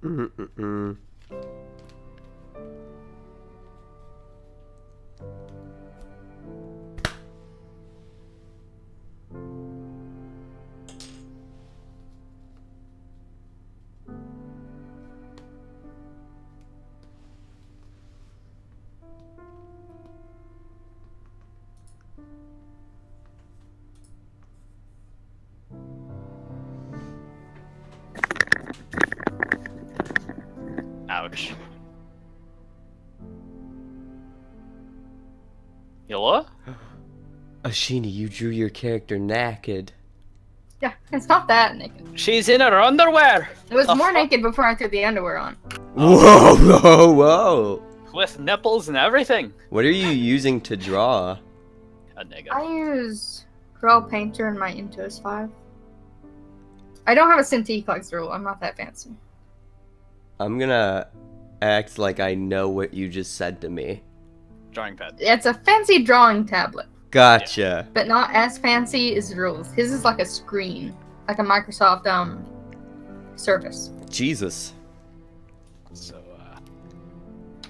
Mm-mm-mm. Ouch. Yola? Ashini, you drew your character naked. Yeah, it's not that naked. She's in her underwear! It was The more fuck? naked before I threw the underwear on. Whoa, whoa, whoa! With nipples and everything. What are you using to draw? A nigga. I use Corel Painter in my Intuos 5. I don't have a Cintiq like Zerul. I'm not that fancy. I'm gonna act like I know what you just said to me. Drawing pad. It's a fancy drawing tablet, Gotcha. but not as fancy as Zerul's. His is like a screen, like a Microsoft Surface. Jesus. So,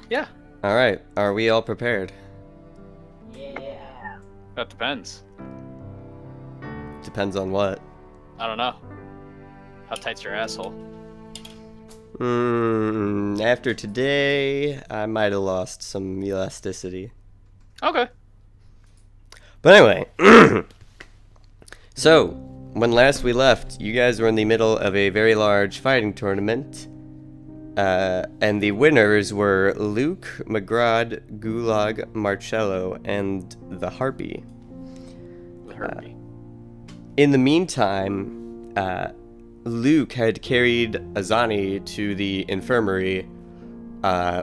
yeah, Alright, are we all prepared? Yeah. that depends. Depends on what. I don't know. How tight's your asshole? After today, I might have lost some elasticity. Okay. But anyway, so, when last we left, you guys were in the middle of a very large fighting tournament. And the winners were Luke, McGraw, Gulag, Marcello, and the Harpy. It hurt me. In the meantime, Luke had carried Azani to the infirmary,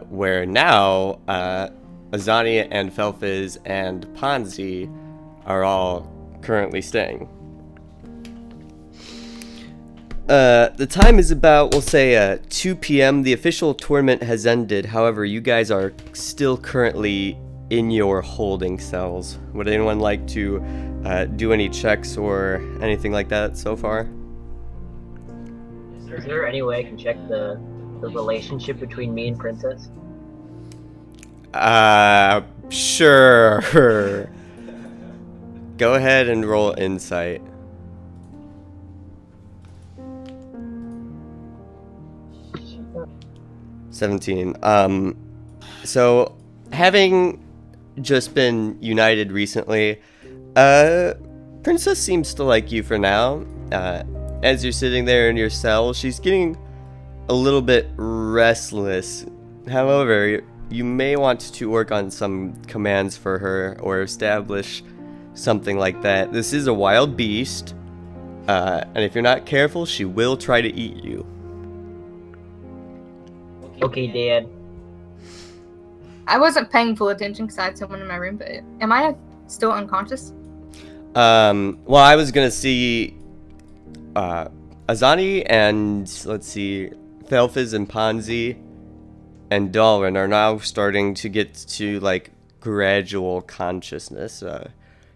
where now Azani and Felfiz and Ponzi are all currently staying. The time is about, we'll say, 2 p.m. The official tournament has ended. However, you guys are still currently in your holding cells. Would anyone like to do any checks or anything like that so far? Is there any way I can check the relationship between me and Princess? Sure. Go ahead and roll insight. Shut up. 17. So having just been united recently, Princess seems to like you for now. As you're sitting there in your cell, she's getting a little bit restless. However, you may want to work on some commands for her or establish something like that. This is a wild beast, and if you're not careful, she will try to eat you. Okay, Dad. I wasn't paying full attention because I had someone in my room, but am I still unconscious? Well, I was gonna see Azani and, let's see, Felfiz and Ponzi and Dalrin are now starting to get to, like, gradual consciousness.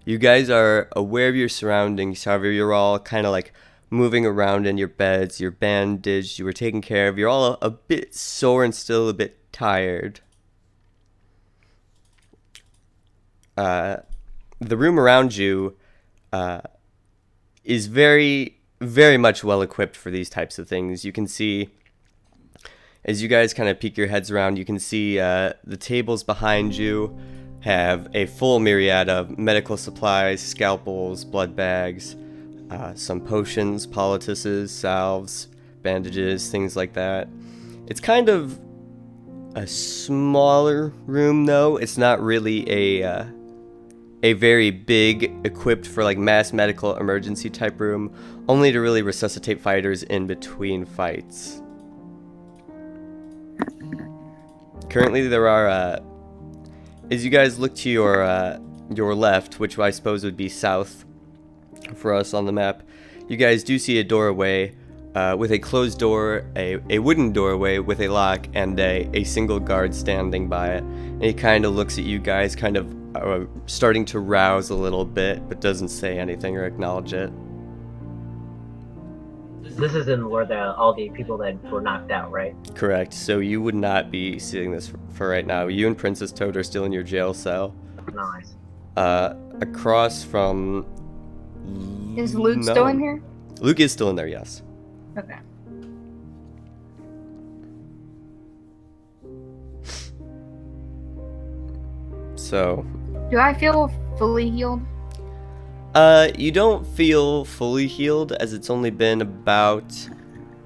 You guys are aware of your surroundings, however, you're all kind of, like, moving around in your beds, you're bandaged, you were taken care of, you're all a bit sore and still a bit tired. The room around you is very, very much well equipped for these types of things. You can see, as you guys kind of peek your heads around, you can see the tables behind you have a full myriad of medical supplies, scalpels, blood bags, some potions, poultices, salves, bandages, things like that. It's kind of a smaller room, though. It's not really a very big, equipped for like mass medical emergency type room, only to really resuscitate fighters in between fights. Currently, there are, as you guys look to your left, which I suppose would be south for us on the map, you guys do see a doorway with a closed door, a wooden doorway with a lock, and a single guard standing by it. And he kind of looks at you guys, kind of starting to rouse a little bit, but doesn't say anything or acknowledge it. This is in where all the people that were knocked out, right? Correct. So you would not be seeing this for right now. You and Princess Toad are still in your jail cell. Nice. Across from... Is Luke still in here? Luke is still in there, yes. Okay. So... Do I feel fully healed? You don't feel fully healed, as it's only been about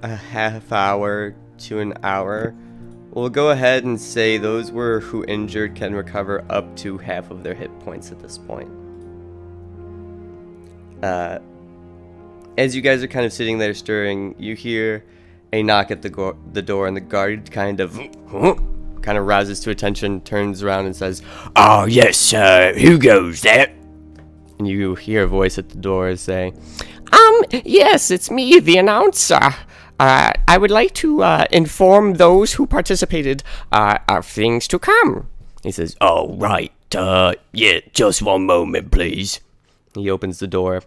a half hour to an hour. We'll go ahead and say those who injured can recover up to half of their hit points at this point. As you guys are kind of sitting there stirring, you hear a knock at the door, and the guard kind of rouses to attention, turns around and says, "Oh yes, who goes there?" And you hear a voice at the door say, "Yes, it's me, the announcer. I would like to inform those who participated of things to come." He says, "Oh, right. Yeah, just one moment, please." He opens the door,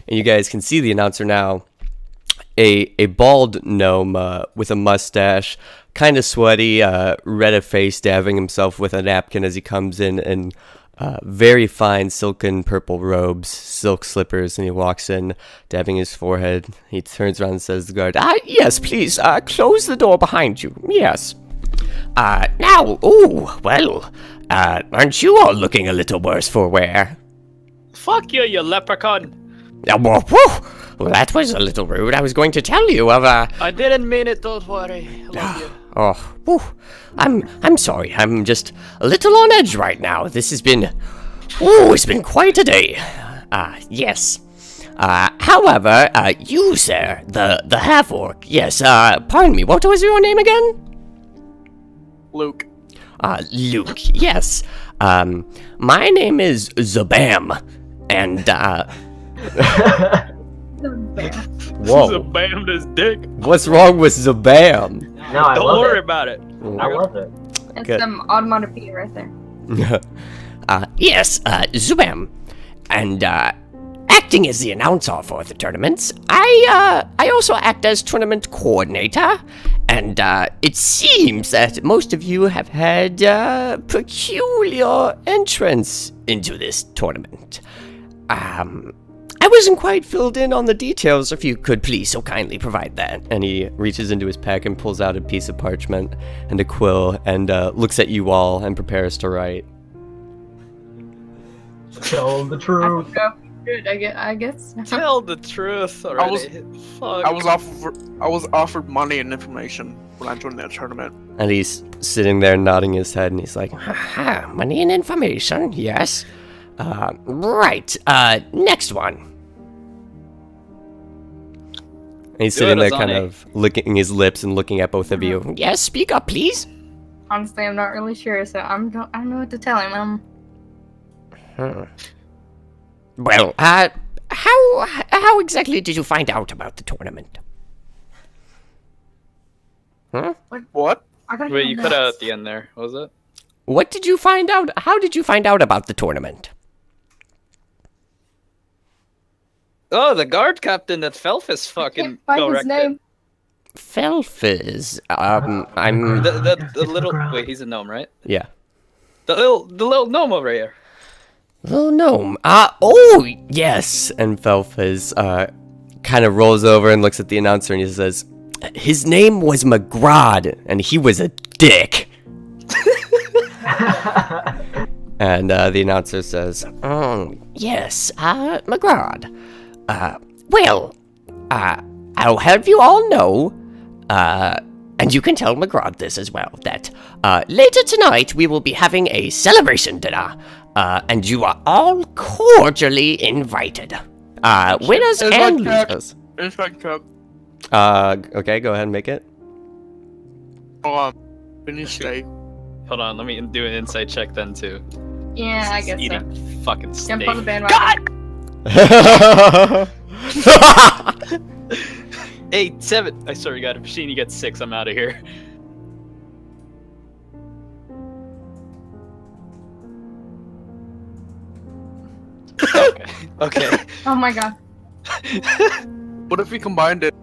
and you guys can see the announcer now. A bald gnome with a mustache, kind of sweaty, red of face, dabbing himself with a napkin as he comes in very fine silken purple robes, silk slippers, and he walks in, dabbing his forehead. He turns around and says to the guard, "Yes, please, close the door behind you, yes. Now, well, aren't you all looking a little worse for wear?" Fuck you, you leprechaun! Well, that was a little rude. I was going to tell you of I didn't mean it, don't worry. I love you. Oh, I'm sorry. I'm just a little on edge right now. This has been, it's been quite a day. Yes. However, you, sir, the half-orc, yes, pardon me, what was your name again? Luke. Luke, yes. My name is Zabam, and, Whoa. Zabam his dick. What's wrong with Zabam? No, I Don't love worry it. about it. I love it. That's Good. some onomatopoeia right there. Yes, Zubam, and acting as the announcer for the tournaments, I also act as tournament coordinator, and it seems that most of you have had peculiar entrance into this tournament. I wasn't quite filled in on the details. If you could please so kindly provide that. And he reaches into his pack and pulls out a piece of parchment and a quill and looks at you all and prepares to write. Tell the truth. Good, I guess. Tell the truth already. Fuck. I was offered money and information when I joined that tournament. And he's sitting there nodding his head and he's like, "Haha, money and information, yes. Right, next one." And he's sitting there kind of licking his lips and looking at both of you. "Yes, speak up, please." Honestly, I'm not really sure, so I don't know what to tell him. Well, how exactly did you find out about the tournament? What? I gotta Wait, go you nuts. cut out at the end there. What was it? What did you find out? How did you find out about the tournament? Oh, the guard captain that Felfis I fucking can't find his corrected. name. Felfiz. I'm. The little wait, he's a gnome, right? Yeah. The little gnome over here. Little gnome. Oh, yes. And Felfiz kind of rolls over and looks at the announcer and he says, "His name was McGrod, and he was a dick." And the announcer says, "Oh, yes, McGrod. Well, I'll have you all know And you can tell McGraw this as well, that later tonight we will be having a celebration dinner, and you are all cordially invited. Winners It's and like that. losers. It's like Okay, go ahead and make it. finish day. Hold on, let me do an insight check then too. Yeah, I guess so. Eating fucking steak. Jump on the bandwagon. God! 8, 7. I swear to God, if Sheeny gets 6, I'm out of here. Okay. Okay. Oh my god. What if we combined it?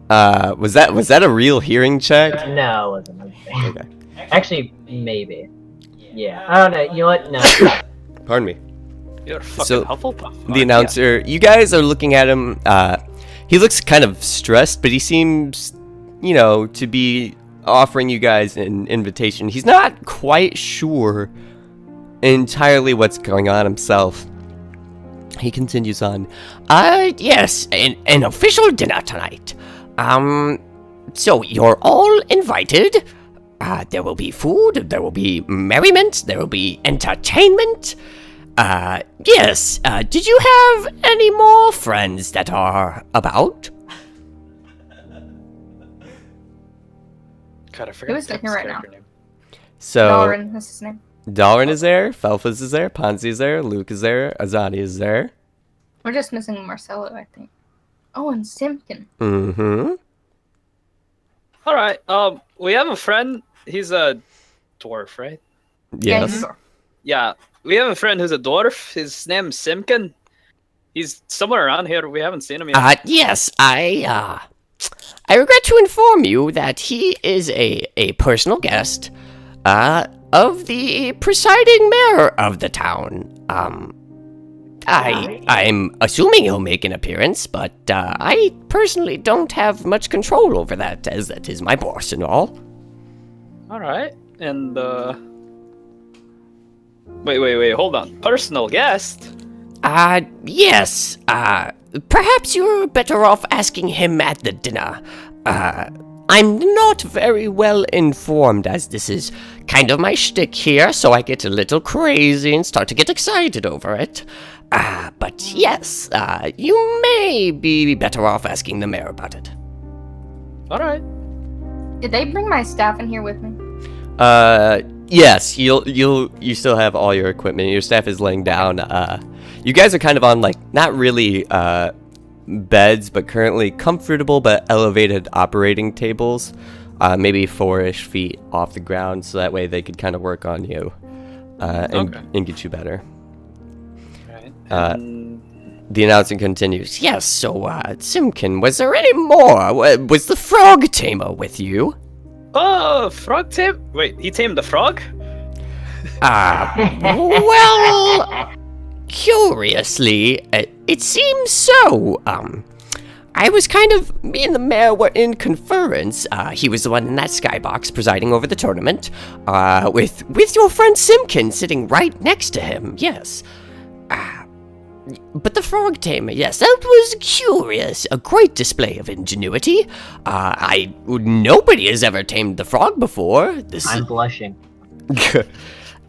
Was that a real hearing check? No, it wasn't. Okay. Actually, maybe. Yeah. I don't know. You know what? No. Pardon me. You're a fucking So, Hufflepuff. The announcer, you guys are looking at him. He looks kind of stressed, but he seems, to be offering you guys an invitation. He's not quite sure entirely what's going on himself. He continues on. Yes, an official dinner tonight. So you're all invited. There will be food, there will be merriment, there will be entertainment. Yes, did you have any more friends that are about? God, I forgot Who is the in here right now? character name. So, Dalrin, that's his name. Dalrin is there, Felfus is there, Ponzi is there, Luke is there, Azani is there. We're just missing Marcelo, I think. Oh, and Simpkin. Mm-hmm. All right. We have a friend. He's a dwarf, right? Yes. Yeah, Yeah. We have a friend who's a dwarf. His name's Simkin. He's somewhere around here. We haven't seen him yet. Yes, I regret to inform you that he is a personal guest, of the presiding mayor of the town. I'm assuming he'll make an appearance, but, I personally don't have much control over that, as that is my boss and all. All right. And wait. Hold on. Personal guest. Yes. Perhaps you're better off asking him at the dinner. I'm not very well informed, as this is kind of my shtick here, so I get a little crazy and start to get excited over it. But yes, you may be better off asking the mayor about it. All right. Did they bring my staff in here with me? Yes, you still have all your equipment. Your staff is laying down. You guys are kind of on, not really, beds, but currently comfortable but elevated operating tables, maybe 4-ish feet off the ground, so that way they could kind of work on you, and get you better. Right. The announcer continues. Yes, so, Simkin, was there any more? Was the frog tamer with you? Oh, frog tame? Wait, he tamed the frog? Well, curiously, it seems so. I was me and the mayor were in conference. He was the one in that skybox presiding over the tournament, with your friend Simkin sitting right next to him, yes. But the frog tamer, yes, that was curious. A great display of ingenuity. Nobody has ever tamed the frog before. I'm blushing.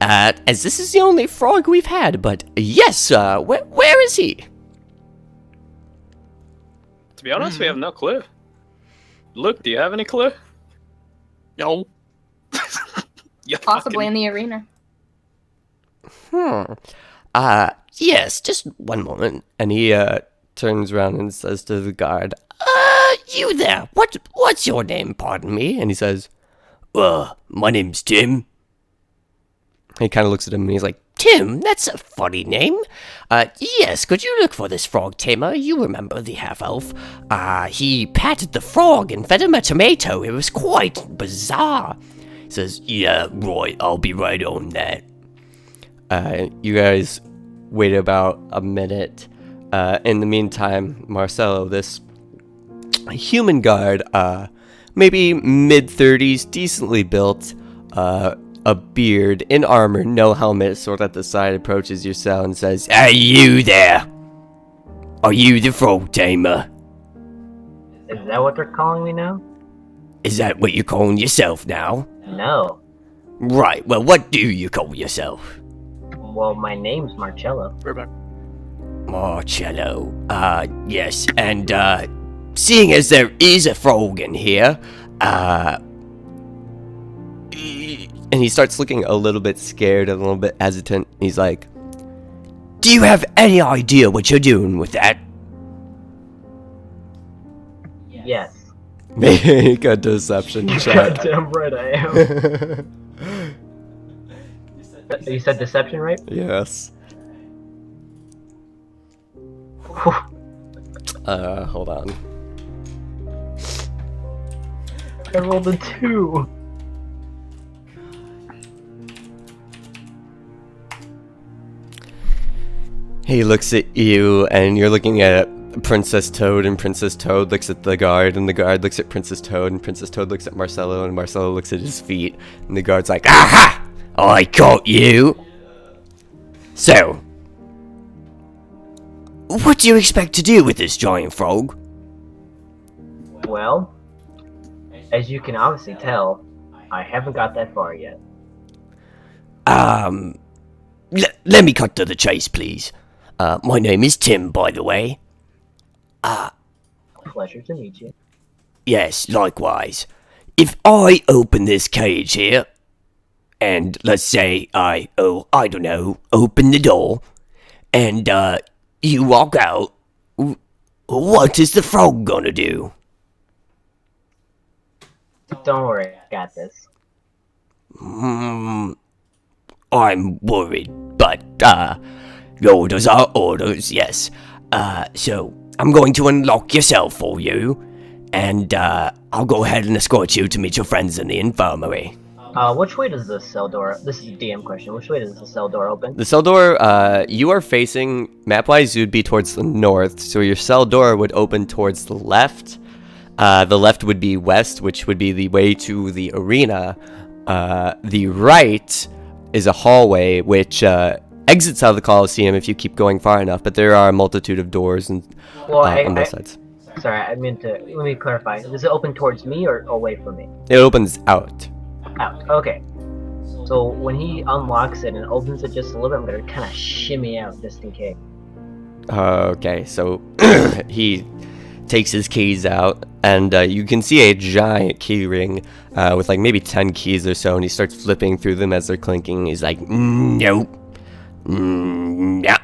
As this is the only frog we've had, but yes, where is he? To be honest, we have no clue. Luke, do you have any clue? No. You Possibly fucking- in the arena. Yes, just one moment. And he turns around and says to the guard, You there, what's your name, pardon me? and he says, My name's Tim. he kind of looks at him and he's like, Tim, that's a funny name. Yes, could you look for this frog tamer? You remember the half-elf. He patted the frog and fed him a tomato. It was quite bizarre. He says, yeah, right, I'll be right on that. you guys wait about a minute. In the meantime, Marcelo, this human guard, maybe mid-30s, decently built, a beard, in armor, no helmet, sort of at the side, approaches your cell and says, Hey, you there? Are you the frog tamer? Is that what they're calling me now? Is that what you're calling yourself now? No. Right, well, what do you call yourself? Well, my name's Marcello. Right back. Marcello. Yes, and, seeing as there is a frog in here, and he starts looking a little bit scared, a little bit hesitant. He's like, do you have any idea what you're doing with that? Yes. make a deception check. Goddamn right I am. You said deception, right? Yes. Hold on. I rolled a 2. He looks at you, and you're looking at Princess Toad, and Princess Toad looks at the guard, and the guard looks at Princess Toad, and Princess Toad looks at Marcello, and Marcello looks at his feet, and the guard's like, aha! I caught you! So, what do you expect to do with this giant frog? Well, as you can obviously tell, I haven't got that far yet. Let me cut to the chase, please. My name is Tim, by the way. Pleasure to meet you. Yes, likewise. If I open this cage here, and let's say I don't know, open the door, and, you walk out, what is the frog gonna do? Don't worry, I got this. I'm worried, but, orders are orders, yes. So, I'm going to unlock your cell for you, and, I'll go ahead and escort you to meet your friends in the infirmary. Which way does the cell door... This is a DM question. Which way does the cell door open? The cell door, you are facing, map-wise, you would be towards the north, so your cell door would open towards the left. The left would be west, which would be the way to the arena. The right is a hallway, which, exits out of the Coliseum if you keep going far enough, but there are a multitude of doors and, on both sides. Sorry, I meant to... Let me clarify. Does it open towards me or away from me? It opens out. Out. Okay. So when he unlocks it and opens it just a little bit, I'm gonna kind of shimmy out just in case. Okay, so he takes his keys out, and you can see a giant key ring with like maybe 10 keys or so, and he starts flipping through them as they're clinking. He's like, Nope. No.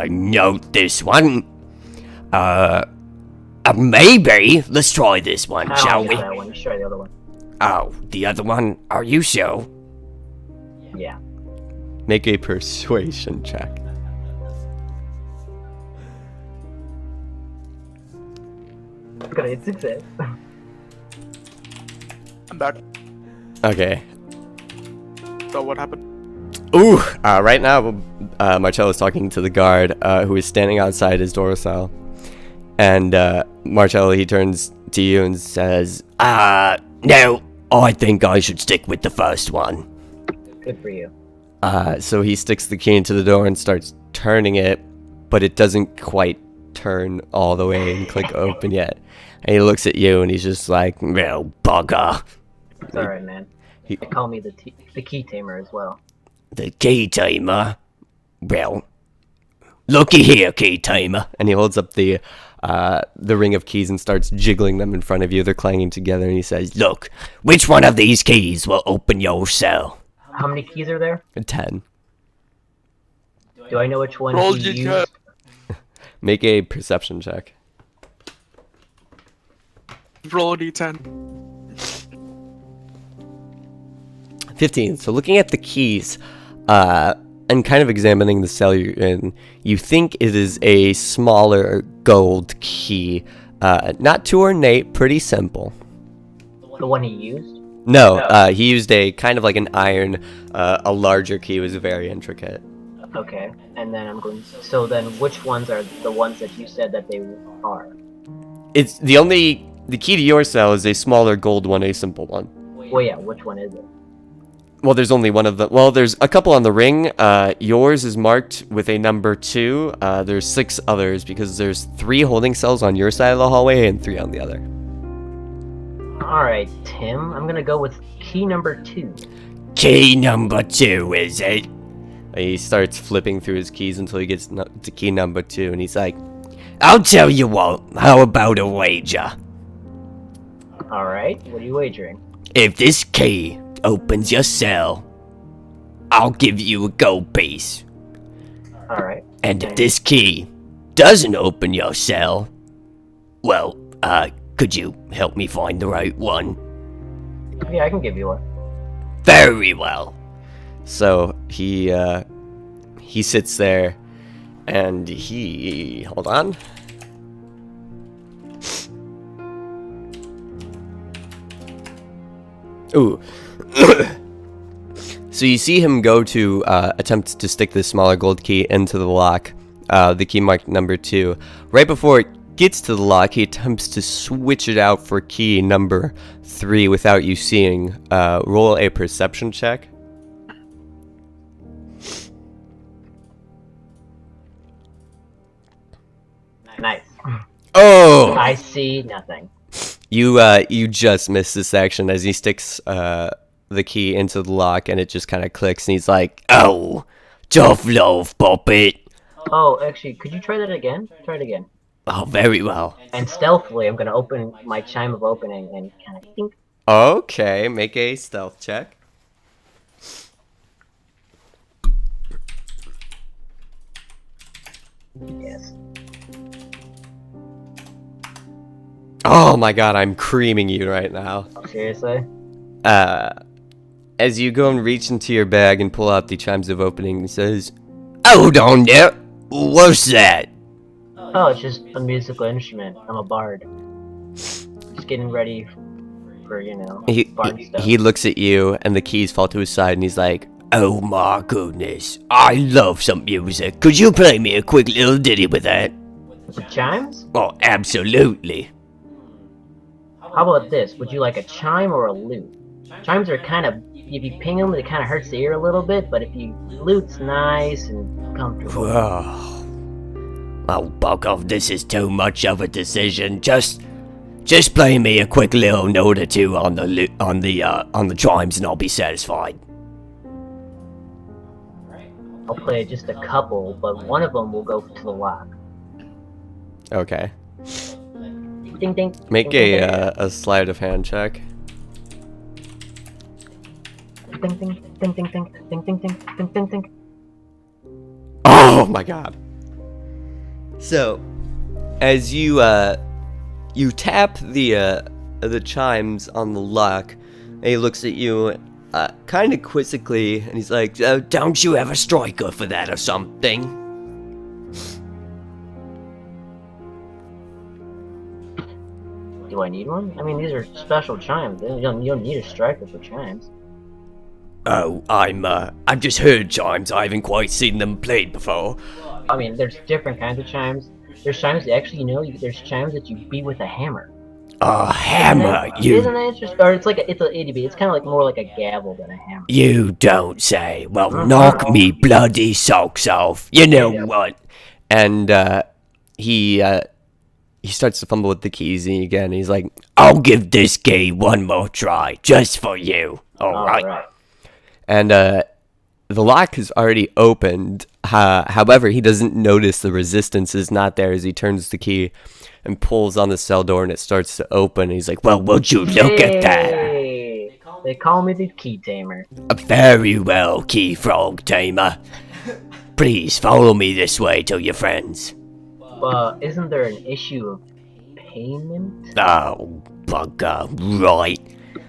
No, this one. Maybe. Let's try this one, I shall don't we? get that one. Let's try the other one. Oh, the other one? Are you sure? Yeah. make a persuasion check. Great success. I'm back. Okay. So what happened? Ooh, right now, Marcello is talking to the guard, who is standing outside his door cell. And, Marcello, he turns to you and says, no, I think I should stick with the first one. Good for you. So he sticks the key into the door and starts turning it, but it doesn't quite turn all the way and click open yet. And he looks at you and he's just like, well, bugger. It's alright, man. They call me the key tamer as well. The key tamer? Well, looky here, key tamer. And he holds up the ring of keys and starts jiggling them in front of you. They're clanging together, and he says, Look, which one of these keys will open your cell? How many keys are there? 10. Do I know which one Roll he your used? Make a perception check. Roll a d10. 15. So looking at the keys, and kind of examining the cell you're in, you think it is a smaller gold key. Not too ornate, pretty simple. The one he used? No, he used a kind of like an iron, a larger key. It was very intricate. Okay, and then I'm going... So then which ones are the ones that you said that they are? It's the key to your cell is a smaller gold one, a simple one. Well, yeah, which one is it? Well, there's only one of them. Well, there's a couple on the ring. Yours is marked with a number 2. There's 6 others because there's 3 holding cells on your side of the hallway and 3 on the other. Alright, Tim. I'm gonna go with key number 2. Key number 2, is it? He starts flipping through his keys until he gets to key number 2, and he's like, I'll tell you what, how about a wager? Alright, what are you wagering? If this key opens your cell, I'll give you a gold piece. Alright. And if this key doesn't open your cell, well, could you help me find the right one? Yeah, I can give you one. Very well. so he sits there, and hold on. Ooh. So you see him go to attempt to stick this smaller gold key into the lock, the key marked number 2. Right before it gets to the lock, he attempts to switch it out for key number 3 without you seeing. Roll a perception check. Nice. Oh! I see nothing. You just missed this action as he sticks the key into the lock, and it just kind of clicks, and he's like, Oh, tough love, puppet. Oh, actually, could you try that again? Try it again. Oh, very well. And stealthily, I'm gonna open my chime of opening and kind of think. okay, make a stealth check. Yes. Oh my god, I'm creaming you right now. Seriously? As you go and reach into your bag and pull out the chimes of opening, he says, Hold on there. What's that? Oh, it's just a musical instrument. I'm a bard. Just getting ready for, bard stuff. he looks at you, and the keys fall to his side, and he's like, Oh my goodness. I love some music. Could you play me a quick little ditty with that? With chimes? Oh, absolutely. How about this? Would you like a chime or a lute? Chimes are kind of, if you ping them, it kind of hurts the ear a little bit, but if you lute's nice and comfortable. Oh, Bogov, this is too much of a decision. Just play me a quick little note or two on the chimes, and I'll be satisfied. I'll play just a couple, but one of them will go to the lock. okay. Ding ding. Make ding, a sleight of hand check. ding ding ding ding ding ding ding ding ding ding ding. Oh my god. So, as you tap the chimes on the lock, and he looks at you kind of quizzically, and he's like, Don't you have a striker for that or something? Do I need one? I mean, these are special chimes. You don't need a striker for chimes. Oh, I've just heard chimes. I haven't quite seen them played before. I mean, there's different kinds of chimes. There's chimes that actually, there's chimes that you beat with a hammer. A hammer, Isn't that interesting? Or it's like it's an itty bitty. It's kind of like more like a gavel than a hammer. You don't say. Well, knock me bloody socks off. You know what? and he starts to fumble with the keys again. He's like, I'll give this key one more try, just for you. All right. and the lock is already opened. However, he doesn't notice the resistance is not there as he turns the key and pulls on the cell door, and it starts to open. And he's like, Well, would you look at that? Hey, they call me the key tamer. Very well, Key Frog Tamer. Please follow me this way to your friends. But isn't there an issue of payment? Oh, bugger, right.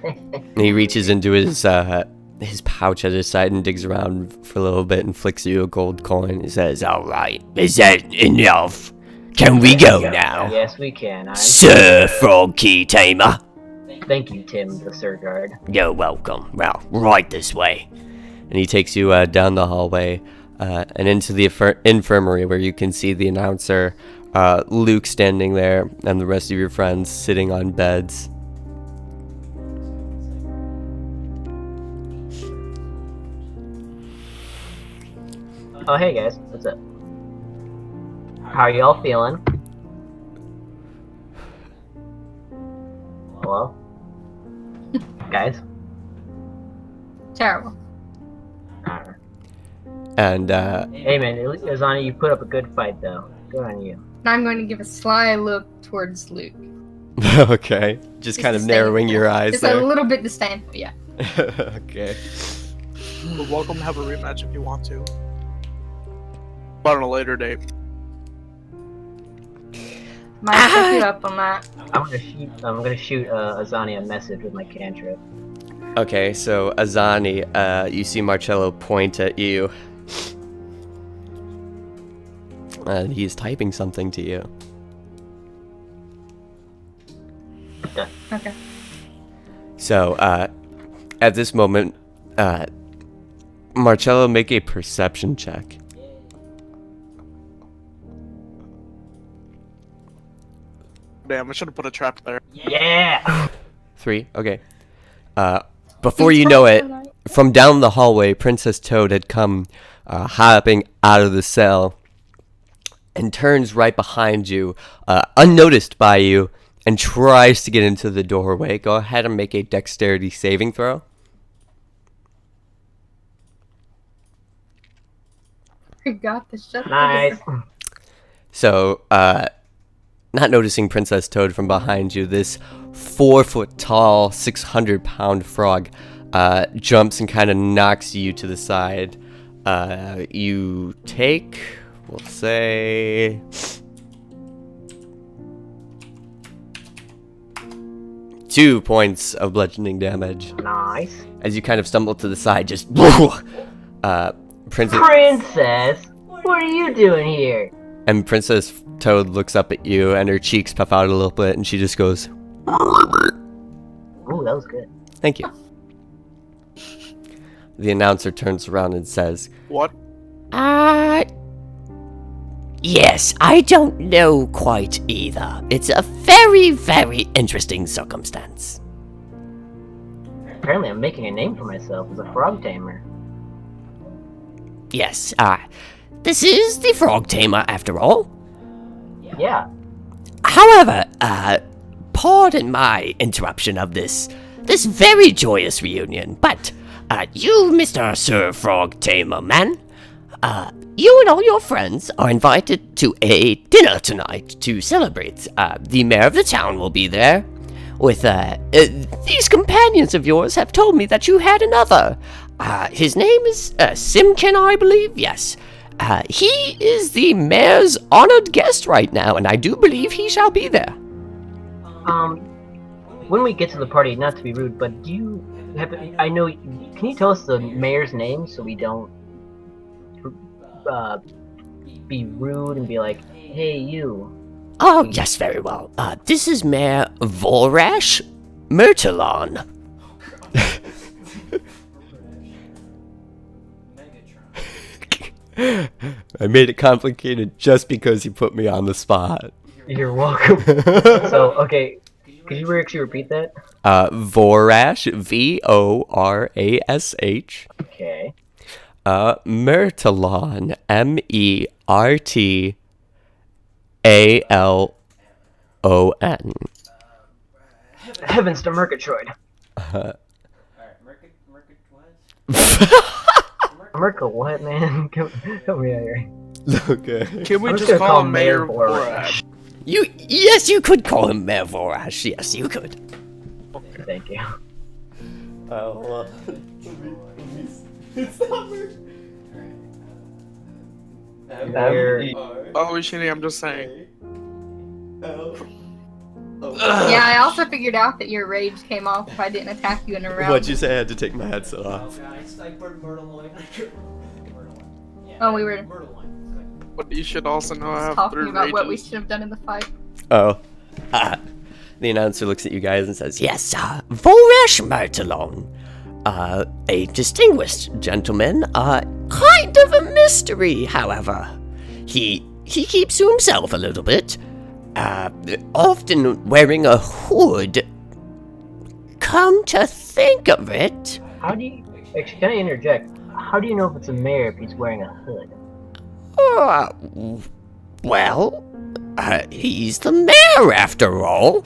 And he reaches into his pouch at his side and digs around for a little bit and flicks you a gold coin. He says, All right, is that enough? Can we go now? Yes, we can. Sir Frog Key Tamer. Thank you, Tim, the Sir Guard. You're welcome. Well, right this way. and he takes you down the hallway and into the infirmary, where you can see the announcer, Luke, standing there, and the rest of your friends sitting on beds. Oh, hey guys, what's up? How are y'all feeling? Hello? Guys. Terrible. And Hey man, Azani, you put up a good fight though. Good on you. Now I'm going to give a sly look towards Luke. okay, just kind of narrowing your eyes Just there. a little bit disdainful, yeah. Okay. You're welcome to have a rematch if you want to. But on a later date. Might set you up on that. I'm gonna shoot Azani a message with my cantrip. Okay, so Azani, you see Marcello point at you. And he's typing something to you. Okay. So, at this moment, Marcello, make a perception check. Damn, I should have put a trap there. Yeah. 3, okay. Before you know it, from down the hallway, Princess Toad had come hopping out of the cell and turns right behind you, unnoticed by you, and tries to get into the doorway. Go ahead and make a dexterity saving throw. You got this. Shut Nice. So, not noticing Princess Toad from behind you, this 4-foot-tall, 600-pound frog jumps and kind of knocks you to the side. You take, we'll say, 2 points of bludgeoning damage Nice. as you kind of stumble to the side. Just Princess What are you doing here? and Princess Toad looks up at you, and her cheeks puff out a little bit, and she just goes, Ooh, that was good. "Thank you." The announcer turns around and says, What? Yes, I don't know quite either. It's a very, very interesting circumstance. Apparently, I'm making a name for myself as a frog tamer. Yes, this is the Frog Tamer after all. Yeah. However, pardon my interruption of this very joyous reunion, but, you, Mr. Sir Frog Tamer man, you and all your friends are invited to a dinner tonight to celebrate. The mayor of the town will be there. With, these companions of yours have told me that you had another. His name is, Simkin, I believe? Yes. He is the mayor's honored guest right now, and I do believe he shall be there. When we get to the party, not to be rude, but do you have? I know. Can you tell us the mayor's name so we don't be rude and be like, "Hey, you." Oh, yes, very well. This is Mayor Vorash Myrtilon. I made it complicated just because you put me on the spot. You're welcome. So, okay, could you actually repeat that? Vorash, Vorash. Okay. Myrtilon, Mertalon. Heavens to Murgatroyd. Merkel, what, man? Come me out here. Okay. Can we I'm just gonna call him Mayor Vorash. Borash? Yes, you could call him Mayor Vorash. Yes, you could. Thank you. Oh, Shitty, I'm just saying. Yeah, I also figured out that your rage came off if I didn't attack you in a round. What'd you say? I had to take my headset off. Oh, we were But you should also know I have talking 3 about what we rages. should have done in the fight. Oh. The announcer looks at you guys and says, Yes, Vorash Myrtilon. A distinguished gentleman, kind of a mystery, however. He keeps to himself a little bit, often wearing a hood. Come to think of it, How do you... Actually, can I interject? How do you know if it's a mayor if he's wearing a hood? well, he's the mayor after all.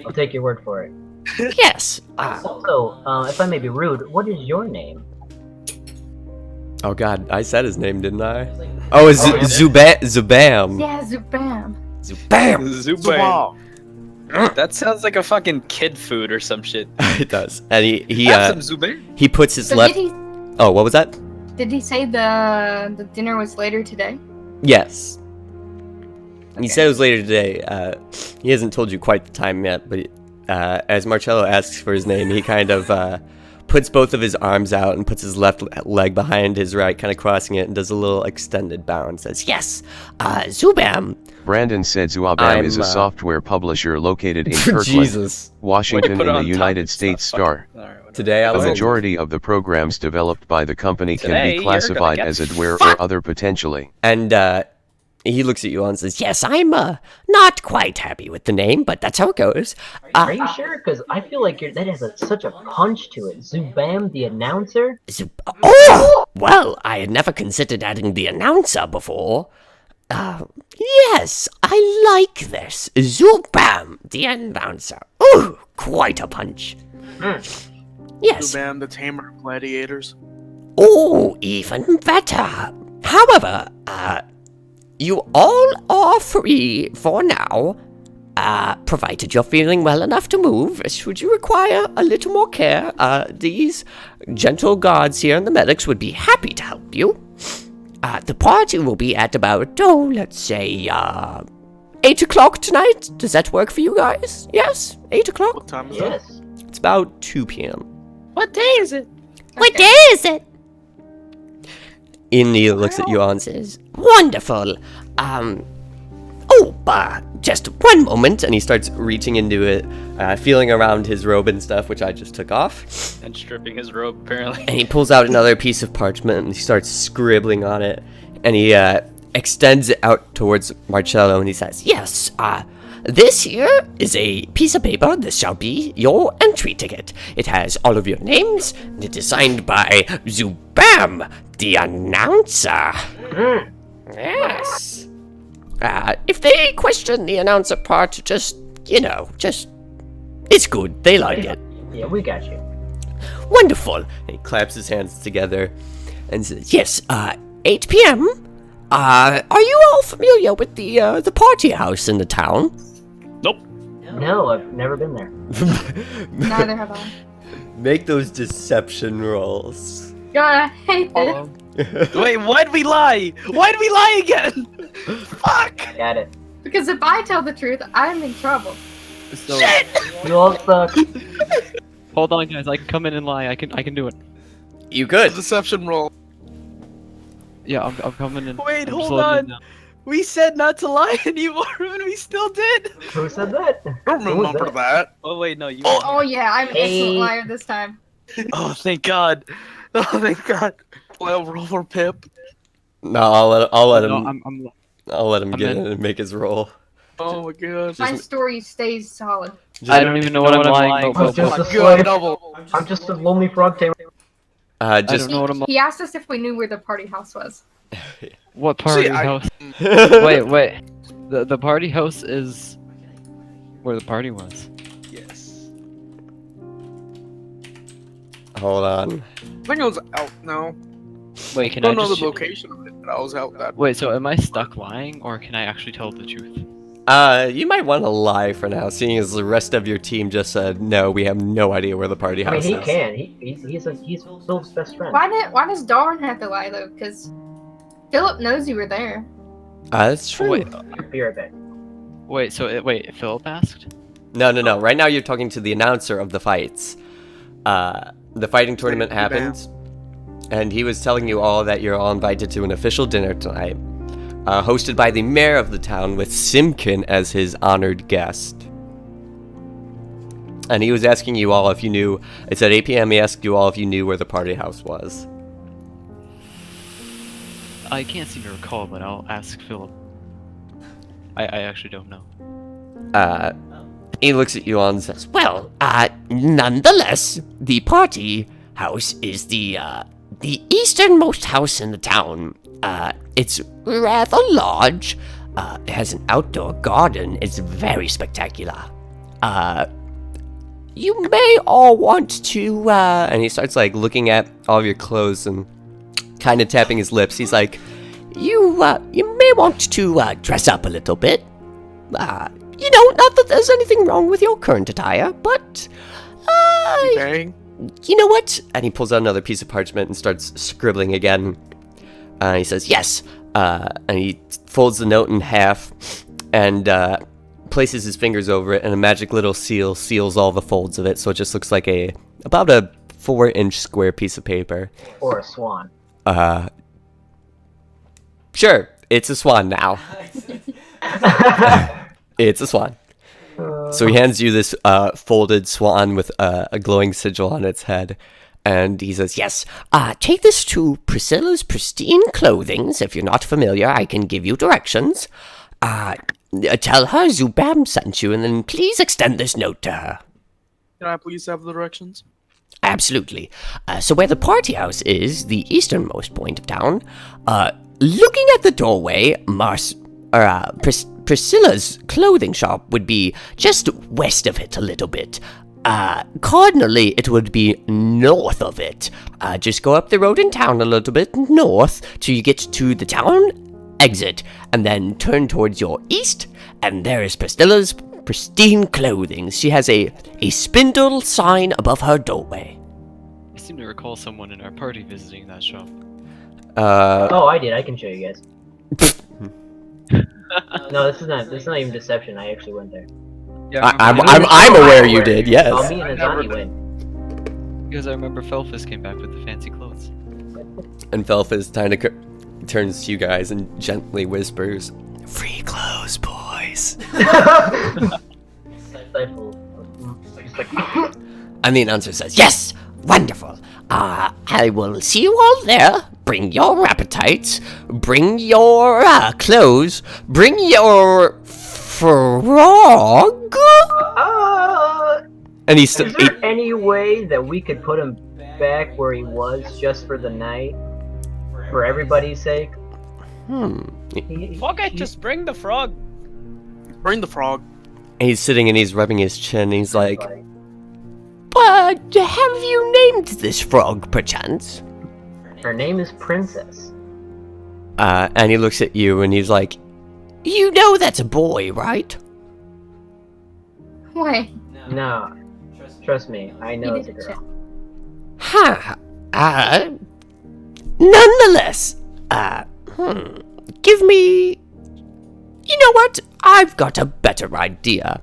I'll take your word for it. Yes. Also, if I may be rude, what is your name? Oh God, I said his name, didn't I? Oh, it's Oh, yeah. Zubam. Yeah, Zubam. Zubam. Zuba. That sounds like a fucking kid food or some shit. It does, and Have some Zuba. he puts his So left. did Oh, what was that? he say the dinner was later today? Yes. He Okay. said it was later today. He hasn't told you quite the time yet, but as Marcello asks for his name, he kind of puts both of his arms out and puts his left leg behind his right, kind of crossing it, and does a little extended bow and says, Yes. Zubam. Brandon said Zuabam is a software publisher located in Kirkland, Jesus. Washington Put it in the on top. United States Star. Alright, whatever. Today I The was majority of the programs developed by the company Today, can you're be gonna classified get as adware fucked. or other potentially. And he looks at you and says, Yes, I'm not quite happy with the name, but that's how it goes. Are you sure? Because I feel like that has such a punch to it. Zubam, the announcer? Oh! Well, I had never considered adding the announcer before. Yes, I like this. Zubam, the announcer. Ooh, quite a punch. Yes. Zuban, the tamer of gladiators. Oh, even better. However, you all are free for now, provided you're feeling well enough to move. Should you require a little more care, these gentle guards here and the medics would be happy to help you. The party will be at about, let's say, 8 o'clock tonight. Does that work for you guys? Yes? 8 o'clock? What time is that? Yes. it's about 2 p.m. What day is it? What day is it? Indy looks at you and says, Wonderful. Just one moment. and he starts reaching into it, feeling around his robe and stuff, which I just took off. And stripping his robe, apparently. And he pulls out another piece of parchment and he starts scribbling on it. And he extends it out towards Marcello and he says, Yes, this here is a piece of paper. This shall be your entry ticket. It has all of your names, and it is signed by Zubam, the announcer. Yes. If they question the announcer part, just, it's good. They like it. Yeah, we got you. Wonderful. and he claps his hands together and says, Yes, 8 p.m. Are you all familiar with the party house in the town? Nope. No, I've never been there. Neither have I. make those deception rolls. God, I hate Hold this. on. Wait, why'd we lie? Why'd we lie again? Fuck! Got it. Because if I tell the truth, I'm in trouble. So, You all suck. hold on, guys. I can come in and lie. I can do it. You good? Deception roll. Yeah, I'm coming in. Wait, I'm hold slowly on. now. We said not to lie anymore, and we still did. Who said that? I don't Who was remember that. Oh wait, no, you. Oh yeah, I'm an Hey. excellent liar this time. Oh, thank God. Oh, thank God. Well, roll for Pip. No, I'll let him. No, I'm I'll let him I'm get in. in and make his roll. Oh my god. My story stays solid. I don't even know what I'm lying I'm about. just Oh a my slave. god, double. I'm just a lonely frog tamer. I Just don't know what I'm. He asked us if we knew where the party house was. What party See, I- house? Wait. The party house is where the party was. Yes. hold on. I think I was out now. Wait, I can I don't know just? the location of it, but I was out that. Wait, so am I stuck lying, or can I actually tell the truth? You might want to lie for now, seeing as the rest of your team just said no. We have no idea where the party I mean, house he is. can. He's Phil's best friend. Why does Darwin have to lie though? Because Philip knows you were there. That's true. Wait, Be right back. wait. So wait, Philip asked. No. Right now you're talking to the announcer of the fights. The fighting tournament happened, and he was telling you all that you're all invited to an official dinner tonight, hosted by the mayor of the town with Simkin as his honored guest. And he was asking you all if you knew. It's at 8 p.m. He asked you all if you knew where the party house was. I can't seem to recall, but I'll ask Philip. I actually don't know. He looks at you all and says, Well, nonetheless, the party house is the easternmost house in the town. It's rather large. It has an outdoor garden. It's very spectacular. You may all want to, And he starts, like, looking at all of your clothes and kind of tapping his lips. He's like, you may want to, dress up a little bit. You know, not that there's anything wrong with your current attire, but, Bang. you know what? and he pulls out another piece of parchment and starts scribbling again. He says, yes. And he folds the note in half and places his fingers over it, and a magic little seal seals all the folds of it, so it just looks like about a 4-inch square piece of paper. Or a swan. Sure, it's a swan now. It's a swan. So he hands you this folded swan with a glowing sigil on its head. And he says, yes, Take this to Priscilla's Pristine Clothings. If you're not familiar, I can give you directions. Tell her Zubam sent you, and then please extend this note to her. Can I please have the directions? Absolutely. So where the party house is, the easternmost point of town, looking at the doorway, Priscilla's clothing shop would be just west of it a little bit. Cardinally, it would be north of it. Just go up the road in town a little bit north till you get to the town exit, and then turn towards your east, and there is Priscilla's Pristine Clothing. She has a spindle sign above her doorway. I seem to recall someone in our party visiting that shop. Oh, I did. I can show you guys. No, this is not even deception. I actually went there. Yeah, I'm aware you did, yes. Oh, me and Azani went. Because I remember Felphus came back with the fancy clothes. And Felphus turns to you guys and gently whispers, free clothes, boys. And the announcer says, yes, wonderful. I will see you all there. Bring your appetites. Bring your clothes. Bring your frog. And he's Is there any way that we could put him back where he was just for the night? For everybody's sake? Fuck it, just bring the frog. Bring the frog. He's sitting and he's rubbing his chin and he's like, But have you named this frog, perchance? Her name is Princess. and he looks at you and he's like, You know that's a boy, right? Why? No. Trust me, I know it's a girl. Nonetheless, give me... You know what? I've got a better idea.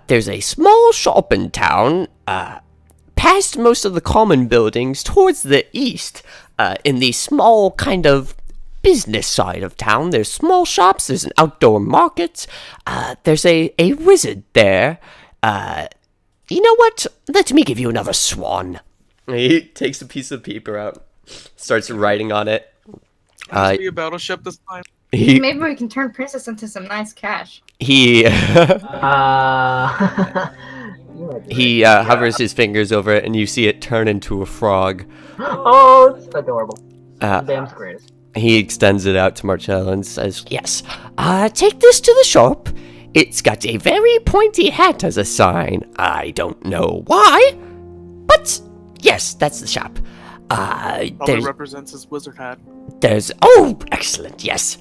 There's a small shop in town, past most of the common buildings, towards the east, in the small kind of business side of town. There's small shops, there's an outdoor market, there's a wizard there. You know what? Let me give you another swan. he takes a piece of paper out, starts writing on it. Can it be a battleship this time? Maybe we can turn Princess into some nice cash. He He hovers his fingers over it, and you see it turn into a frog. Oh, it's adorable. Uh, Damn greatest. he extends it out to Marcello and says, Yes. Take this to the shop. It's got a very pointy hat as a sign. I don't know why, but yes, that's the shop. Probably represents his wizard hat. Oh, excellent, yes.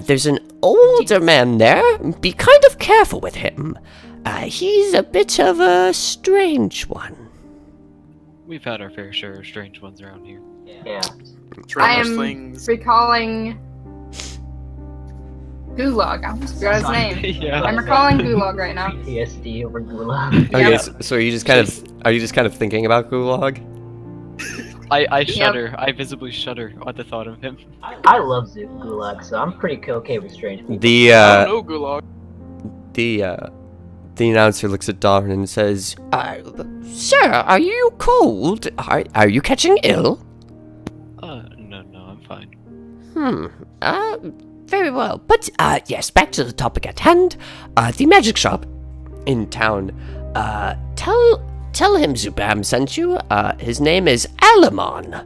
There's an older man there. Be kind of careful with him. He's a bit of a strange one. We've had our fair share of strange ones around here. Yeah. I am Things. recalling Gulag. I almost forgot his name. Yeah. I'm recalling Gulag right now. PSD over Gulag. "Okay, Yeah. so are you just kind of thinking about Gulag?" I shudder. I visibly shudder at the thought of him. I love Gulag, so I'm pretty okay with strange people. No Gulag. The announcer looks at Darn and says, Sir, are you cold? Are you catching ill? No, I'm fine. Very well. But, yes, back to the topic at hand. The magic shop in town. Tell him Zubam sent you. His name is Alamon.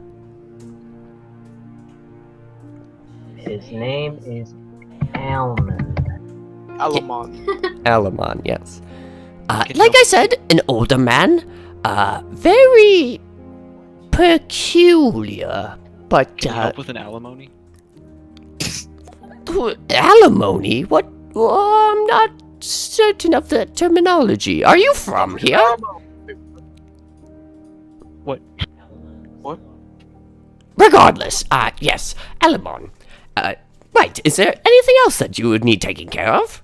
His name is Almond. Alamon. Alamon, yes. Like I said, an older man. Very peculiar. But, Can you help with an alimony? Alimony? What? I'm not certain of the terminology. Are you from here? What? Regardless, yes, Alimon. Right, is there anything else that you would need taken care of?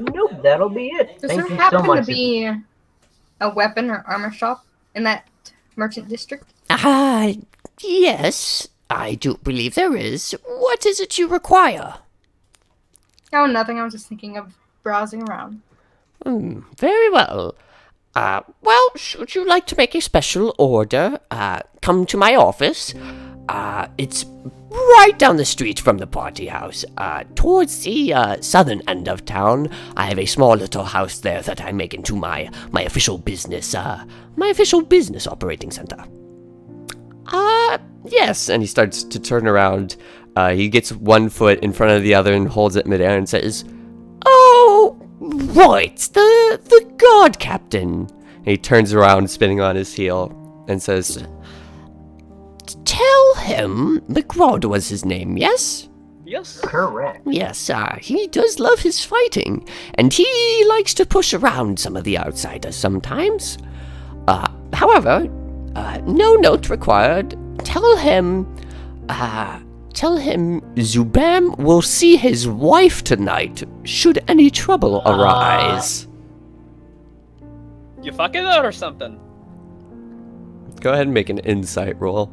Nope, that'll be it. Does Thank there you so happen much. to be a weapon or armor shop in that merchant district? Yes, I do believe there is. What is it you require? Oh, nothing. I was just thinking of browsing around. Very well. Well, should you like to make a special order, come to my office. It's right down the street from the party house, towards the, southern end of town. I have a small little house there that I make into my official business, operating center. Yes, and he starts to turn around. He gets one foot in front of the other and holds it midair and says, "Oh, right, the guard captain." And he turns around, spinning on his heel, and says, "Tell him McGraw was his name, yes?" Yes. Correct. Yes, he does love his fighting, and he likes to push around some of the outsiders sometimes. However, no note required. Tell him Zubam will see his wife tonight, should any trouble arise. You fucking her or something? Go ahead and make an insight roll.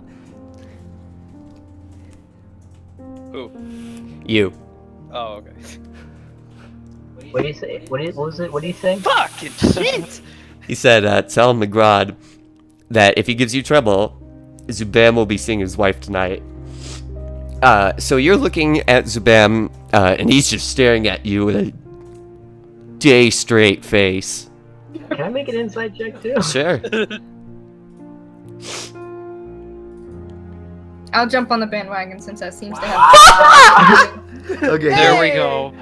Who? You. Oh, okay. What do you say? What was it? What do you say? Fucking shit! He said, tell McGraw that if he gives you trouble, Zubam will be seeing his wife tonight. So you're looking at Zubam, and he's just staring at you with a day straight face. Can I make an insight check too? Sure. I'll jump on the bandwagon since that seems to have. Okay, There we go.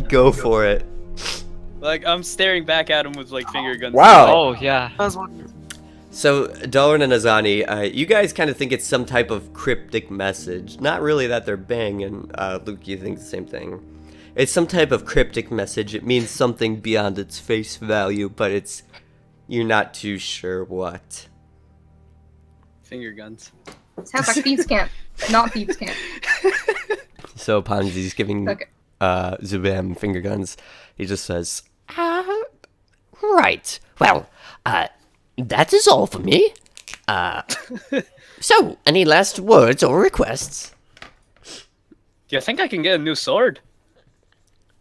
go for it. Like, I'm staring back at him with, like, finger guns. Wow. Oh, yeah. So, Darwin and Azani, you guys kind of think it's some type of cryptic message. Not really that they're banging. Luke, you think the same thing. It's some type of cryptic message. It means something beyond its face value, but you're not too sure what. Finger guns. Sounds like thieves camp, not thieves camp. So Ponzi's giving Zubam finger guns. He just says, Right. Well, that is all for me. So, any last words or requests? Do you think I can get a new sword?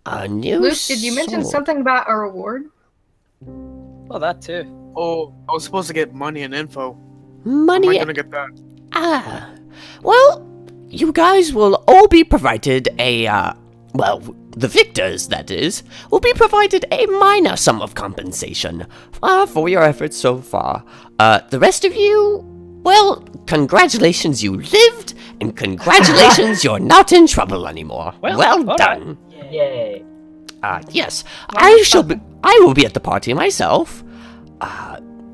A new Luke, did you mention sword. something about a reward? Well, that too. Oh, I was supposed to get money and info. Money? Am I gonna get that? Well, you guys will all be provided well, the victors, that is, will be provided a minor sum of compensation for your efforts so far. The rest of you, well, congratulations you lived, and congratulations you're not in trouble anymore. Well all done. Yay. Yes, I will be at the party myself.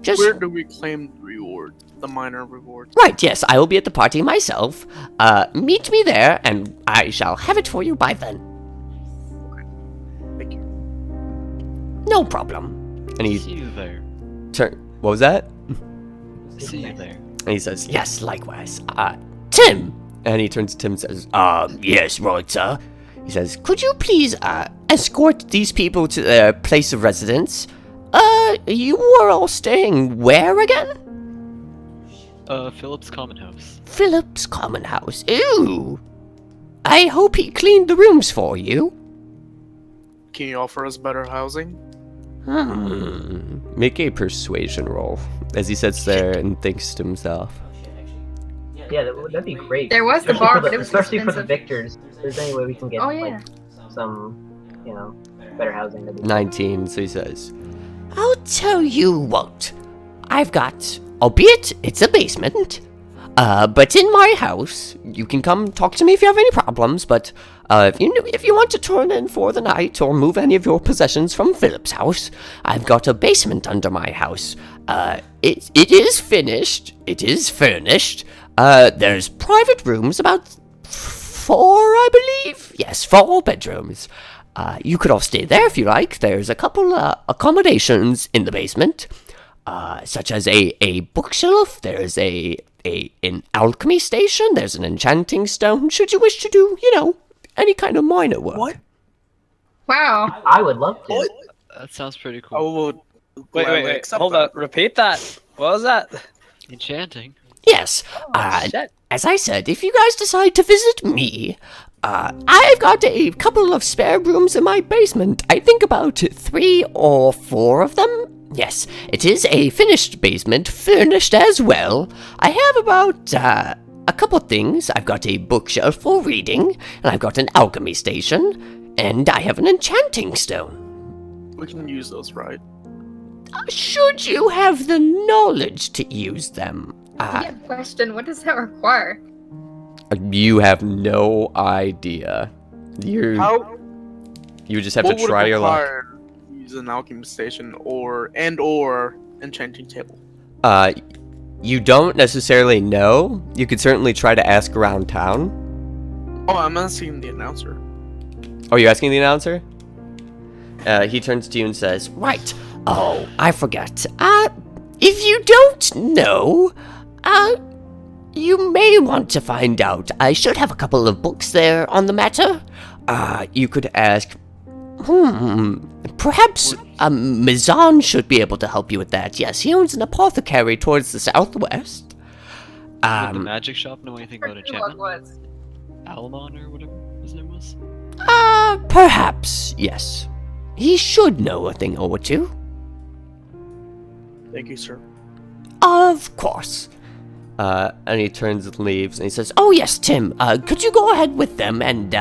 Just Where do we claim the reward? The minor reward. right, yes, I will be at the party myself. Meet me there, and I shall have it for you by then. Thank you. No problem. and he See you there. What was that? See you there. And he says, Yes, likewise. Tim! and he turns to Tim and says, Yes, right, sir. He says, could you please, escort these people to their place of residence? You were all staying where again? Philip's Common House. Philip's Common House. Ooh! I hope he cleaned the rooms for you. Can you offer us better housing? make a persuasion roll, as he sits there and thinks to himself. Yeah, that'd be great. There was the Especially bar, for but it was especially for the expensive. victors. If there's any way we can get Oh, yeah. like some, better housing. That'd be 19, so he says, I'll tell you what. I've got, albeit it's a basement, But in my house, you can come talk to me if you have any problems, but if you want to turn in for the night or move any of your possessions from Philip's house, I've got a basement under my house. It is finished. It is furnished. There's private rooms, about 4, I believe. Yes, 4 bedrooms. You could all stay there if you like. There's a couple accommodations in the basement, such as a bookshelf. There's an alchemy station. There's an enchanting stone. Should you wish to do, any kind of minor work. What? Wow. I would love to. That sounds pretty cool. I would Wait, gladly accept hold that. on. Repeat that. What was that? Enchanting. Yes. Shit. As I said, if you guys decide to visit me, I've got a couple of spare rooms in my basement. I think about 3 or 4 of them. Yes, it is a finished basement, furnished as well. I have about a couple things. I've got a bookshelf for reading, and I've got an alchemy station, and I have an enchanting stone. We can use those, right? Should you have the knowledge to use them? Question, what does that require? You have no idea. How? You just have What to would try it your luck. require to use an alchemy station or enchanting table? You don't necessarily know. You could certainly try to ask around town. Oh, I'm asking the announcer. Oh, you're asking the announcer? He turns to you and says, Right. Oh, I forget. If you don't know, you may want to find out. I should have a couple of books there on the matter. You could ask, perhaps Mizan should be able to help you with that. Yes, he owns an apothecary towards the southwest. Would the magic shop know anything about What enchantment? was? Almon or whatever his name was? Perhaps, yes. He should know a thing or two. Thank you, sir. Of course. and he turns and leaves, and he says, Oh yes, Tim, could you go ahead with them and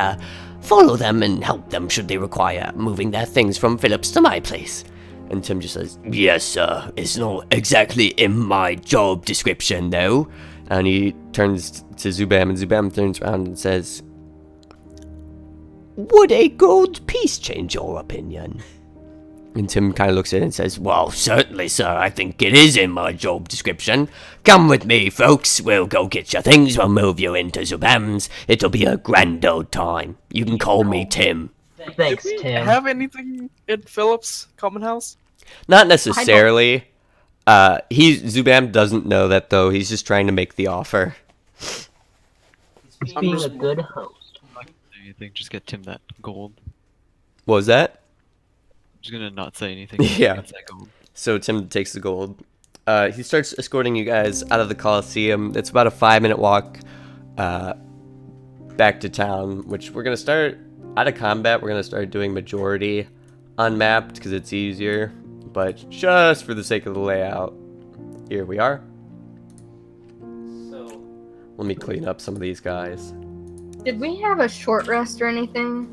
follow them and help them should they require moving their things from Phillips to my place? and Tim just says, Yes, sir. It's not exactly in my job description, though. and he turns to Zubam, and Zubam turns around and says, Would a gold piece change your opinion? and Tim kind of looks at it and says, Well, certainly, sir. I think it is in my job description. Come with me, folks. We'll go get your things. We'll move you into Zubam's. It'll be a grand old time. You can call me Tim. Thanks, Did we Tim. have anything in Phillips' common house? not necessarily. Zubam doesn't know that, though. He's just trying to make the offer. He's I'm being just- a good host. I'm not gonna say anything. Just get Tim that gold. What was that? I'm just gonna not say anything. Yeah. Get that gold. So Tim takes the gold. He starts escorting you guys out of the Coliseum. It's about a 5-minute walk back to town, which we're going to start out of combat. We're going to start doing majority unmapped because it's easier. But just for the sake of the layout, here we are. So let me clean up some of these guys. Did we have a short rest or anything?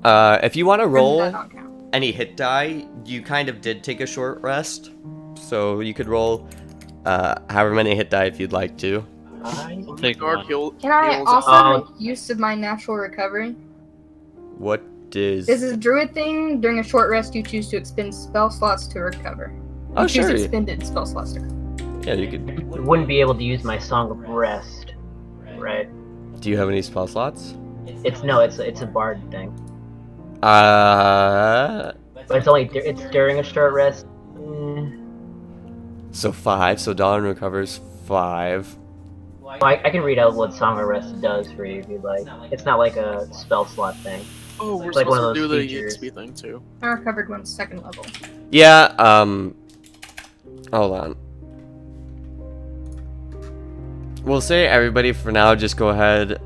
If you want to Or does roll that not count? any hit die, you kind of did take a short rest. So you could roll however many hit die if you'd like to. I'll take Guard one. heal. Can I heals also up. make use of my natural recovery? What is... This is a druid thing. During a short rest, you choose to expend spell slots to recover. Oh, You choose sure. expended spell slots to recover. Yeah, you could... We wouldn't be able to use my Song of Rest, right? Do you have any spell slots? It's a bard thing, Uh... but it's during a short rest. So 5, so Dawn recovers 5. Well, I can read out what Song of Rest does for you if you'd like. It's not like a spell slot thing. Oh, we're It's like one supposed of to do those the features. EXP thing too. I recovered one second level. Yeah, hold on. We'll say everybody for now just go ahead.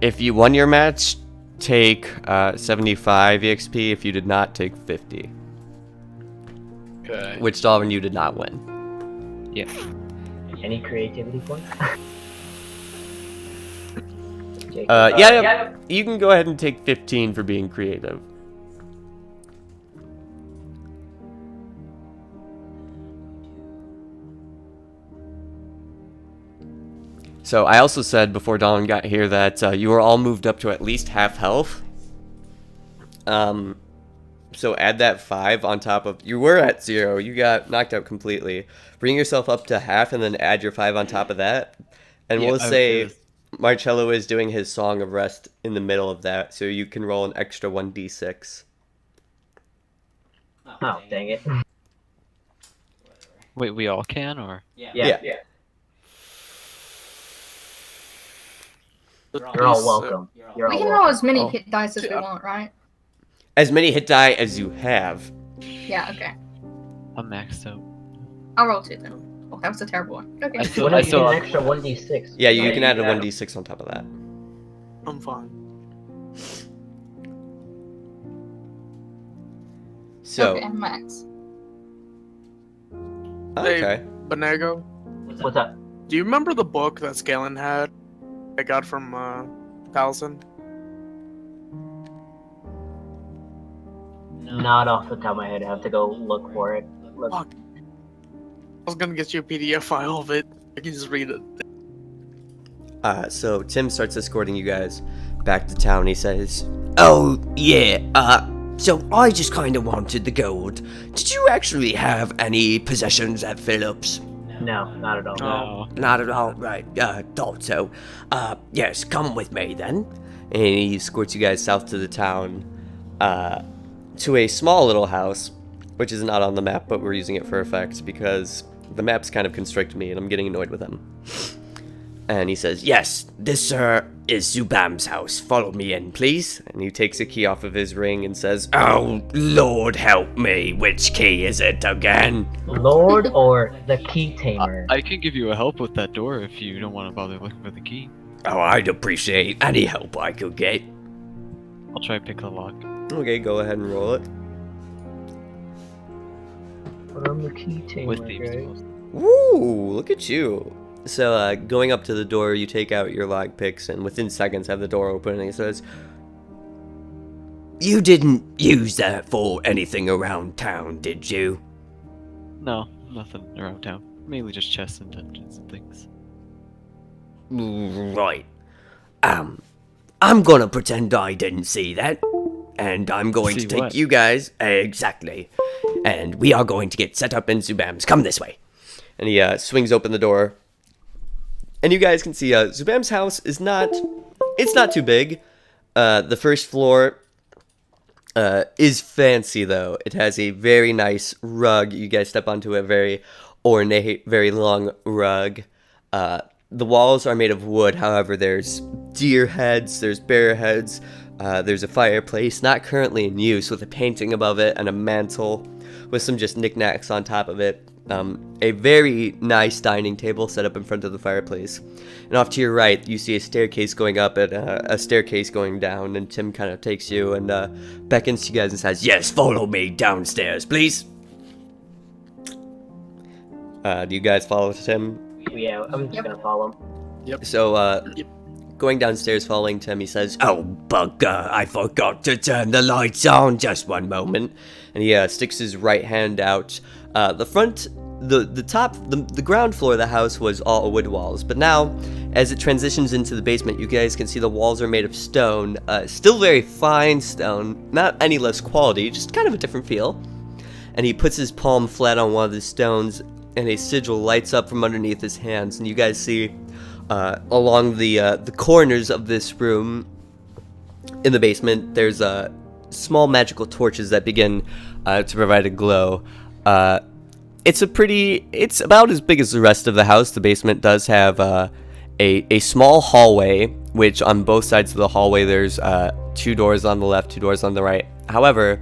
If you won your match, take 75 EXP. If you did not, take 50. Okay. Which Dalvin, you did not win. Yeah. Any creativity points? Jacob. Yeah, you can go ahead and take 15 for being creative. So I also said before Dawn got here that you were all moved up to at least half health. So add that 5 on top of... You were at 0. You got knocked out completely. Bring yourself up to half and then add your 5 on top of that. And we'll say Marcello is doing his Song of Rest in the middle of that. So you can roll an extra 1d6. Oh, dang it. Wait, we all can, or? Yeah. You're all welcome. You're We all can welcome. roll as many hit dice as we want, right? As many hit die as you have. Yeah, okay. I'm maxed out. I'll roll 2 then. Oh, that was a terrible one. Okay. I still, What I if you still, get an extra 1d6? Yeah, you can add a 1d6 on top of that. I'm fine. So, Okay, Max. okay. Benego, What's up? do you remember the book that Scalen had? I got from Taliesin? Not off the top of my head. I have to go look for it. Look. Fuck. I was gonna get you a PDF file of it. I can just read it. So Tim starts escorting you guys back to town. He says, Oh, yeah, so I just kinda wanted the gold. Did you actually have any possessions at Phillips? No, not at all. no. Not at all, right, thought so. Yes, come with me then. and he escorts you guys south to the town, to a small little house, which is not on the map, but we're using it for effects because the maps kind of constrict me and I'm getting annoyed with them. And he says, Yes, this, sir, is Zubam's house. Follow me in, please. and he takes a key off of his ring and says, Oh, Lord help me, which key is it again? Lord or the key tamer? I can give you a help with that door if you don't want to bother looking for the key. Oh, I'd appreciate any help I could get. I'll try to pick the lock. okay, go ahead and roll it. I'm the key tamer, With thieves' guys. tools. Woo, look at you. So, going up to the door, you take out your lock picks and within seconds have the door open and he says, You didn't use that for anything around town, did you? No, nothing around town. Mainly just chests and dungeons and things. Right. I'm gonna pretend I didn't see that. And I'm going See to take what? you guys, exactly. And we are going to get set up in Zubam's. Come this way. and he swings open the door. And you guys can see Zubam's house is it's not too big. The first floor is fancy though. It has a very nice rug. You guys step onto a very ornate, very long rug. The walls are made of wood, however, there's deer heads, there's bear heads, there's a fireplace, not currently in use, with a painting above it and a mantle with some just knickknacks on top of it. A very nice dining table set up in front of the fireplace. And off to your right, you see a staircase going up and a staircase going down, and Tim kind of takes you and beckons to you guys and says, Yes, follow me downstairs, please. do you guys follow Tim? Yeah, I'm just gonna follow him. So, going downstairs following Tim, he says, Oh, bugger, I forgot to turn the lights on. Just one moment. and he sticks his right hand out. The front, the top, the ground floor of the house was all wood walls, but now, as it transitions into the basement, you guys can see the walls are made of stone, still very fine stone, not any less quality, just kind of a different feel. And he puts his palm flat on one of the stones, and a sigil lights up from underneath his hands, and you guys see along the corners of this room in the basement, there's small magical torches that begin to provide a glow. It's about as big as the rest of the house. The basement does have a small hallway, which on both sides of the hallway there's 2 doors on the left, 2 doors on the right. However,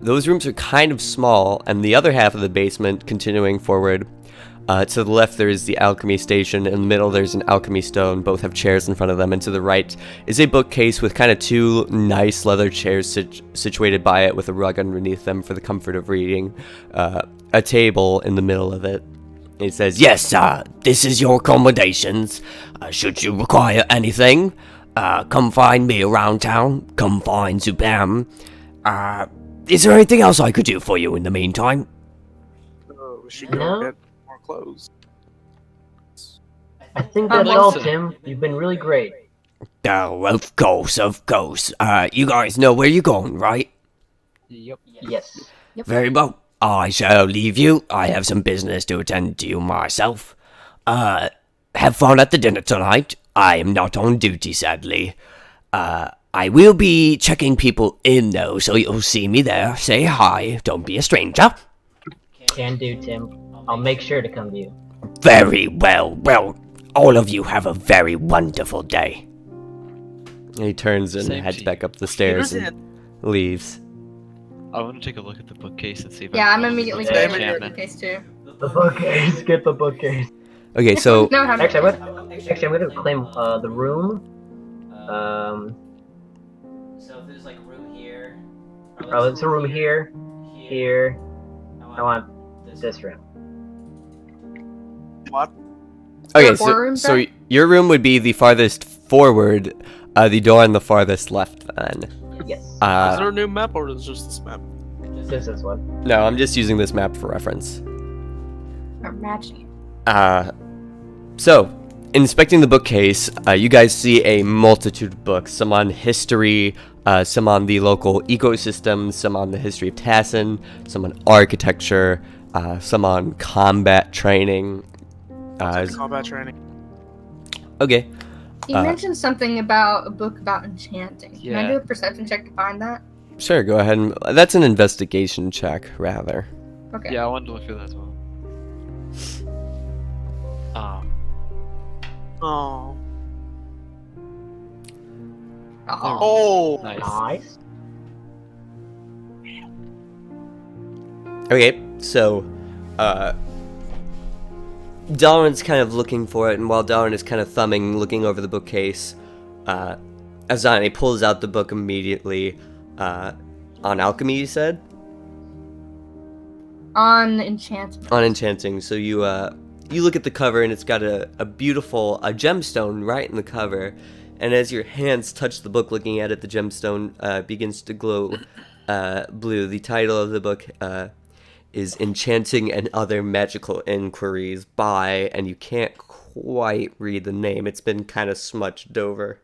those rooms are kind of small, and the other half of the basement, continuing forward, to the left there is the alchemy station, in the middle there's an alchemy stone, both have chairs in front of them, and to the right is a bookcase with kind of 2 nice leather chairs situated by it with a rug underneath them for the comfort of reading, a table in the middle of it. It says, Yes, this is your accommodations. Should you require anything, come find me around town. Come find Zubam. Is there anything else I could do for you in the meantime? We should go No. get more clothes. I think that's all, Tim. You've been really great. Oh, of course, of course. You guys know where you're going, right? Yep. Yes. Very well. I shall leave you. I have some business to attend to myself. Have fun at the dinner tonight. I am not on duty, sadly. I will be checking people in, though, so you'll see me there. Say hi. Don't be a stranger. Can do, Tim. I'll make sure to come to you. Very well. Well, all of you have a very wonderful day. He turns and Same heads to you. back up the stairs and leaves. I want to take a look at the bookcase and see if Yeah, I I'm can immediately find going the to the enchantment. case too. The bookcase. Get the bookcase. Okay, so No, how Actually, I'm gonna claim the room. So if there's like a room here. Oh, there's a room here. Here. I want this room. What? okay, There are 4 rooms so there? your room would be the farthest forward, the door on the farthest left. Then, Yes. Is there uh, a new map or is it just this map? This is one. no, I'm just using this map for reference. Or matching. So, inspecting the bookcase, you guys see a multitude of books. Some on history, some on the local ecosystem, some on the history of Tassin, some on architecture, some on combat training. Combat training. Okay. You mentioned something about a book about enchanting. Can I Yeah. do a perception check to find that? Sure, go ahead. That's an investigation check, rather. Okay. Yeah, I wanted to look through that as well. Oh. Oh. Oh. Nice. Nice. Okay, so, Darwin's kind of looking for it, and while Darwin is kind of thumbing, looking over the bookcase, Azani pulls out the book immediately. On alchemy, you said? On enchantment. On enchanting. So you look at the cover, and it's got a beautiful gemstone right in the cover. And as your hands touch the book, looking at it, the gemstone begins to glow blue. The title of the book is Enchanting and Other Magical Inquiries by, and you can't quite read the name. It's been kind of smudged over.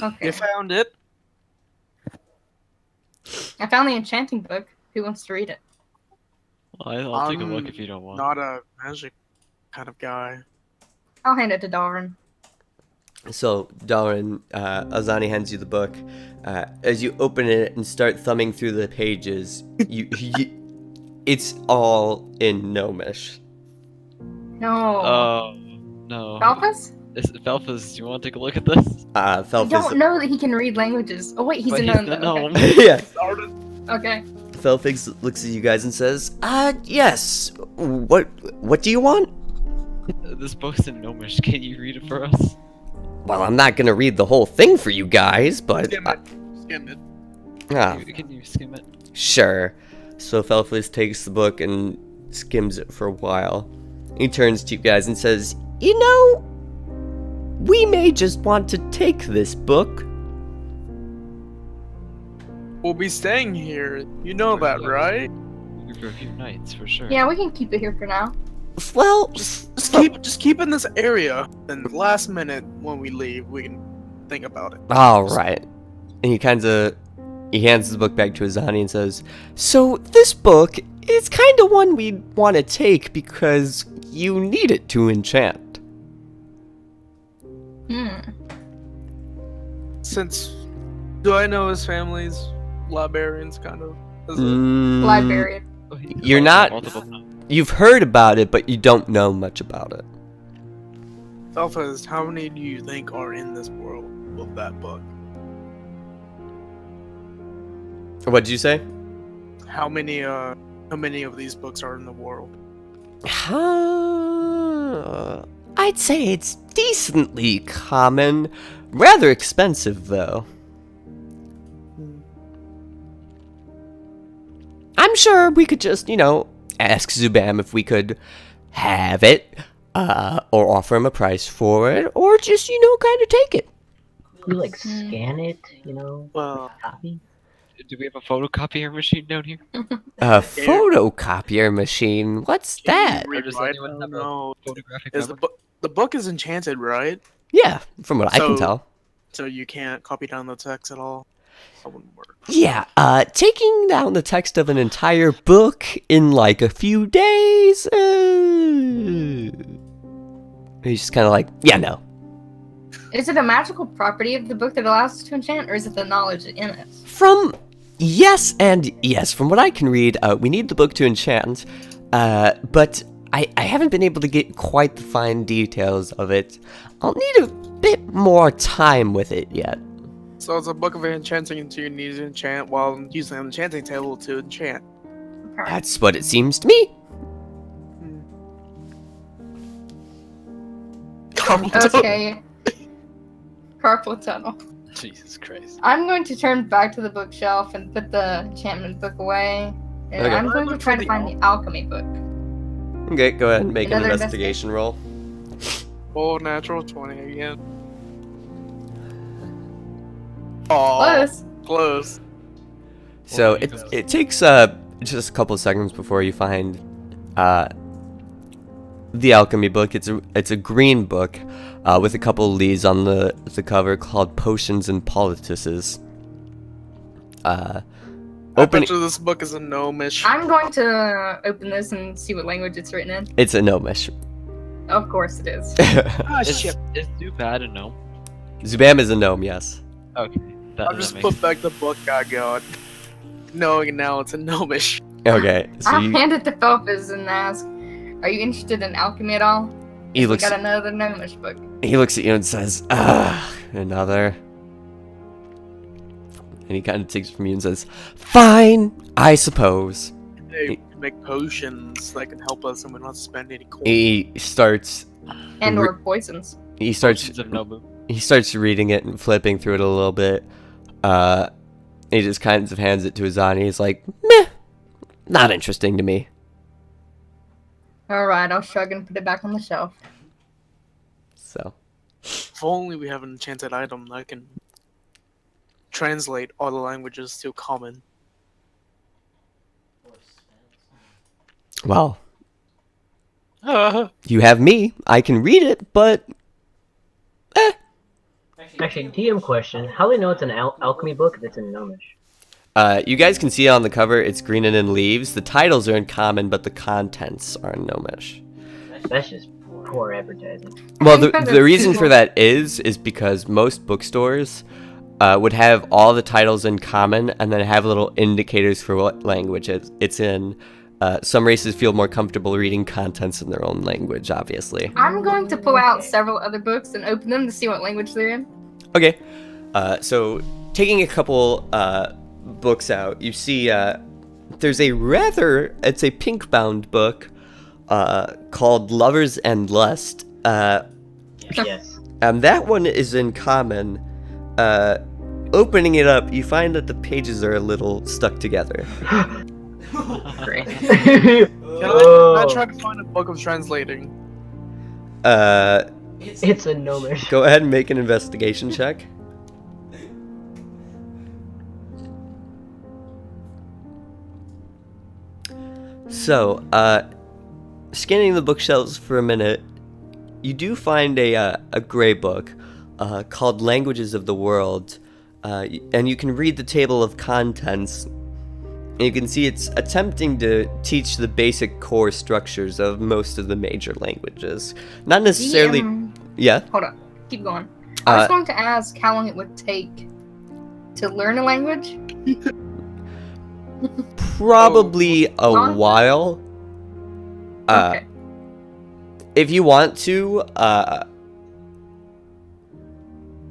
Okay. You found it? I found the enchanting book. Who wants to read it? Well, I'll take a look if you don't want. Not a magic kind of guy. I'll hand it to Darwin. So, Darwin, Azani hands you the book. As you open it and start thumbing through the pages, it's all in Gnomish. No. Oh, no. Falfus? Felphus, you want to take a look at this? I Felphus. don't know that he can read languages. Oh wait, he's But a he's gnome. the though. gnome. Yeah. Okay. Felphix looks at you guys and says, yes. What do you want? This book's in Gnomish. Can you read it for us? Well, I'm not gonna read the whole thing for you guys, but... Skim it. Skim it. Can you skim it? Sure. So Felphus takes the book and skims it for a while. He turns to you guys and says, you know, we may just want to take this book. We'll be staying here. You know that, right? For a few nights, for sure. Yeah, we can keep it here for now. Well, Just keep in this area. Then last minute when we leave, we can think about it. all right. And he hands the book back to Azani and says, so this book is kind of one we want to take because you need it to enchant. Since, do I know his family's librarians, kind of? Librarian. You're not... You've heard about it, but you don't know much about it. Felphus, how many do you think are in this world of that book? What'd you say? How many of these books are in the world? I'd say it's decently common. Rather expensive, though. I'm sure we could just, ask Zubam if we could have it, or offer him a price for it, or just, kind of take it. You scan it, Well, copy? Do we have a photocopier machine down here? A photocopier machine? What's that? Or does anyone have a photographic Is memory? the book is enchanted, right? Yeah, from what I can tell. So you can't copy down the text at all? That wouldn't work. Yeah, taking down the text of an entire book in like a few days. He's just kind of like, yeah, no. Is it a magical property of the book that allows us to enchant, or is it the knowledge in it? From yes and yes, from what I can read, we need the book to enchant, but I haven't been able to get quite the fine details of it. I'll need a bit more time with it yet. So it's a book of enchanting, and you need to enchant while using an enchanting table to enchant. That's what it seems to me. Okay. Carpal tunnel. Jesus Christ. I'm going to turn back to the bookshelf and put the enchantment book away. And Okay. I'm going to try to find the alchemy book. Okay, go ahead and make an Another investigation roll. Oh, natural 20 again. Oh, Close. close. So it takes just a couple of seconds before you find the alchemy book. It's a green book with a couple of leaves on the cover called Potions and Poultices. I Open. bet you this book is a gnomish. I'm going to open this and see what language it's written in. It's a gnomish. Of course it is. Ah, Is shit. Zubat a gnome? Zubam is a gnome, yes. Okay. I'll just put back the book I got. Knowing now it's a gnomish. Okay, so I'll you, hand it to Felphus and ask, are you interested in alchemy at all? he We looks got another gnomish book. he looks at you and says, another. And he kind of takes it from you and says, fine, I suppose. They make potions that can help us and we don't have to spend any coin. He starts And Re- or poisons. he starts Potions of Nobu. he starts reading it and flipping through it a little bit. He just kind of hands it to Azani. He's like, meh, not interesting to me. Alright, I'll shrug and put it back on the shelf. So, If only we have an enchanted item that can translate all the languages to common. well, you have me. I can read it, but Actually, DM question: how do they know it's an alchemy book if it's in Gnomish? you guys can see on the cover it's green and in leaves. The titles are in common, but the contents are in Gnomish. That's just poor advertising. Well, think that the reason people- for that is because most bookstores would have all the titles in common and then have little indicators for what language it's in. Some races feel more comfortable reading contents in their own language, obviously. I'm going to pull out several other books and open them to see what language they're in. Okay, so taking a couple books out, you see there's it's a pink-bound book called Lovers and Lust. Yes. And that one is in common. Opening it up, you find that the pages are a little stuck together. Great. Can I try to find a book of translating? It's a Gnomish. Go ahead and make an investigation check. So, scanning the bookshelves for a minute, you do find a gray book called Languages of the World, and you can read the table of contents. And you can see it's attempting to teach the basic core structures of most of the major languages. Not necessarily... Yeah? Hold on. Keep going. I Uh, was going to ask how long it would take to learn a language. Probably a Long? while. Okay. If you want to,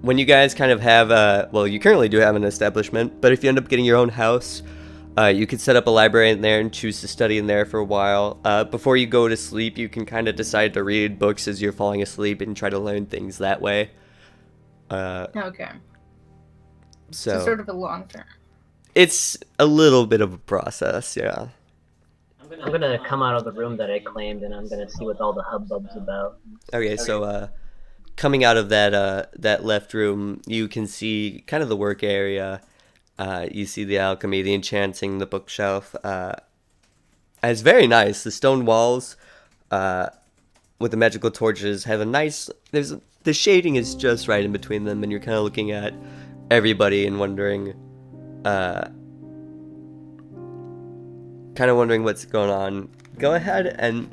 when you guys kind of have well, you currently do have an establishment, but if you end up getting your own house, you could set up a library in there and choose to study in there for a while. Before you go to sleep, you can kind of decide to read books as you're falling asleep and try to learn things that way. Okay. So So sort of a long term. it's a little bit of a process, yeah. I'm gonna come out of the room that I claimed, and I'm gonna see what all the hubbub's about. Okay, so coming out of that left room, you can see kind of the work area, You see the alchemy, the enchanting, the bookshelf. It's very nice. The stone walls with the magical torches have a nice... the shading is just right in between them, and you're kind of looking at everybody and wondering... kind of wondering what's going on. Go ahead and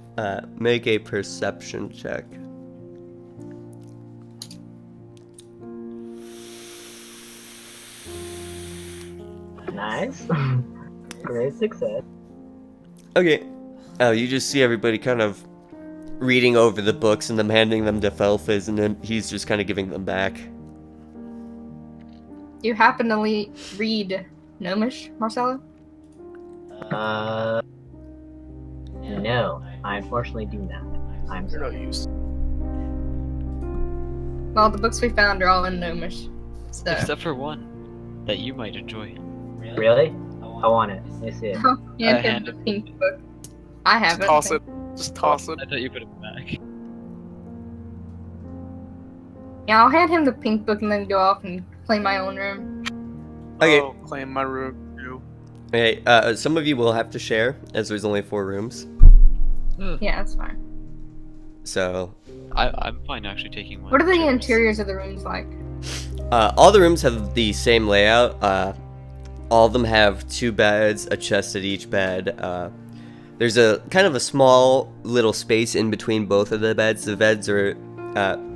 make a perception check. Nice. Great success. Okay. You just see everybody kind of reading over the books and then handing them to Felfiz, and then he's just kind of giving them back. You happen to read Gnomish, Marcelo? No. I unfortunately do not. I'm You're sorry. not used. Well, the books we found are all in Gnomish. So. Except for one that you might enjoy. Really? I want it. Let me see it. Hand him the pink book. I have Just it. toss it. Just toss it. I thought you put it back. Yeah, I'll hand him the pink book and then go off and play my own room. Okay. Oh, claim my room too. Okay, some of you will have to share, as there's only 4 rooms. Yeah, that's fine. So, I'm fine actually taking one. What are the interiors of the rooms like? all the rooms have the same layout. All of them have 2 beds, a chest at each bed. There's a kind of a small little space in between both of the beds. The beds are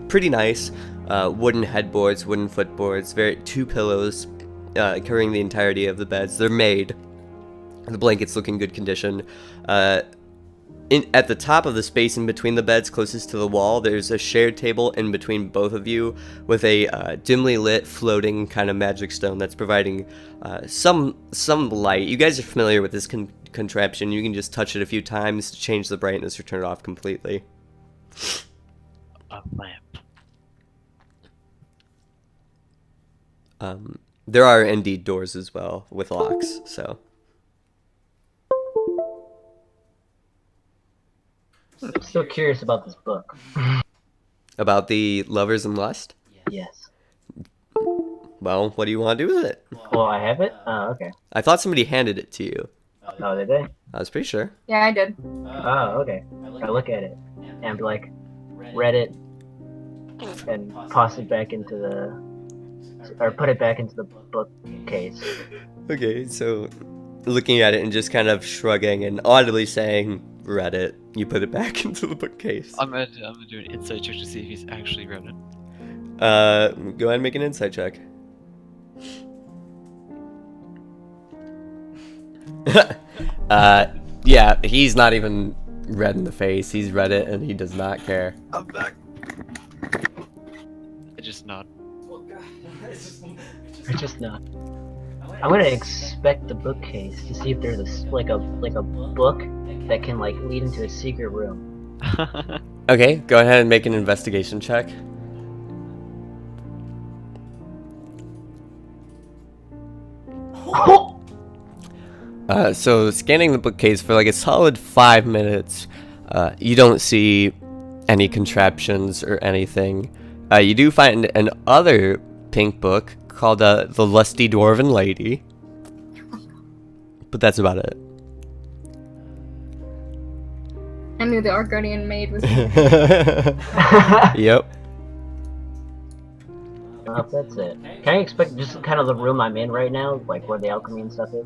pretty nice. Wooden headboards, wooden footboards, 2 pillows covering the entirety of the beds. They're made. The blankets look in good condition. At the top of the space in between the beds, closest to the wall, there's a shared table in between both of you with a dimly lit, floating kind of magic stone that's providing some light. You guys are familiar with this contraption. You can just touch it a few times to change the brightness or turn it off completely. A lamp. There are indeed doors as well with locks, so... I'm still curious about this book. About the Lovers and Lust? Yes. Well, what do you want to do with it? Well, I have it? Oh, okay. I thought somebody handed it to you. Oh, did they? I was pretty sure. Yeah, I did. Oh, okay. I look at it and be like, read it, and toss it back into or put it back into the bookcase. Okay, so looking at it and just kind of shrugging and audibly saying, read it, you put it back into the bookcase. I'm gonna do an insight check to see if he's actually read it. Go ahead and make an insight check. Yeah, he's not even red in the face. He's read it and he does not care. I'm back. I just nod. Or just not. I'm gonna inspect the bookcase to see if there's a book that can like lead into a secret room. Okay, go ahead and make an investigation check. So scanning the bookcase for like a solid 5 minutes, you don't see any contraptions or anything. You do find an other pink book called The Lusty Dwarven Lady, but that's about it. I knew the Argonian maid was. Yep. That's it. Can I expect just kind of the room I'm in right now, like where the alchemy and stuff is?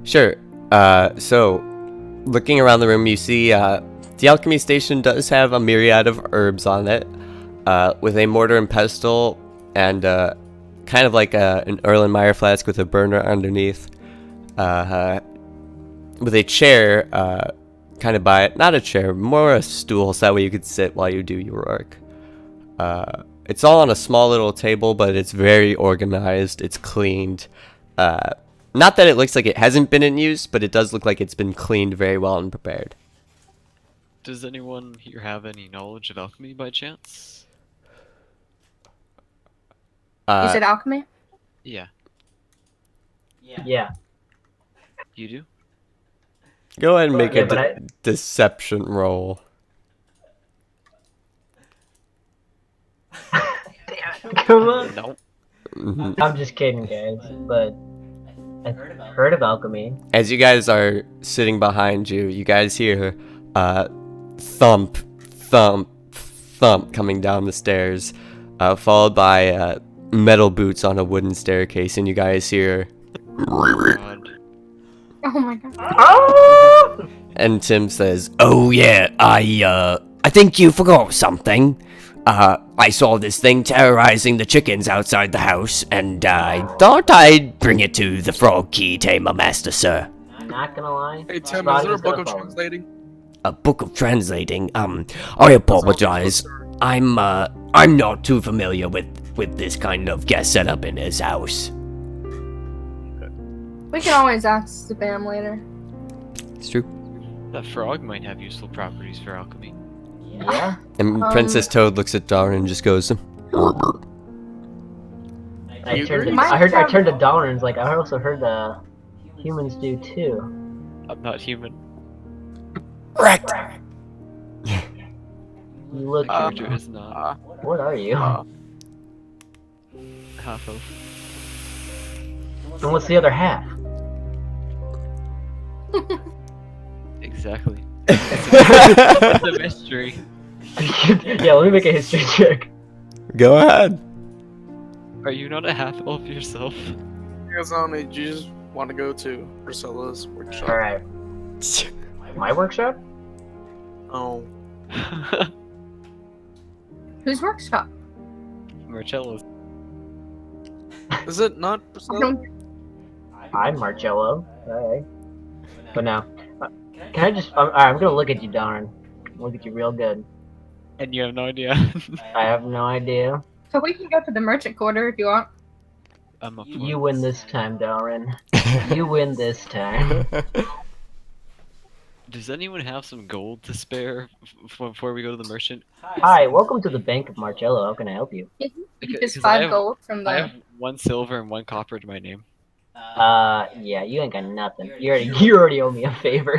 Sure. So, looking around the room, you see the alchemy station does have a myriad of herbs on it, with a mortar and pestle, and kind of like an Erlenmeyer flask with a burner underneath, with a chair kind of by it. Not a chair, more a stool, so that way you could sit while you do your work. It's all on a small little table, but it's very organized. It's cleaned. Not that it looks like it hasn't been in use, but it does look like it's been cleaned very well and prepared. Does anyone here have any knowledge of alchemy by chance? You said alchemy? Yeah. Yeah. You do? Go ahead and make Yeah, a but deception roll. Come on. No. Mhm. I'm just kidding, guys. But I've heard of alchemy. As you guys are sitting behind you, you guys hear thump, thump, thump coming down the stairs, followed by metal boots on a wooden staircase, and you guys hear. God. Oh my god. Oh! And Tim says, Oh yeah, I think you forgot something. I saw this thing terrorizing the chickens outside the house, and I thought I'd bring it to the Frog Key Tamer Master, sir. Not gonna lie. Hey Tim, Roddy's is there a book of gonna follow. translating? A book of translating. I apologize. I'm not too familiar with this kind of guest setup in his house. We can always ask Spam later. it's true. That frog might have useful properties for alchemy. Yeah. And Princess Toad looks at Darn and just goes, I You turned. agree? I turned to Dollar and was like, I also heard humans do too. I'm not human. Correct. You look. Character is not What are you? half of. And what's the other half? Exactly. It's a mystery. Yeah, let me make a history check. Go ahead. Are you not a half elf yourself? Here's on it. You just want to go to Priscilla's workshop. Alright. My workshop? Oh. Whose workshop? Marcello's. Is it not I Priscilla? don't- I'm Marcello. Alright. But now, can I just. I'm gonna look at you, Darn. Look at you real good. And you have no idea. I have no idea. So we can go to the merchant quarter if you want. I'm up for You it. win this time, Darren. You win this time. Does anyone have some gold to spare before we go to the merchant? Hi, welcome to the Bank of Marcello. How can I help you? Keep his 'Cause I 5 have- gold from I the. have 1 silver and 1 copper to my name. Yeah, you ain't got nothing. You already owe me a favor.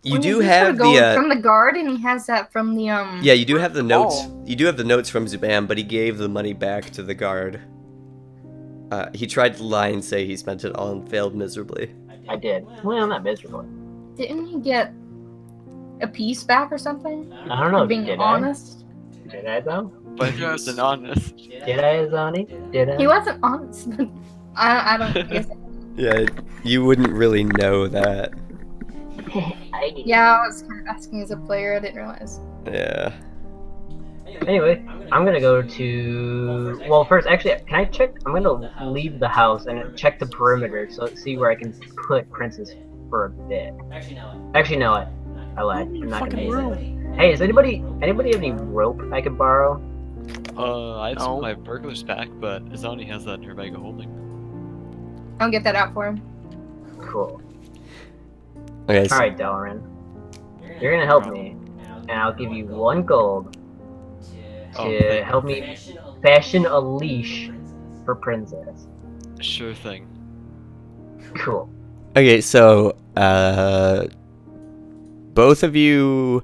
You Well, do he's got have gold the from the guard, and he has that from the yeah, you do have the notes. Oh. You do have the notes from Zubam, but he gave the money back to the guard. He tried to lie and say he spent it all and failed miserably. I did. Well, not miserably. Didn't he get a piece back or something? I don't know. For being Did honest. Did I though? But he was an honest. Did I, Zani? Did I? He wasn't honest. I don't guess. Yeah, you wouldn't really know that. I did. Yeah, I was kind of asking as a player. I didn't realize. Yeah. Anyway, I'm gonna go to. Well, first, actually, can I check? I'm gonna leave the house and check the perimeter, so let's see where I can put Princess for a bit. Actually, no, I lied. I'm not gonna do that. Hey, is anybody have any rope I could borrow? I had some No. of my burglar's pack, but Azani has that in her bag of holding. I'll get that out for him. Cool. Okay. All right, Dalaran, you're gonna help me, and I'll give you 1 gold Oh, to thank help me fashion a leash for Princess. Sure thing. Cool. Okay, so both of you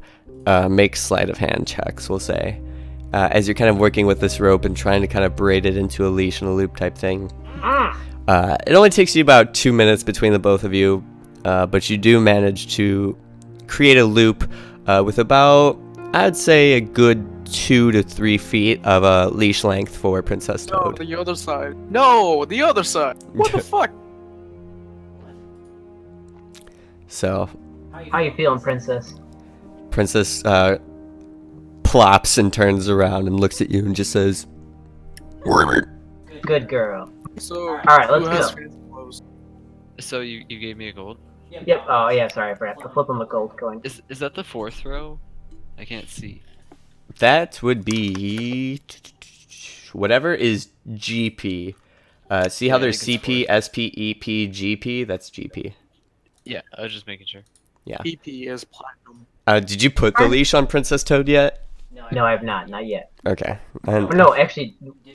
make sleight of hand checks, we'll say, as you're kind of working with this rope and trying to kind of braid it into a leash and a loop type thing. It only takes you about 2 minutes between the both of you, but you do manage to create a loop with about, I'd say, a good 2 to 3 feet of a leash length for Princess No, Toad. the other side. No, the other side. What the fuck? So, How you feeling, Princess? Princess plops and turns around and looks at you and just says, Good girl. So, Alright, who let's has go. fancy clothes? So you gave me a gold? Yep. Oh yeah. Sorry, I forgot to flip him a gold coin. Is that the 4th row? I can't see. that would be whatever is GP. See how Yeah, I there's think it's CP, SP, EP, GP? That's GP. Yeah, I was just making sure. EP is platinum. Did you put the leash on Princess Toad yet? No, I have not yet. Okay. And No, actually,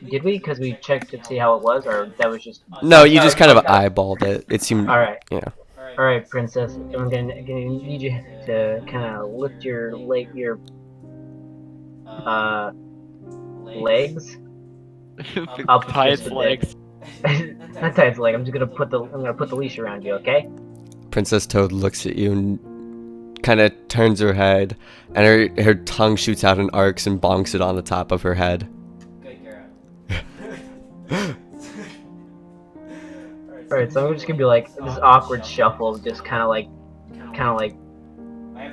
did we? Because we checked to see how it was, or that was just. no, you just kind of eyeballed it. It seemed. All right. Yeah. All right, Princess. I'm gonna need you to kind of lift your legs. Up Tie just its a bit. legs. Sometimes, like, I'm gonna put the leash around you, okay? Princess Toad looks at you and kind of turns her head, and her tongue shoots out in arcs and bonks it on the top of her head. Good girl. Alright, so I'm just gonna be like this awkward shuffle, just kind of like,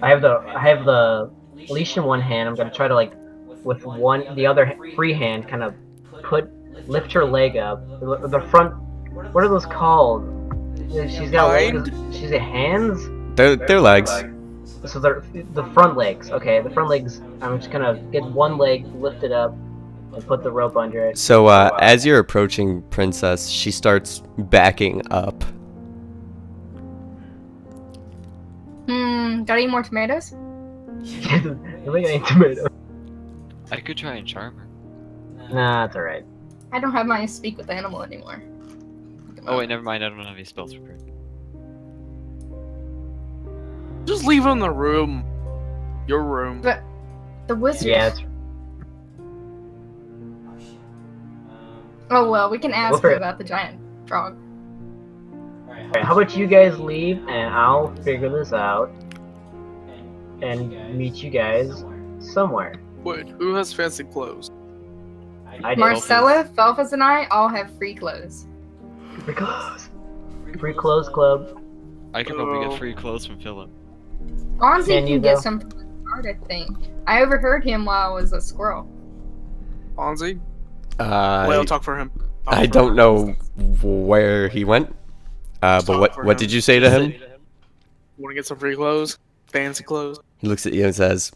I have the leash in one hand. I'm gonna try to, like, with the other free hand, kind of lift her leg up. The front, what are those called? She's got legs. She's got hands. They're legs. So they're the front legs. Okay, the front legs. I'm just gonna get one leg lifted up and put the rope under it. So as you're approaching Princess, she starts backing up. Got any more tomatoes? Don't make any tomato. I could try and charm her. Nah, it's alright. I don't have my speak with animal anymore. Oh wait, never mind. I don't have any spells prepared. Just leave her in the room. Your room. But the wizard. Yeah. It's... Oh well, we can ask her about the giant frog. Alright, how about you guys leave and I'll figure this out and meet you guys somewhere. Wait, who has fancy clothes? I do. Marcella, Felphus, and I all have free clothes. Free clothes. Free clothes club. I could probably get free clothes from Philip. Fonzie Can you, can get though? some from the guard, I think. I overheard him while I was a squirrel. Fonzie? Well, talk for him. I don't know where he went. But what did you say to him? Want to get some free clothes? Fancy clothes? He looks at you and says,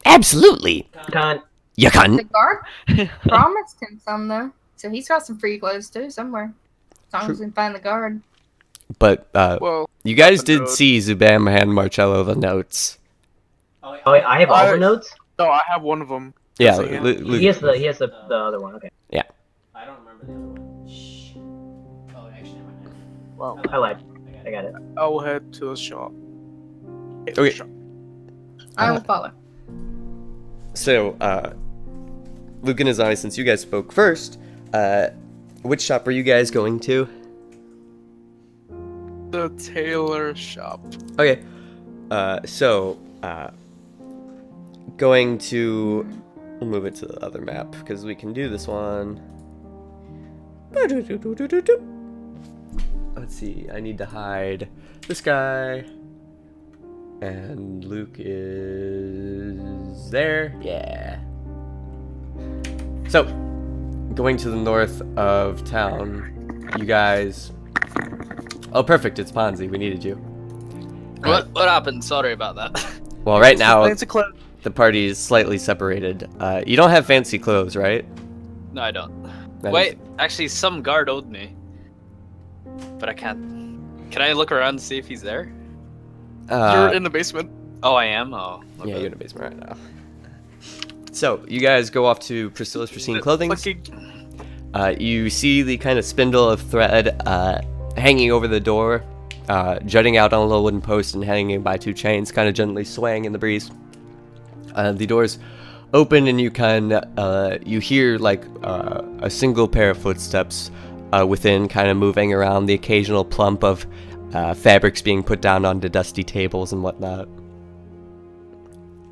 Absolutely. Can't. You The can. guard promised him some though, so he's got some free clothes too somewhere. As long as we can find the guard. but Well, you guys did note. see Zubam hand Marcello the notes. Oh, wait, I have all the notes? no, I have one of them. Yeah, Does he have- Luke. He has the other one, okay. I don't remember the other one. Shh. Oh, actually, never mind. Well, I lied. I got it. I will head to the shop. Okay. Shop. I will follow. So, Luke and Azani, since you guys spoke first, which shop are you guys going to? The tailor shop. Okay, going to, we'll move it to the other map, because we can do this one. Let's see, I need to hide this guy, and Luke is there, yeah. So, going to the north of town, you guys, oh perfect, it's Ponzi, we needed you. What happened? Sorry about that. Well, right now, Fancy clothes. the party is slightly separated. You don't have fancy clothes, right? No, I don't. That Wait, actually, some guard owed me. But I can't. Can I look around and see if he's there? You're in the basement. Oh, I am? Oh. Yeah, okay. you're in the basement right now. So, you guys go off to Priscilla's Pristine Clothing. You see the kind of spindle of thread hanging over the door, jutting out on a little wooden post and hanging by two chains, kind of gently swaying in the breeze. The doors open and you you hear like a single pair of footsteps within, kind of moving around, the occasional plump of fabrics being put down onto dusty tables and whatnot.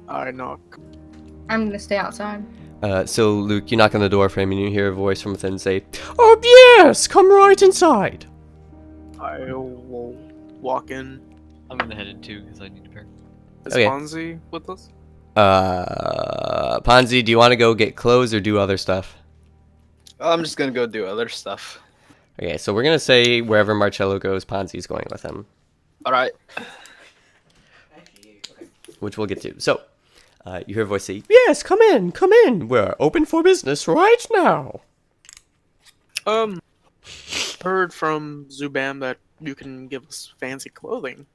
I knock. I'm gonna stay outside. So Luke, you knock on the door frame and you hear a voice from within say, "Oh yes, come right inside." I will walk in. I'm gonna head in too because I need to pair. Is Okay. Fonzie with us? Ponzi, do you want to go get clothes or do other stuff? I'm just gonna go do other stuff. Okay, so we're gonna say wherever Marcello goes, Ponzi's going with him, Alright. which we'll get to. So, you hear a voice say, "Yes, come in, come in. We're open for business right now." Heard from Zubam that you can give us fancy clothing,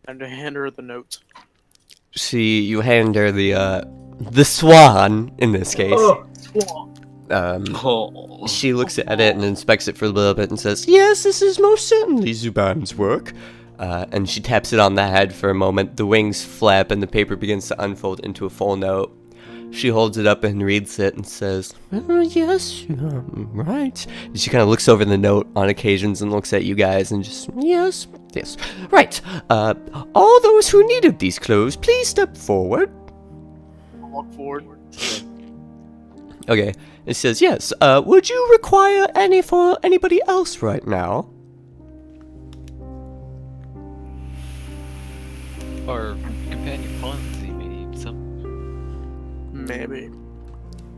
and to hand her the note. You hand her the swan in this case. Oh, Oh. She looks at it and inspects it for a little bit and says, "Yes, this is most certainly Zubam's work." And she taps it on the head for a moment. The wings flap and the paper begins to unfold into a full note. She holds it up and reads it and says, yes, right. And she kind of looks over the note on occasions and looks at you guys and just, yes. Right. All those who needed these clothes, please step forward. I'll walk forward. Okay. It says, yes. Would you require any for anybody else right now? Our companion Ponzi may need some. Maybe.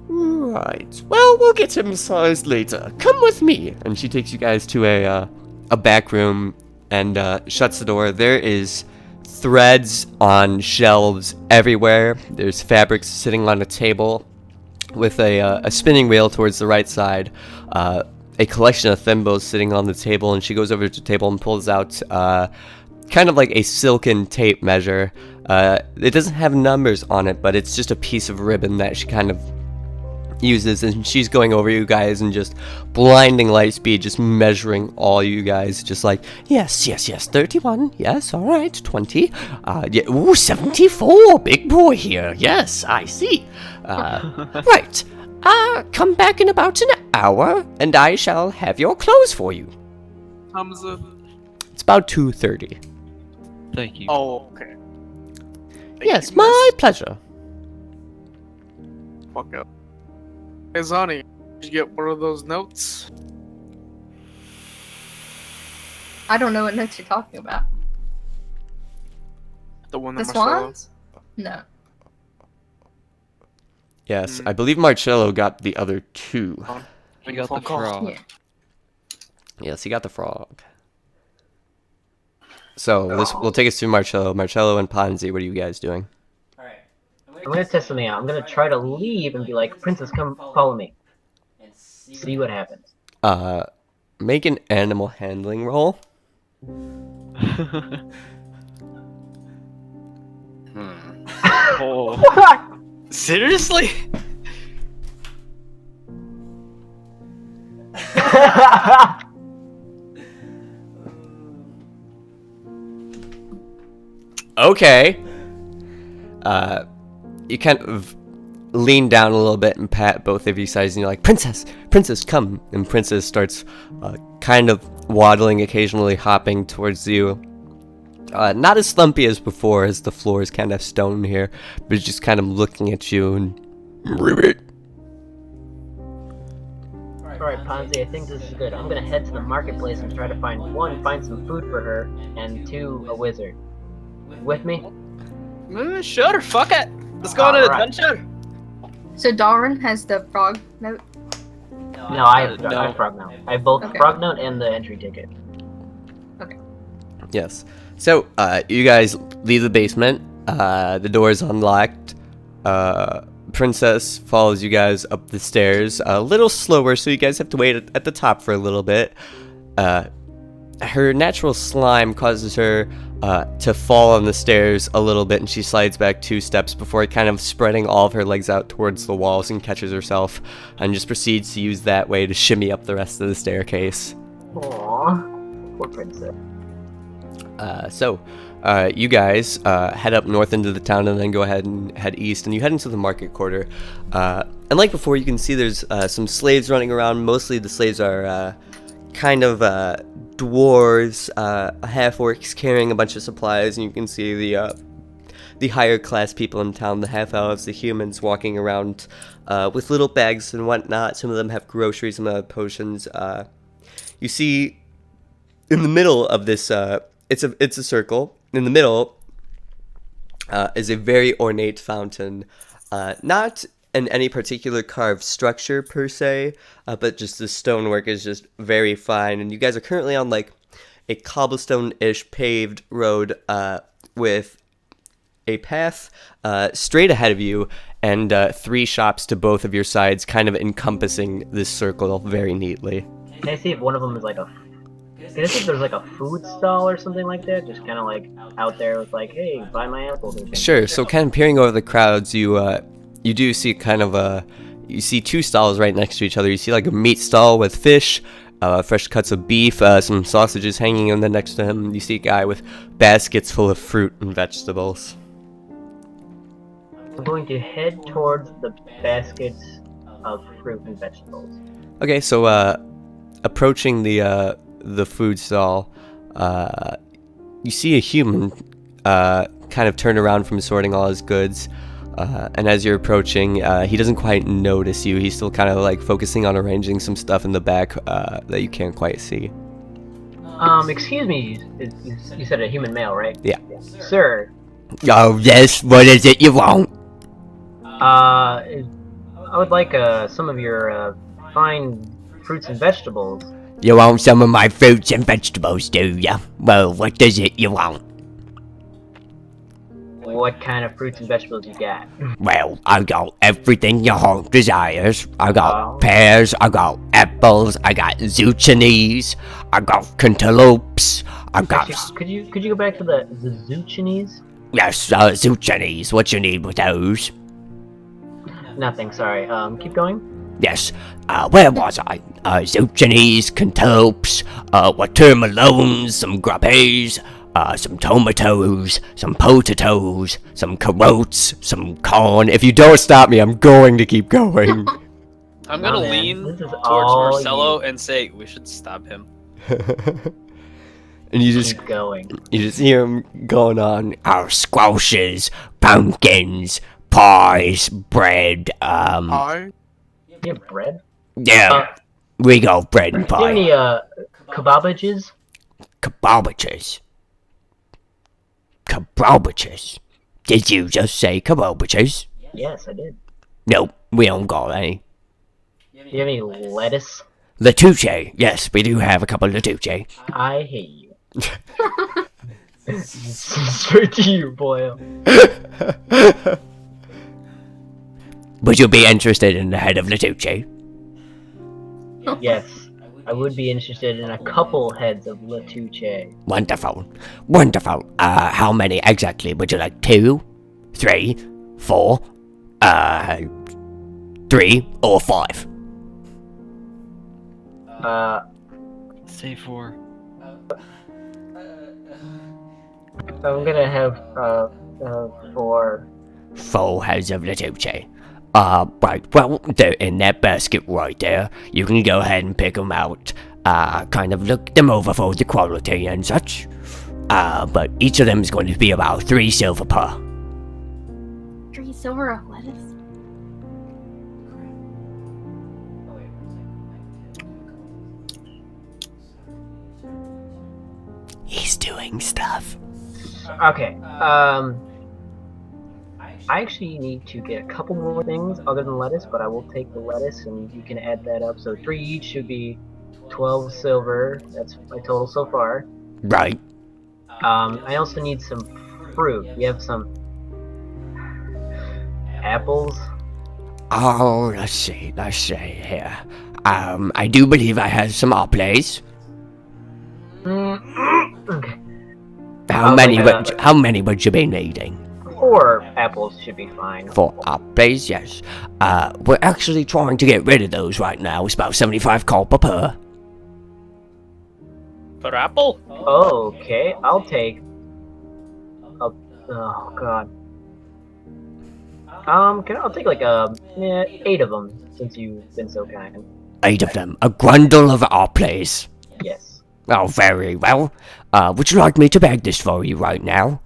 Right. Well, we'll get him sized later. Come with me. And she takes you guys to a back room and shuts the door. There is threads on shelves everywhere. There's fabrics sitting on a table with a spinning wheel towards the right side. A collection of thimbles sitting on the table, and she goes over to the table and pulls out kind of like a silken tape measure. It doesn't have numbers on it, but it's just a piece of ribbon that she kind of uses, and she's going over you guys and just blinding light speed, just measuring all you guys, just like, yes, 31, yes, all right, 20, yeah, ooh, 74, big boy here, yes, I see, right, come back in about an hour, and I shall have your clothes for you. Time's it? It's about 2:30. Thank you. Oh, okay. Yes, my pleasure. Fuck up. Hey, Zani, did you get one of those notes? I don't know what notes you're talking about. The one The that Marcelo... swans? No. Yes, I believe Marcello got the other two. We got the Phone call. frog. Yeah. Yes, he got the frog. So this will take us to Marcello. Marcello and Ponzi, what are you guys doing? Alright. I'm gonna test something out. I'm gonna try to leave and be like, Princess, come follow me. And See what happens. Make an animal handling roll. Oh. Seriously? Okay. You kind of lean down a little bit and pat both of you sides, and you're like, Princess, come. And Princess starts kind of waddling, occasionally hopping towards you. Not as slumpy as before, as the floor is kind of stone here, but just kind of looking at you and... Ribbit. Alright, Ponzi, I think this is good. I'm gonna head to the marketplace and try to find some food for her, and 2, a wizard. With me? Sure, fuck it. Let's go on an Alright. adventure. So Darwin has the frog note? No, I have frog note. I have both Okay. frog note and the entry ticket. Yes. So, you guys leave the basement. The door is unlocked. Princess follows you guys up the stairs a little slower, so you guys have to wait at the top for a little bit. Her natural slime causes her to fall on the stairs a little bit, and she slides back 2 steps before kind of spreading all of her legs out towards the walls and catches herself, and just proceeds to use that way to shimmy up the rest of the staircase. Aww. Poor princess. You guys head up north into the town and then go ahead and head east, and you head into the market quarter. And like before, you can see there's some slaves running around. Mostly the slaves are kind of dwarves, half-orcs carrying a bunch of supplies, and you can see the higher class people in town, the half-elves, the humans walking around with little bags and whatnot. Some of them have groceries, some have potions. You see in the middle of this... It's a circle. In the middle is a very ornate fountain, not in any particular carved structure per se, but just the stonework is just very fine. And you guys are currently on like a cobblestone-ish paved road with a path straight ahead of you and 3 shops to both of your sides, kind of encompassing this circle very neatly. Can I see if one of them is like a... Can I see if there's like a food stall or something like that? Just kind of like out there with like, hey, buy my apples. Or something. Sure. So kind of peering over the crowds, you do see kind of you see 2 stalls right next to each other. You see like a meat stall with fish, fresh cuts of beef, some sausages hanging in the next to him. You see a guy with baskets full of fruit and vegetables. I'm going to head towards the baskets of fruit and vegetables. Okay, so approaching the food stall, you see a human kind of turn around from sorting all his goods, and as you're approaching, he doesn't quite notice you. He's still kind of like focusing on arranging some stuff in the back that you can't quite see. Excuse me, you said a human male, right? Yeah. Sir. Oh, yes, what is it you want? I would like some of your fine fruits and vegetables. You want some of my fruits and vegetables, do ya? Well, what is it you want? What kind of fruits and vegetables you got? Well, I got everything your heart desires. I got pears, I got apples, I got zucchinis, I got cantaloupes, I got... Could you go back to the zucchinis? Yes, zucchinis. What you need with those? Nothing, sorry. Keep going. Yes, where was I? Zucchinis, cantaloupes, watermelons, some grappes, some tomatoes, some potatoes, some carrots, some corn. If you don't stop me, I'm going to keep going. I'm gonna lean towards Marcelo and say, we should stop him. And you just keep going. You just hear him going on. Squashes, pumpkins, pies, bread, Pie? You have bread? Yeah, we got bread and pie. Do you have any, kebabages? Kebabages? Kebabages? Did you just say kebabages? Yes, I did. Nope, we don't got any. Do you have any lettuce? Lattuce, yes, we do have a couple of lattuce. I hate you. Straight to you, boy. Would you be interested in the head of lattuce? Yes, I would be interested in a couple heads of lattuce. Wonderful, wonderful. How many exactly? Would you like 2, 3, 4, 3, or 5? Say 4. I'm gonna have 4. 4 heads of lattuce. Right, well, they're in that basket right there. You can go ahead and pick them out. Kind of look them over for the quality and such. But each of them is going to be about 3 silver per. 3 silver of lettuce? He's doing stuff. Okay, I actually need to get a couple more things other than lettuce, but I will take the lettuce and you can add that up. So 3 each should be 12 silver. That's my total so far. Right. I also need some fruit. You have some apples? Oh, let's see here. I do believe I have some apples. Okay. How many would you be needing? 4 apples should be fine. 4 apples, yes. We're actually trying to get rid of those right now. It's about 75 copper per. Per apple? Okay, I'll take... oh god. I'll take like 8 of them, since you've been so kind. 8 of them. A grundle of apples. Yes. Oh, very well. Would you like me to bag this for you right now?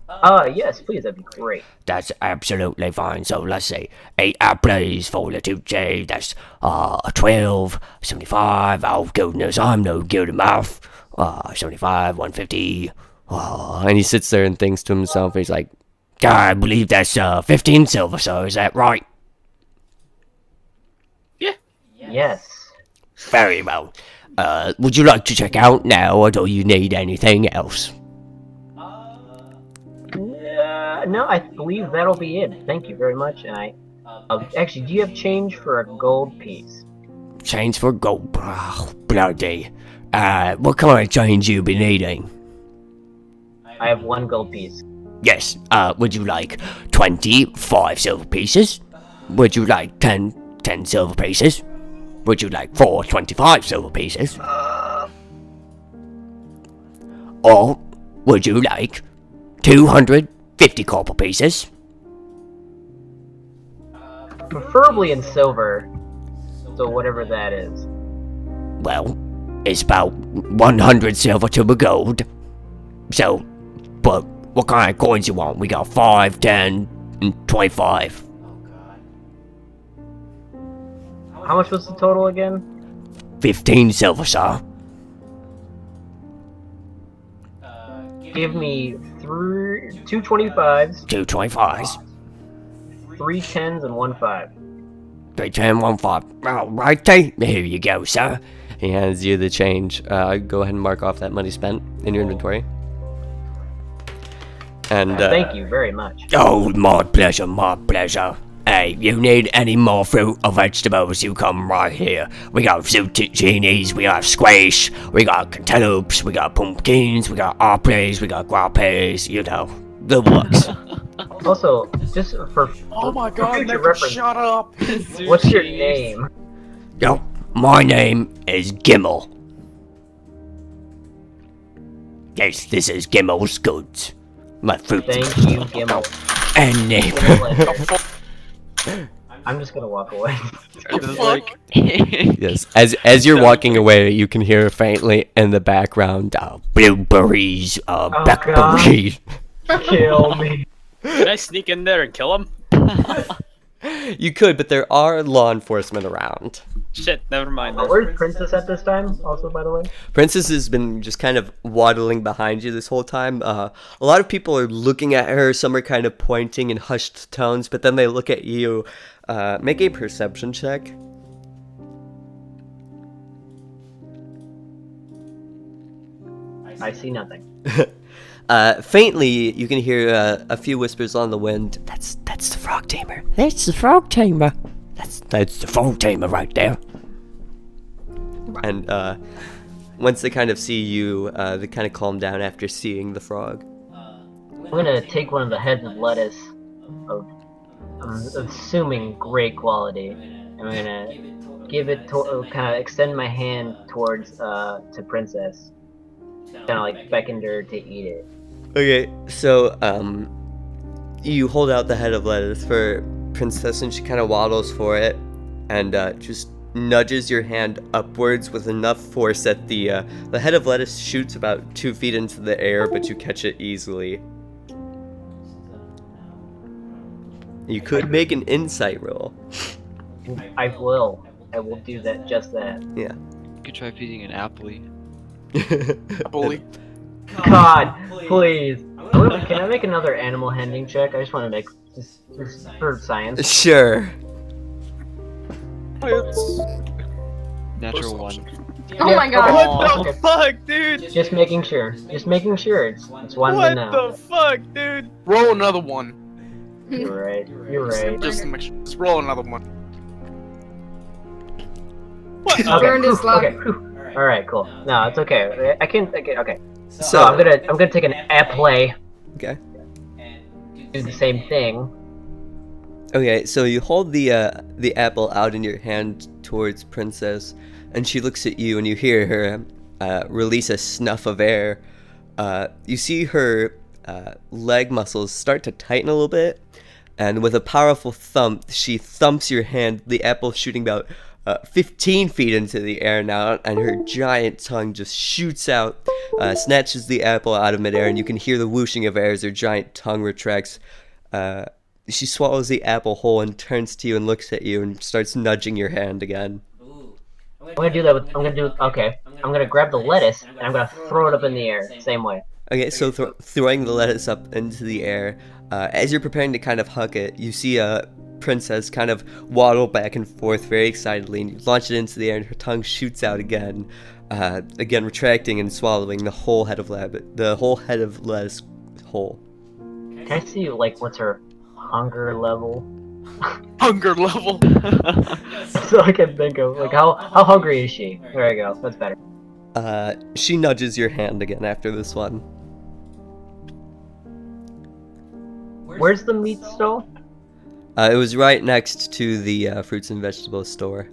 Yes, please, that'd be great. That's absolutely fine. So let's see. 8 apples for lattuce. That's 12, 75. Oh goodness, I'm no good at math. 75, 150. And he sits there and thinks to himself. He's like, I believe that's 15 silver, sir. Is that right? Yeah. Yes. Very well. Would you like to check out now, or do you need anything else? No, I believe that'll be it. Thank you very much. And actually, do you have change for a gold piece? Change for gold? Oh, bloody. What kind of change you be needing? I have 1 gold piece. Yes. Would you like 25 silver pieces? Would you like 10 silver pieces? Would you like 4 25 silver pieces? Or would you like 250 copper pieces? preferably in silver. So whatever that is. Well, it's about 100 silver to a gold. So, but what kind of coins you want? We got 5, 10, and 25. How much was the total again? 15 silver, sir. Give me 2 25s, 2 25s, 3 10s, and 1 5. 3, 10, 1 5. Alrighty, here you go, sir. He hands you the change. Go ahead and mark off that money spent in your inventory. And Thank you very much. Oh, my pleasure, my pleasure. Hey, you need any more fruit or vegetables, you come right here. We got zucchinis, we got squash, we got cantaloupes, we got pumpkins, we got apples, we got guapes, you know, the works. Also, just for Oh my god, future Nick, reference, shut up! what's your name? Yo, my name is Gimmel. Yes, this is Gimmel's Goods. My fruit. Thank you, Gimmel. And neighbor. I'm just gonna walk away. yes, as you're walking away, you can hear faintly in the background, blueberries, blackberries. Kill me. Can I sneak in there and kill him? You could, but there are law enforcement around. Shit, never mind. then. Where's Princess at this time? Also, by the way. Princess has been just kind of waddling behind you this whole time. A lot of people are looking at her. Some are kind of pointing in hushed tones, but then they look at you. Make a perception check. I see nothing. Faintly, you can hear a few whispers on the wind. That's the frog tamer. That's the frog tamer. That's the frog tamer right there. And once they kind of see you, they kind of calm down after seeing the frog. I'm gonna take one of the heads of lettuce of I'm assuming great quality. I'm gonna give it to kind of extend my hand towards to Princess, kind of like beckoned her to eat it. Okay, so you hold out the head of lettuce for Princess, and she kind of waddles for it, and just nudges your hand upwards with enough force that the head of lettuce shoots about 2 feet into the air, but you catch it easily. You could make an insight roll. I will. I will do that. Just that. Yeah. You could try feeding an appley. Bully. God, please. Can I make another animal handling check? I just want to make just for science. Sure. Natural 1. Oh my god. What the fuck, dude? Just making sure. Just making sure. It's one What to know. the fuck, dude? Roll another one. You're right. You're right. Just to make sure. Just roll another one. What? Okay. Burned his luck. Okay. All right. Cool. No, it's okay. I can. Okay. So So I'm gonna take an apple. okay. Do the same thing. Okay, so you hold the apple out in your hand towards Princess, and she looks at you, and you hear her release a snuff of air. You see her leg muscles start to tighten a little bit, and with a powerful thump, she thumps your hand, the apple shooting about 15 feet into the air now, and her giant tongue just shoots out, snatches the apple out of midair, and you can hear the whooshing of air as her giant tongue retracts. She swallows the apple whole and turns to you and looks at you and starts nudging your hand again. I'm gonna do that with. Okay. I'm gonna grab the lettuce and I'm gonna throw it up in the air. Same way. Okay, so throwing the lettuce up into the air, as you're preparing to kind of hug it, you see a Princess kind of waddle back and forth very excitedly, and you launch it into the air, and her tongue shoots out again, retracting and swallowing the whole head of lettuce whole. Can I see like what's her hunger level? Hunger level. So I can think of like how hungry is she? There we go. That's better. She nudges your hand again after this one. Where's the meat stall? It was right next to the fruits and vegetables store.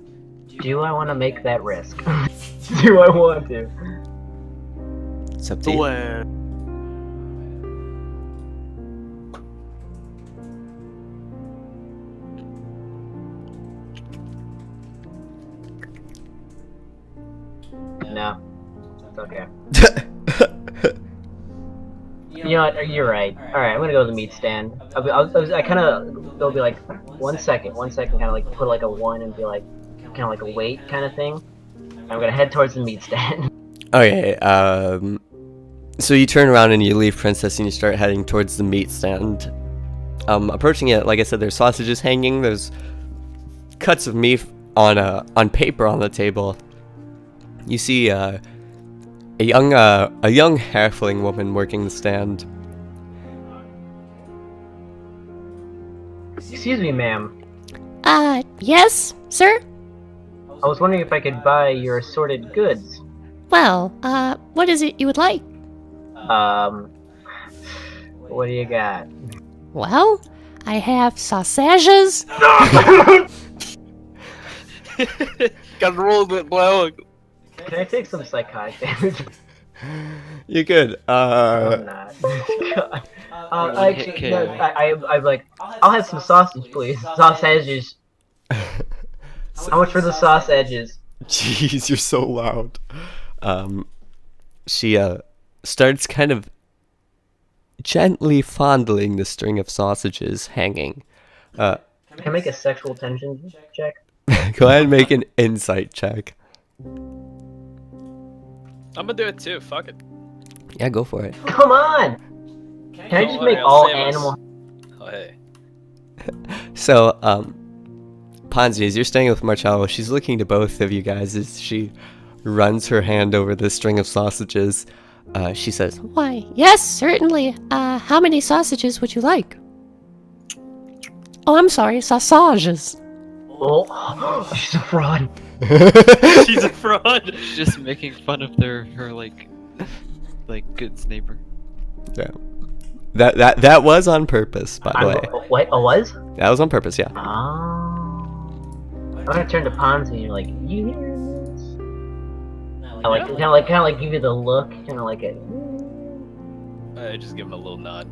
Do I want to make that risk? Do I want to? It's up to you. Well, You know what? You're right. All right, I'm gonna go to the meat stand. I kind of they'll be like 1 second, kind of like put like a 1 and be like kind of like a wait kind of thing. I'm gonna head towards the meat stand. Okay. So you turn around and you leave Princess and you start heading towards the meat stand. Approaching it, like I said, there's sausages hanging. There's cuts of meat on paper on the table. You see a young halfling woman working the stand. Excuse me, ma'am. Yes, sir? I was wondering if I could buy your assorted goods. Well, what is it you would like? What do you got? Well, I have sausages. Got rolled with blow. Can I take some psychotic damage? You're good. I'm not. God. Actually, no, I'm like, I'll have some sausage, please. Sausages. How much for the sausages? Jeez, you're so loud. She starts kind of gently fondling the string of sausages hanging. Can I make a sexual tension check? Go ahead and make an insight check. I'm gonna do it too. Fuck it. Yeah, go for it. Come on! Can I just make all animal? Oh, hey. So, Ponzi, as you're staying with Marcello, she's looking to both of you guys as she runs her hand over the string of sausages. She says, Why, yes, certainly. How many sausages would you like? Oh, I'm sorry, sausages. Oh, she's a fraud. She's a fraud. She's just making fun of her like goods neighbor. Yeah. That was on purpose, by the way. What? Oh, was? That was on purpose, yeah. Oh. I'm gonna turn to Ponzi and you're like, you hear this? I like, kind of like give you the look, kind of like it. I just give him a little nod.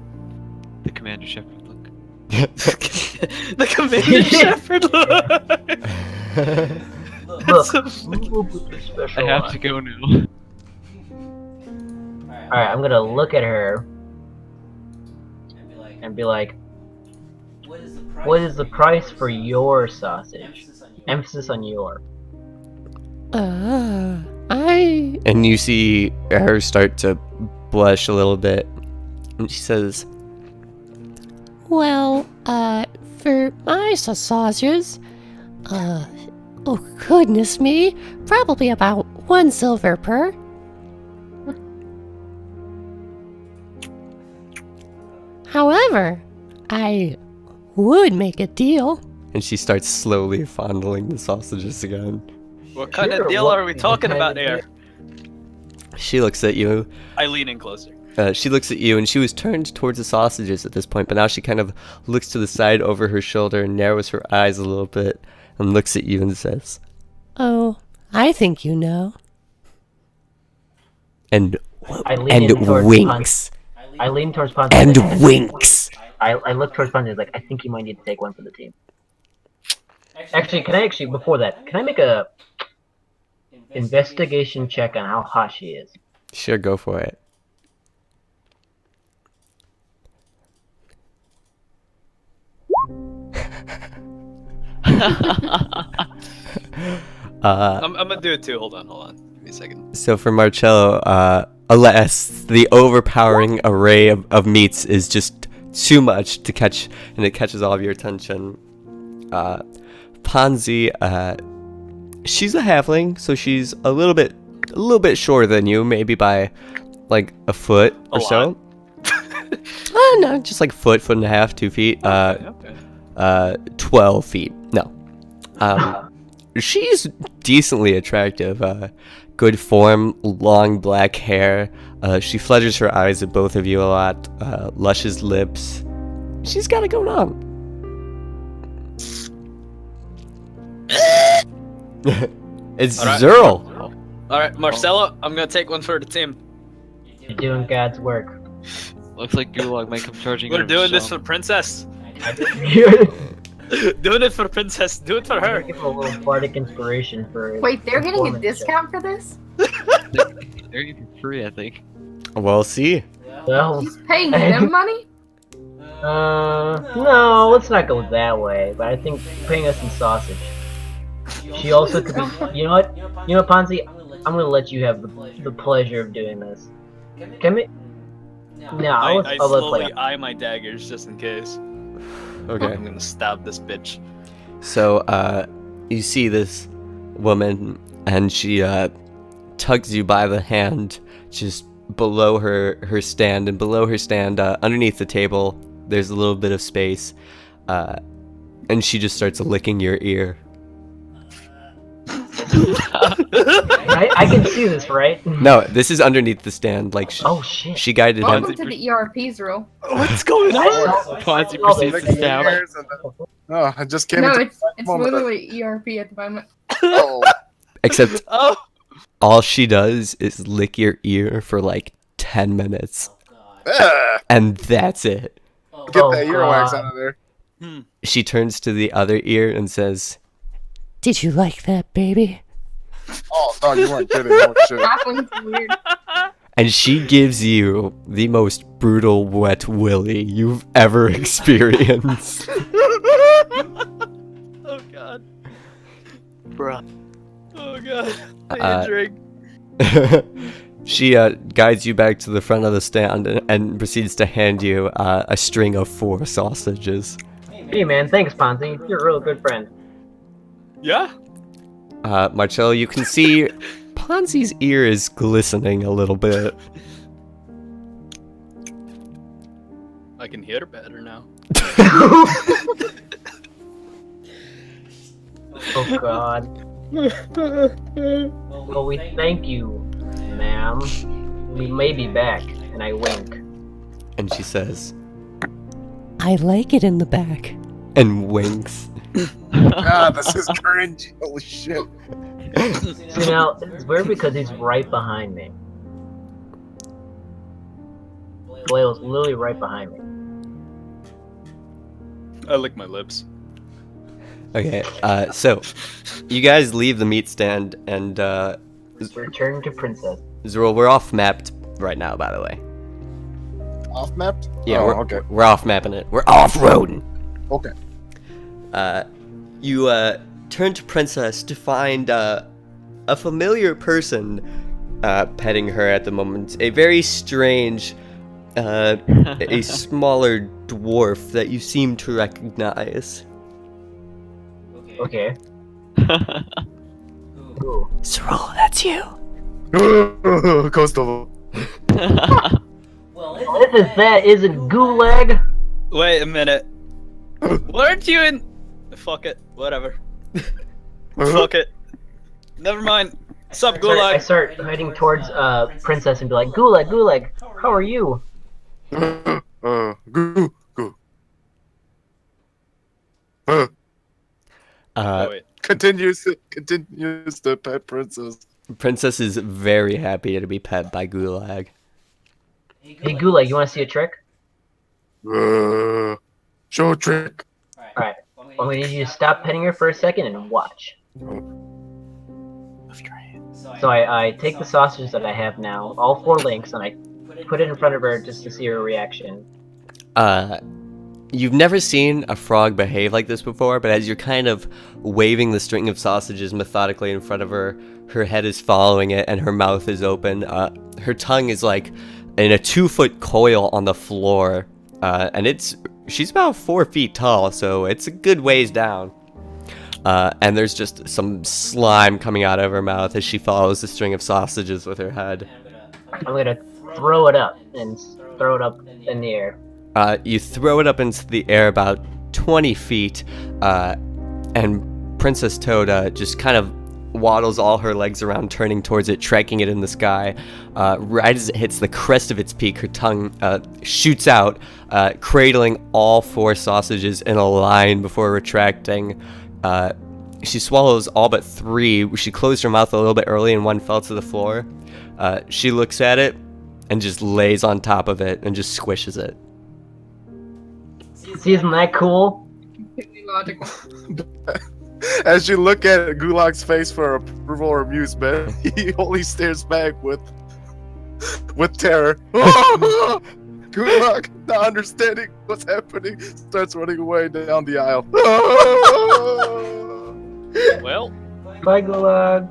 The Commander Shepard look. The Commander Shepard look. Look, I have to go now. Alright, I'm gonna look at her and be like, what is the price for your sausage? Emphasis on your. And you see her start to blush a little bit. And she says, Well, for my sausages, oh goodness me, probably about 1 silver per. However, I would make a deal. and she starts slowly fondling the sausages again. What kind of deal are we talking about here? She looks at you. I lean in closer. She looks at you, and she was turned towards the sausages at this point, but now she kind of looks to the side over her shoulder and narrows her eyes a little bit and looks at you and says, Oh, I think you know. And winks. I lean towards Ponzi. And winks. I look towards Ponzi like, I think you might need to take one for the team. Actually, before that, can I make a investigation check on how hot she is? Sure, go for it. I'm gonna do it too. Hold on. Give me a second. So for Marcello, alas, the overpowering array of meats is just too much to catch, and it catches all of your attention. Ponzi, she's a halfling, so she's a little bit shorter than you, maybe by like a foot or so. No, just like foot and a half, 2 feet. 12 feet. No. She's decently attractive. Good form, long black hair. She flutters her eyes at both of you a lot. Luscious lips. She's got it going on. It's All right. Zerl. Alright, Marcello, I'm gonna take one for the team. You're doing God's work. Looks like Gulag might come charging. We're in doing with this some. for Princess. Doing Doing it for Princess. Do it for her. Give him a little bardic inspiration for. Wait, they're getting a performance discount for this? They're even free, I think. We'll see. Well, He's paying them money? no, let's not go that way. But I think paying us in sausage. She also could be. You know what? You know, Ponzi. I'm gonna let you have the pleasure of doing this. Can we? No, I I'll let slowly play. eye my daggers just in case. Okay. I'm gonna stab this bitch. So, you see this woman, and she tugs you by the hand, just below her stand, and below her stand, underneath the table, there's a little bit of space, and she just starts licking your ear. I can see this, right? No, this is underneath the stand. Like, Oh shit. she guided him. Welcome to the ERP's rule. What's going on? Ponzi proceeds to stab. Oh, I just came No, into it's moment. literally ERP at the moment. Oh, Except Oh, all she does is lick your ear for like 10 minutes, and that's it. get that earwax out of there. She turns to the other ear and says, Did you like that, baby? Oh, no, you weren't kidding. Oh, shit. That one's weird. and she gives you the most brutal wet willy you've ever experienced. oh god. Bruh. Oh god. I need a drink. She guides you back to the front of the stand and proceeds to hand you a string of 4 sausages. Hey man, thanks Ponzi. You're a real good friend. Yeah. Marcello, you can see Ponzi's ear is glistening a little bit. I can hear better now. Oh god. Well, we thank you, ma'am. We may be back, and I wink. And she says, I like it in the back. and winks. God, this is cringy. Holy shit. See now, it's weird because he's right behind me. Blaile's literally right behind me. I lick my lips. Okay, so you guys leave the meat stand, and Return to Princess. Zerul, we're off mapped right now, by the way. Off mapped? Yeah, oh, we're okay. we're off mapping it. We're off roading. Okay. You turn to Princess to find a familiar person petting her at the moment. A very strange, a smaller dwarf that you seem to recognize. Okay. Ooh. Zerul, that's you. Coastal. If that isn't Gulag. Wait a minute. Weren't you in? Fuck it. Whatever. Fuck it. Never mind. Sup, I Gulag? start heading towards Princess and be like, Gulag, Gulag, how are you? Goo. Oh, wait. Continues to pet Princess. Princess is very happy to be pet by Gulag. Hey Gulag, you want to see a trick? Show trick. Alright. I'm gonna need you to stop petting her for a second and watch. So I take the sausages that I have now, all 4 links, and I put it in front of her just to see her reaction. You've never seen a frog behave like this before, but as you're kind of waving the string of sausages methodically in front of her, her head is following it and her mouth is open. Her tongue is like in a 2-foot coil on the floor, and she's about 4 feet tall, so it's a good ways down. And there's just some slime coming out of her mouth as she follows the string of sausages with her head. I'm gonna throw it up and throw it up in the air. You throw it up into the air about 20 feet, and Princess Toad just kind of waddles all her legs around, turning towards it, tracking it in the sky. Right as it hits the crest of its peak, her tongue shoots out, cradling all 4 sausages in a line before retracting. She swallows all but 3. She closed her mouth a little bit early and one fell to the floor. She looks at it and just lays on top of it and just squishes it. See, isn't that cool? Completely logical. As you look at Gulag's face for approval or amusement, he only stares back with terror. Gulag, not understanding what's happening, starts running away down the aisle. Well, Bye, Gulag.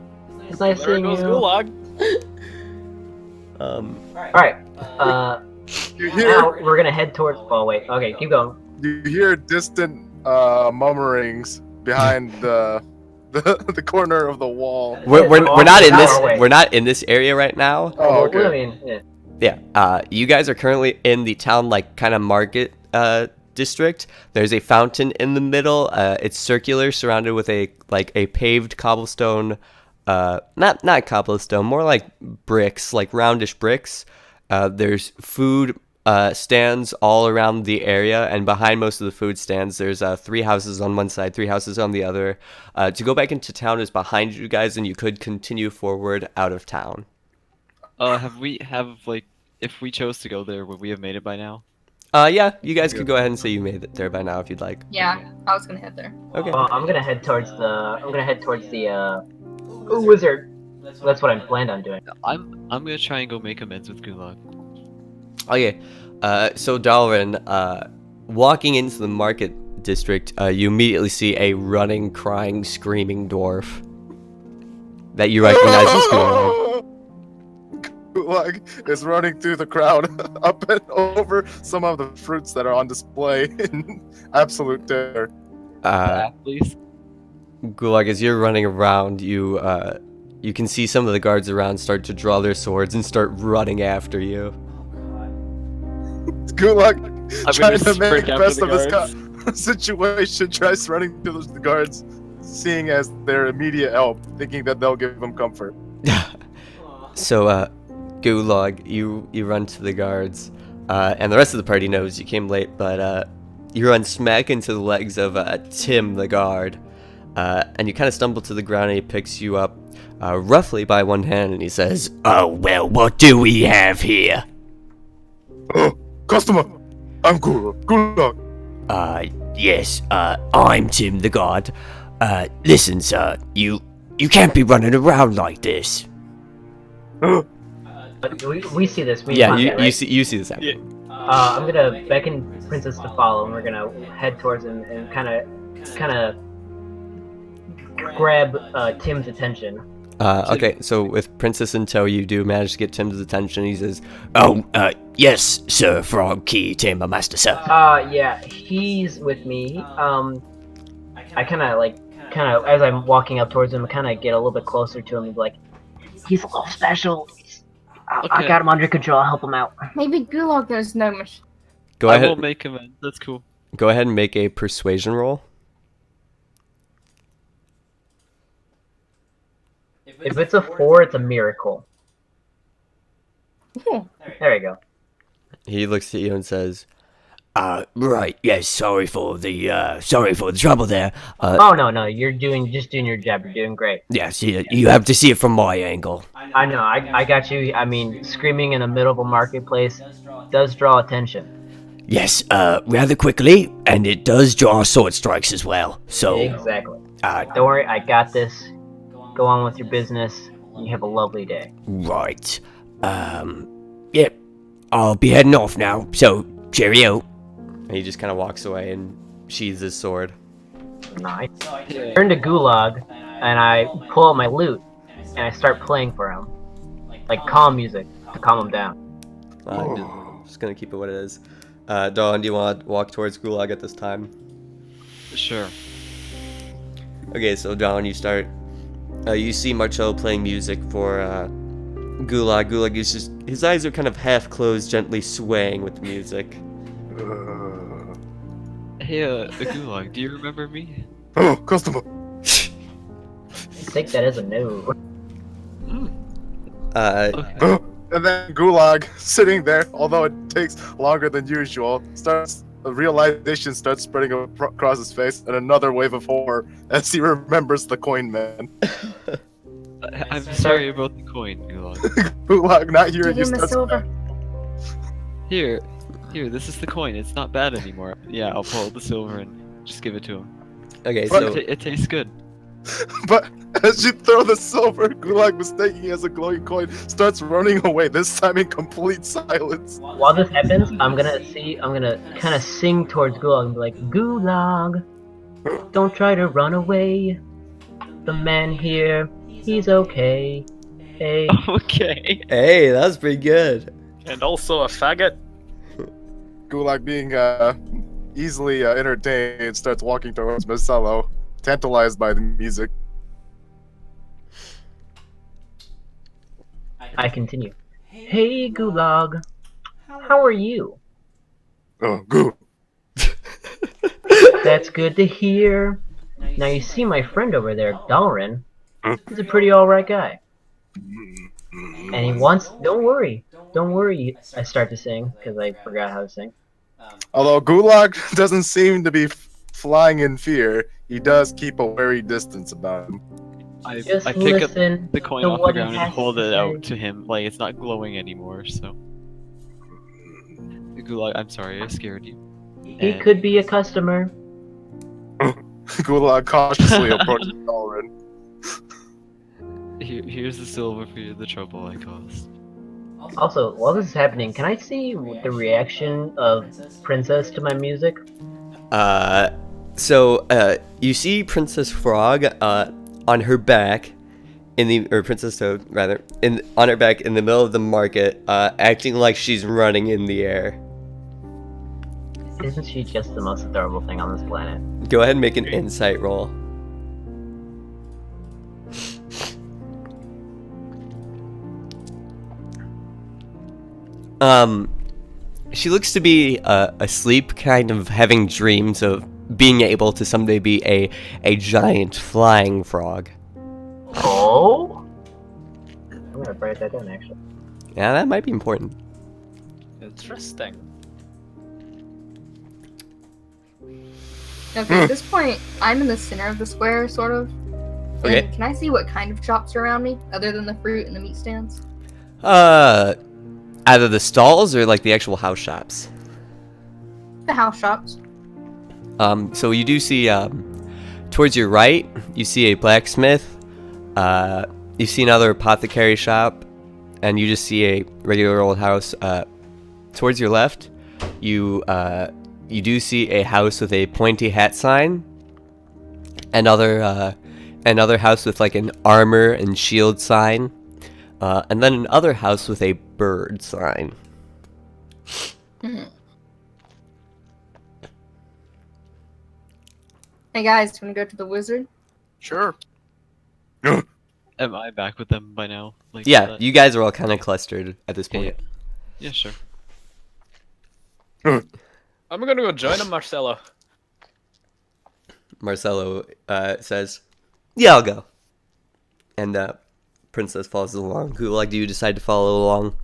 It's nice there seeing goes you. Gulag. Alright, You hear, now we're gonna head towards. Oh, wait. Okay, keep going. you hear distant murmurings behind the corner of the wall. We're not in this. Oh, wait. We're not in this area right now. Oh, Well, I okay. mean, yeah. Yeah. You guys are currently in the town, like kind of market district. There's a fountain in the middle. It's circular, surrounded with a paved cobblestone. Not cobblestone, more like bricks, like roundish bricks. There's food stands all around the area, and behind most of the food stands, there's 3 houses on one side, 3 houses on the other. To go back into town is behind you guys, and you could continue forward out of town. If we chose to go there, would we have made it by now? Yeah, you guys could go ahead and say you made it there by now if you'd like. Yeah, I was gonna head there. Okay. I'm gonna head towards the wizard. That's what I planned on doing. I'm gonna try and go make amends with Gulag. Okay. So Dalrin, walking into the market district, you immediately see a running, crying, screaming dwarf that you recognize as Gulag. Gulag is running through the crowd, up and over some of the fruits that are on display in absolute terror. Please. Gulag, as you're running around, you can see some of the guards around start to draw their swords and start running after you. Gulag, I'm trying gonna to make sprint the after best the of this situation, tries running to the guards, seeing as their immediate help, thinking that they'll give him comfort. So, Gulag, you run to the guards, and the rest of the party knows you came late, but you run smack into the legs of Tim, the guard, and you kind of stumble to the ground, and he picks you up roughly by one hand, and he says, Oh, well, what do we have here? Oh, customer! I'm Gulag. Yes, I'm Tim the God. Listen, sir, you can't be running around like this. But we see this. We yeah, find you that, right? see this happen. I'm gonna beckon Princess to follow, and we're gonna head towards him and kind of grab Tim's attention. Okay, so with Princess in tow, you do manage to get Tim's attention. He says, Oh, yes, Sir Frog Key, Chamber Master, sir. Yeah, he's with me. I kind of, as I'm walking up towards him, I kind of get a little bit closer to him and be like, he's a little special. I got him under control. I'll help him out. Maybe Gulag knows no much. Go I ahead. will make amends. That's cool. Go ahead and make a persuasion roll. If it's a 4, it's a miracle. Ooh. There you go. He looks at you and says, Right, yes, sorry for the trouble there. Oh, no, you're just doing your job. You're doing great. Yes, you have to see it from my angle. I know, I got you. I mean, screaming in the middle of a marketplace does draw attention. Yes, rather quickly, and it does draw sword strikes as well, so... Exactly. Don't worry, I got this. Go on with your business. You have a lovely day. Right. Yep. I'll be heading off now, so cheerio. and he just kind of walks away and sheathes his sword. Nice. I turn to Gulag, and I pull out my lute, and I start playing for him. Like calm music, to calm him down. Just gonna keep it what it is. Dawn, do you want to walk towards Gulag at this time? Sure. Okay, so Dawn, you start. You see Marcello playing music for Gulag. Gulag is just, his eyes are kind of half closed, gently swaying with the music. Hey, Gulag, do you remember me? Oh, customer. Take that as a no. Okay. And then Gulag, sitting there, although it takes longer than usual, a realization starts spreading across his face, and another wave of horror as he remembers the coin man. I'm sorry about the coin, Gulag. Gulag, not hearing you Give him the starts silver. Here, this is the coin. It's not bad anymore. Yeah, I'll pull out the silver and just give it to him. Okay, But- so It tastes good. But As you throw the silver, Gulag, mistaking it as a glowing coin, starts running away, this time in complete silence. While this happens, I'm gonna kind of sing towards Gulag and be like, Gulag, don't try to run away. The man here, he's okay. Hey. Okay. Hey, that was pretty good. And also a faggot. Gulag, being easily entertained, starts walking towards Marcelo, tantalized by the music. I continue. Hey, Gulag, how are you? Oh, Goo. That's good to hear. Now you see my friend over there, Dalrin. He's a pretty alright guy. And he wants... Don't worry, I start to sing, because I forgot how to sing. Although Gulag doesn't seem to be flying in fear, he does keep a wary distance about him. I Just pick up listen the coin to off the what he ground and has hold to it say. out to him. Like, it's not glowing anymore, so. Gulag, I'm sorry, I scared you. He And could be a customer. Gulag cautiously approaches Dalrin. here's the silver for you, the trouble I caused. Also, while this is happening, can I see the reaction of Princess to my music? You see Princess Frog, on her back, or Princess Toad, rather, on her back in the middle of the market, acting like she's running in the air. Isn't she just the most adorable thing on this planet? Go ahead and make an insight roll. She looks to be asleep, kind of having dreams of being able to someday be a giant flying frog. Oh? I'm gonna write that down, actually. Yeah, that might be important. Interesting. Okay, at this point, I'm in the center of the square, sort of. Okay. And can I see what kind of shops are around me, other than the fruit and the meat stands? Either the stalls or like the actual house shops. The house shops. So you do see, towards your right, you see a blacksmith, you see another apothecary shop, and you just see a regular old house. Towards your left, you do see a house with a pointy hat sign, another house with like an armor and shield sign, and then another house with a bird sign. Hey guys, do you want to go to the wizard? Sure. Am I back with them by now? Like, Yeah, you guys are all kind of clustered at this point. Yeah, sure. I'm gonna go join him, Marcelo. Marcelo says, "Yeah, I'll go." And Princess follows along. Who, like, do you decide to follow along?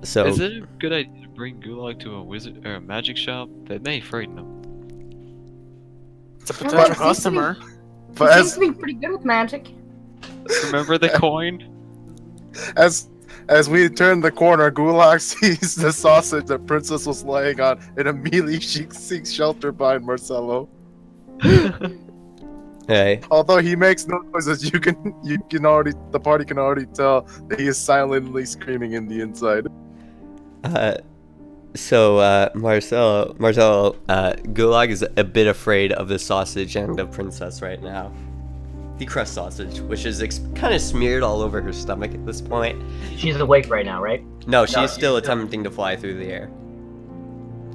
So Is it a good idea to bring Gulag to a wizard or a magic shop? That may frighten him. It's a potential customer. He seems to be pretty good with magic. Remember the coin? As we turn the corner, Gulag sees the sausage that Princess was laying on, and immediately she seeks shelter behind Marcelo. Hey. Although he makes no noises, the party can already tell that he is silently screaming in the inside. Marcelo, Gulag is a bit afraid of the sausage and of Princess right now. The crust sausage, which is kind of smeared all over her stomach at this point. She's awake right now, right? No, she's still attempting to fly through the air.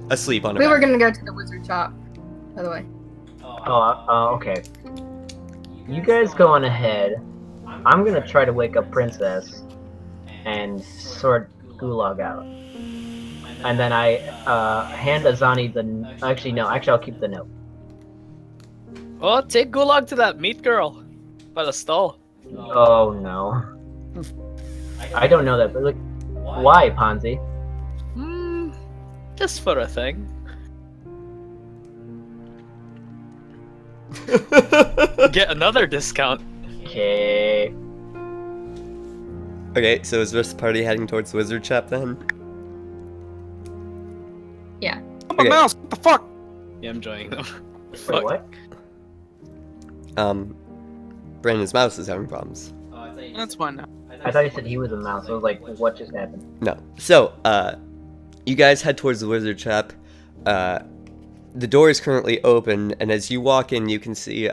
Asleep on her We back. were gonna go to the wizard shop, by the way. Okay. You guys go on ahead. I'm gonna try to wake up Princess and sort Gulag out. And then I hand Azani the... Actually, I'll keep the note. Oh, take Gulag to that meat girl by the stall. Oh, no. I don't know that, but look... Why, Ponzi? Just for a thing. Get another discount. Okay. Okay, so is this party heading towards the wizard shop then? Yeah. I'm a mouse, what the fuck? Yeah, I'm joining them. Wait, what? Brandon's mouse is having problems. That's fine now. I thought you said he was a mouse. I was like, what just happened? No. So, you guys head towards the wizard shop. The door is currently open, and as you walk in, you can see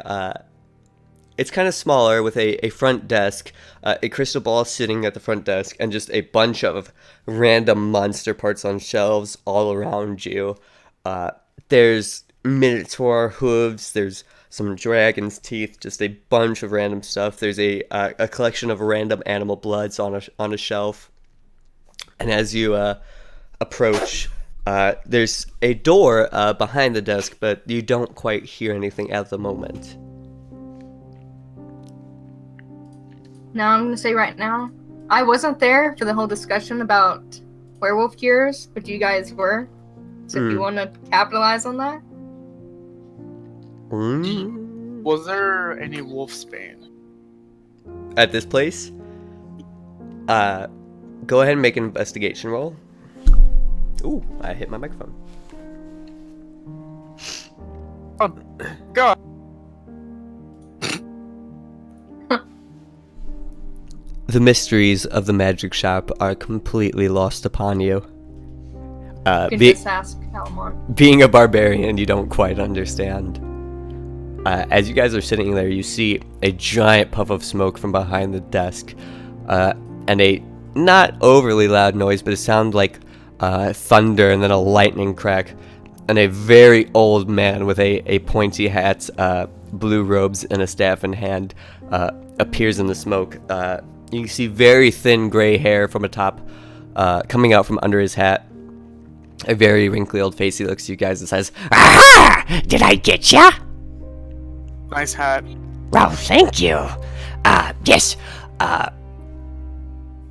it's kind of smaller with a front desk, a crystal ball sitting at the front desk, and just a bunch of random monster parts on shelves all around you. There's minotaur hooves, there's some dragon's teeth, just a bunch of random stuff. There's a collection of random animal bloods on a shelf. And as you approach, there's a door behind the desk, but you don't quite hear anything at the moment. Now I'm gonna say right now, I wasn't there for the whole discussion about werewolf cures, but you guys were. So if you want to capitalize on that. Was there any wolfsbane? At this place? Go ahead and make an investigation roll. Ooh, I hit my microphone. Oh, God. The mysteries of the magic shop are completely lost upon you. You can just ask Alamon. Being a barbarian, you don't quite understand. As you guys are sitting there, you see a giant puff of smoke from behind the desk, and a not overly loud noise, but it sounds like thunder and then a lightning crack, and a very old man with a pointy hat, blue robes, and a staff in hand appears in the smoke. You can see very thin gray hair from atop, coming out from under his hat. A very wrinkly old face. He looks at you guys and says, Aha! Did I get ya? Nice hat. Well, thank you. Yes.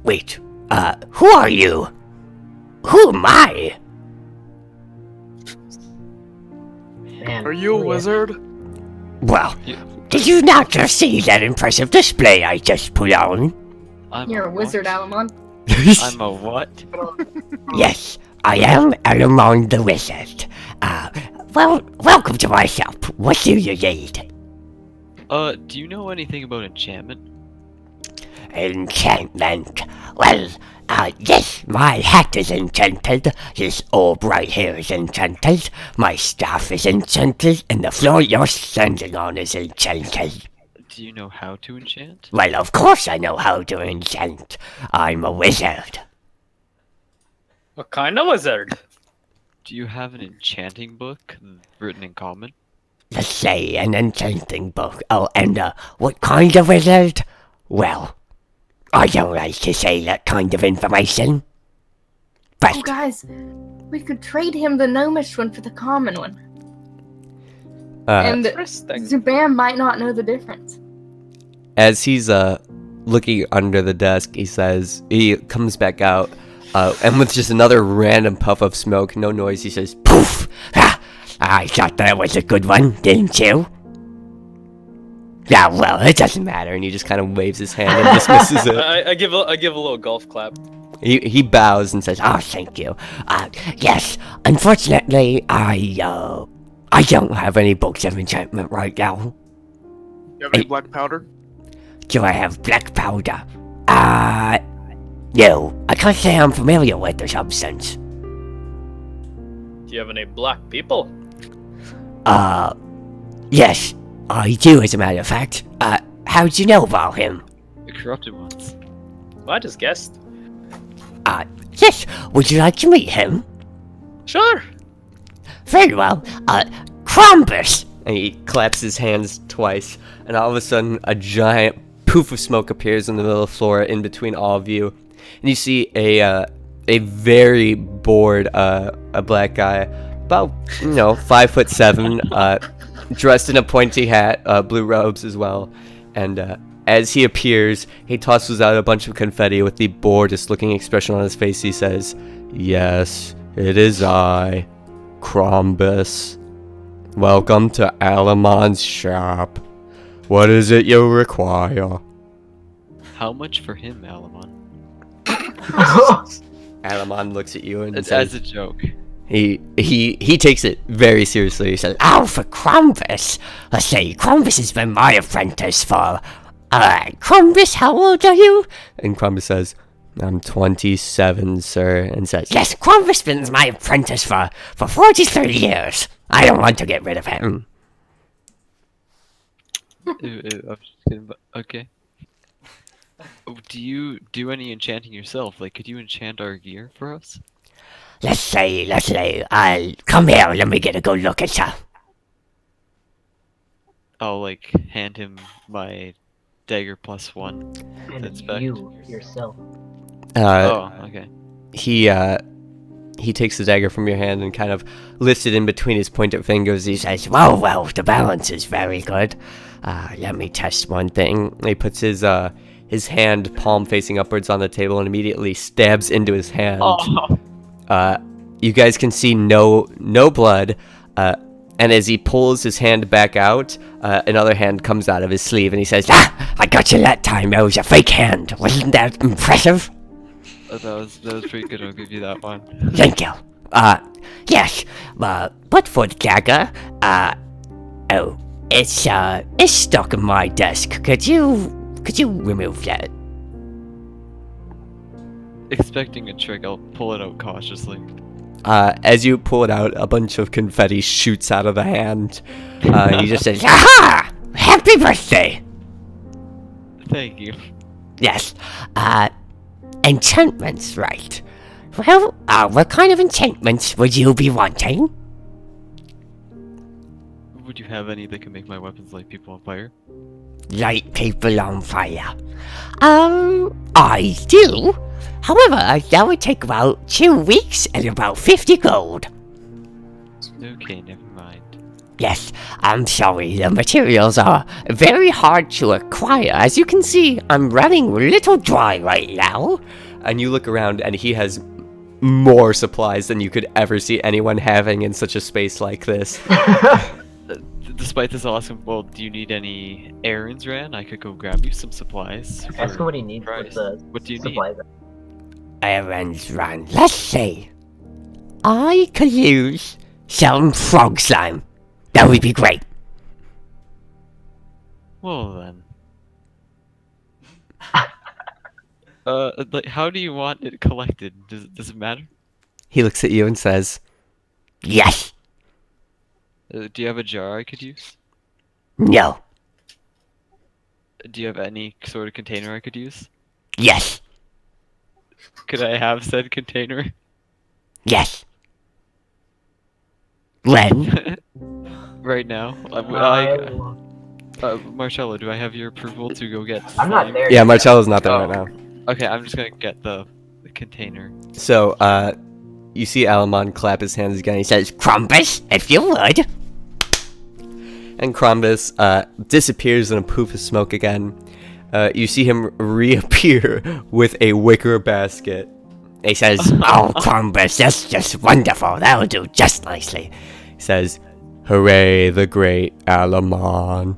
Wait. Who are you? Who am I? Man, Are you a wizard? Well, did you not just see that impressive display I just put on? You're a wizard, Alamon. I'm a what? Yes, I am Alamon the Wizard. Well, welcome to my shop. What do you need? Do you know anything about enchantment? Enchantment? Well, yes, my hat is enchanted, this orb right here is enchanted, my staff is enchanted, and the floor you're standing on is enchanted. Do you know how to enchant? Well, of course I know how to enchant. I'm a wizard. What kind of wizard? Do you have an enchanting book written in common? Let's say an enchanting book. Oh, and what kind of wizard? Well, I don't like to say that kind of information. But Oh, guys, we could trade him the gnomish one for the common one. And Interesting. Zubam might not know the difference. as he's looking under the desk, he comes back out, and with just another random puff of smoke, no noise, he says, poof! Ha! I thought that was a good one, didn't you? Yeah, well, it doesn't matter. and he just kind of waves his hand and dismisses it. I give a little golf clap. He bows and says, Oh, thank you. Yes, unfortunately, I don't have any books of enchantment right now. You have any black powder? Do I have black powder? No. I can't say I'm familiar with the substance. Do you have any black people? Yes, I do, as a matter of fact. How'd you know about him? The corrupted ones. Well, I just guessed. Yes, would you like to meet him? Sure. Very well. Krampus! and he claps his hands twice, and all of a sudden, a giant poof of smoke appears in the middle of the floor in between all of you, and you see a very bored, a black guy, about 5'7", dressed in a pointy hat, blue robes as well, and as he appears, he tosses out a bunch of confetti with the boredest looking expression on his face. He says, "Yes, it is I, Krampus. Welcome to Alamon's shop. What is it you require?" How much for him, Alamon? Alamon looks at you and It's says, as a joke. He takes it very seriously. He says, "Oh, for Crumbus. Let's say Crumbus has been my apprentice for... Crumbus, how old are you?" And Crumbus says, "I'm 27, sir." And says, "Yes, Crumbus been my apprentice for 43 years. I don't want to get rid of him." I'm just kidding, but okay. Do you do any enchanting yourself? Like, could you enchant our gear for us? Let's say, come here, let me get a good look at you. I'll, like, hand him my dagger +1 to And inspect. you yourself. Oh, okay. He takes the dagger from your hand and kind of lifts it in between his pointed fingers. He says, well, the balance is very good. Let me test one thing. He puts his hand palm facing upwards on the table and immediately stabs into his hand. Oh. You guys can see no blood, and as he pulls his hand back out, another hand comes out of his sleeve, and he says, I got you that time. That was a fake hand. Wasn't that impressive? That was pretty good. I'll give you that one. Thank you. Yes, but for the dagger, it's stuck in my desk. Could you remove that? Expecting a trick, I'll pull it out cautiously. As you pull it out, a bunch of confetti shoots out of the hand. He just says, "Aha! Happy birthday!" Thank you. Yes. Enchantments, right. Well, what kind of enchantments would you be wanting? Would you have any that can make my weapons light people on fire? Light people on fire. I do. However, that would take about 2 weeks and about 50 gold. Okay, never mind. Yes, I'm sorry, the materials are very hard to acquire. As you can see, I'm running a little dry right now. And you look around and he has more supplies than you could ever see anyone having in such a space like this. Despite this awesome, well, do you need any errands ran? I could go grab you some supplies. Ask him what he needs price. with the What do you supplies. Errands run. Let's see. I could use some frog slime. That would be great. Well then. Like, how do you want it collected? Does it matter? He looks at you and says, "Yes." Do you have a jar I could use? No. Do you have any sort of container I could use? Yes. Could I have said container? Yes. When? Right now. Marcello, do I have your approval to go get I'm not slime? there. Yeah, Marcello's not there right now. Okay, I'm just gonna get the container. So, you see Alamon clap his hands again. He says, "Crumbus, if you would." And Crumbus disappears in a poof of smoke again. You see him reappear with a wicker basket. He says, "Oh, Crumbus, that's just wonderful. That'll do just nicely." He says, "Hooray, the great Alamon."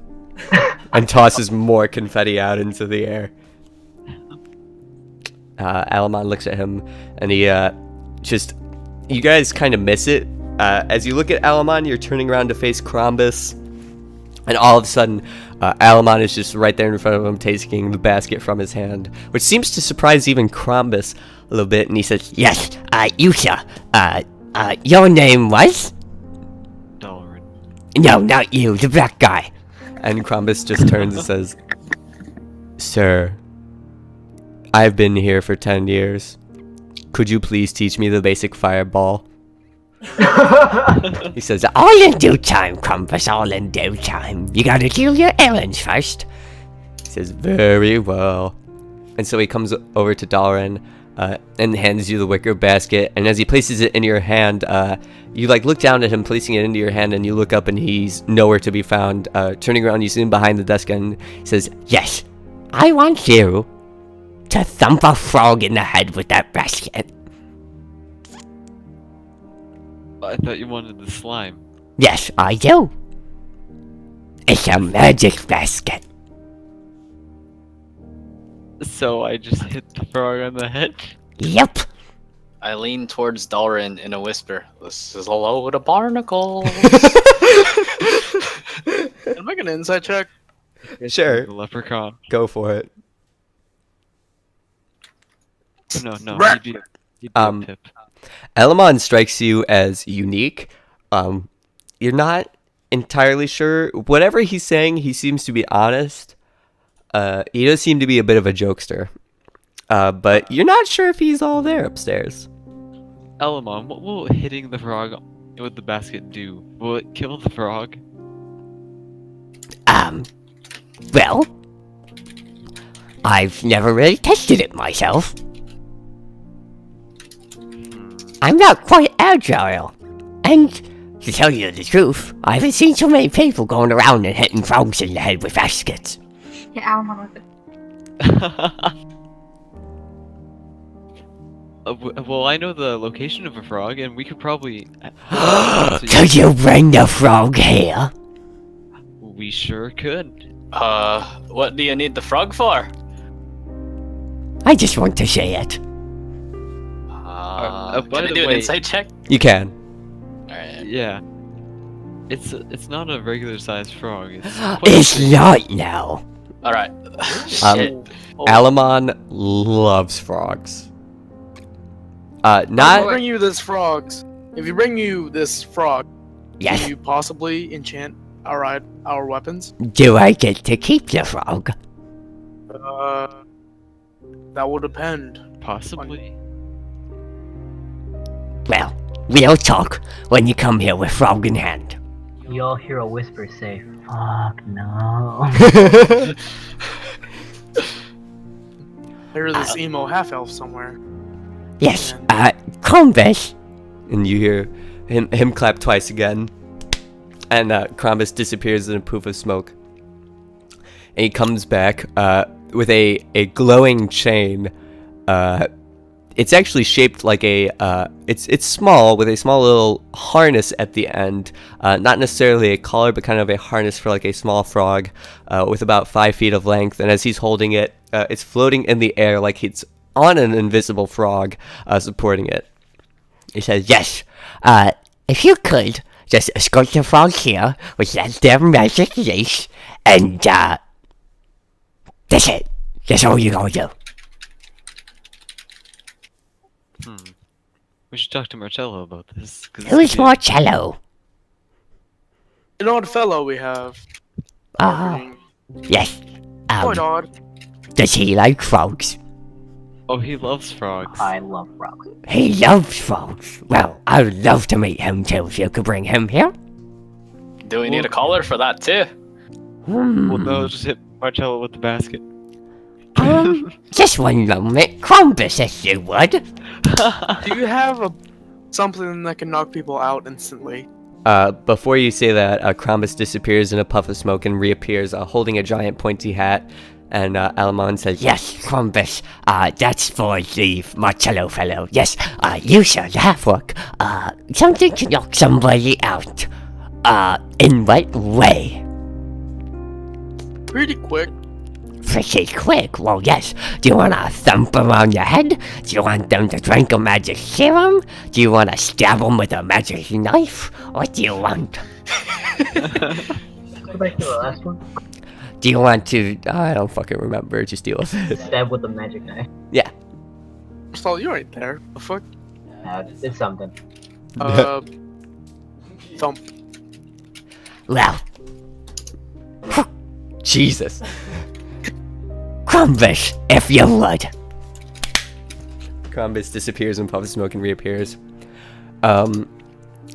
And tosses more confetti out into the air. Alamon looks at him, and he you guys kind of miss it. As you look at Alamon, you're turning around to face Crumbus, and all of a sudden, Alamon is just right there in front of him, taking the basket from his hand, which seems to surprise even Crumbus a little bit. And he says, "Yes, you sir. Your name was?" Dalaran. "No, not you, the black guy." And Crumbus just turns and says, "Sir, I've been here for 10 years. Could you please teach me the basic fireball?" He says, "All in due time, Crumbus, all in due time. You gotta do your errands first." He says, "Very well." And so he comes over to Dalaran and hands you the wicker basket. And as he places it in your hand, you look down at him placing it into your hand, and you look up and he's nowhere to be found. Turning around, you see him behind the desk, and he says, "Yes, I want you to thump a frog in the head with that basket." I thought you wanted the slime. "Yes, I do. It's a magic basket." So I just hit the frog on the head? Yep. I lean towards Dalrin in a whisper. This is hello to barnacles. Can I make an insight check? Sure. The leprechaun. Go for it. No, Rat. he'd be a pip. Elamon strikes you as unique. You're not entirely sure. Whatever he's saying, he seems to be honest. He does seem to be a bit of a jokester. But you're not sure if he's all there upstairs. Elamon, what will hitting the frog with the basket do? Will it kill the frog? Well, I've never really tested it myself. I'm not quite agile. And, to tell you the truth, I haven't seen so many people going around and hitting frogs in the head with baskets. Yeah, Alamon with it. Well, I know the location of a frog, and we could probably... Could you bring the frog here? We sure could. What do you need the frog for? I just want to say it. by Can I the do an way- insight check? You can. Alright. Yeah. It's not a regular sized frog. It's It's not now. Alright. Shit. Alamon loves frogs. If I Not bring you this frogs. If you bring you this frog, Yes. can you possibly enchant our weapons? Do I get to keep the frog? That will depend. possibly. Well, we'll talk when you come here with frog in hand. We all hear a whisper say, "Fuck no." There's this emo half elf somewhere. Yes, Converse. and you hear him clap twice again, and Krombus disappears in a poof of smoke. And he comes back with a glowing chain. It's actually shaped like a it's small with a small little harness at the end. Not necessarily a collar, but kind of a harness for like a small frog, with about 5 feet of length. And as he's holding it, it's floating in the air like it's on an invisible frog, supporting it. He says, yes, if you could, just escort the frog here with that damn magic leash, and, that's it. That's all you gotta do. We should talk to Marcello about this. Who is Marcello? You know what fellow we have? Yes, Quite odd. does he like frogs? Oh, he loves frogs. I love frogs. He loves frogs. Well, I would love to meet him too, if you could bring him here. Do we need a collar for that too? Well, no, just hit Marcello with the basket. Just one moment, Crumbus, if you would. Do you have something that can knock people out instantly? Before you say that, Krombus disappears in a puff of smoke and reappears, holding a giant pointy hat. And Alamon says, Yes, Crumbus, that's for the Marcello fellow. Yes, you sir, the half-orc. Something to knock somebody out. In what way? Pretty quick. Pretty quick. Well, yes. Do you want to thump them on your head? Do you want them to drink a magic serum? Do you want to stab them with a magic knife? What do you want? Go back to the last one. do you want to... I don't fucking remember. Just deal with it. Stab with the magic knife. Yeah. So you're right there. The fuck? It's something. Thump. Well, Jesus. Crumbus, if you would. Krombus disappears in puff of smoke and reappears.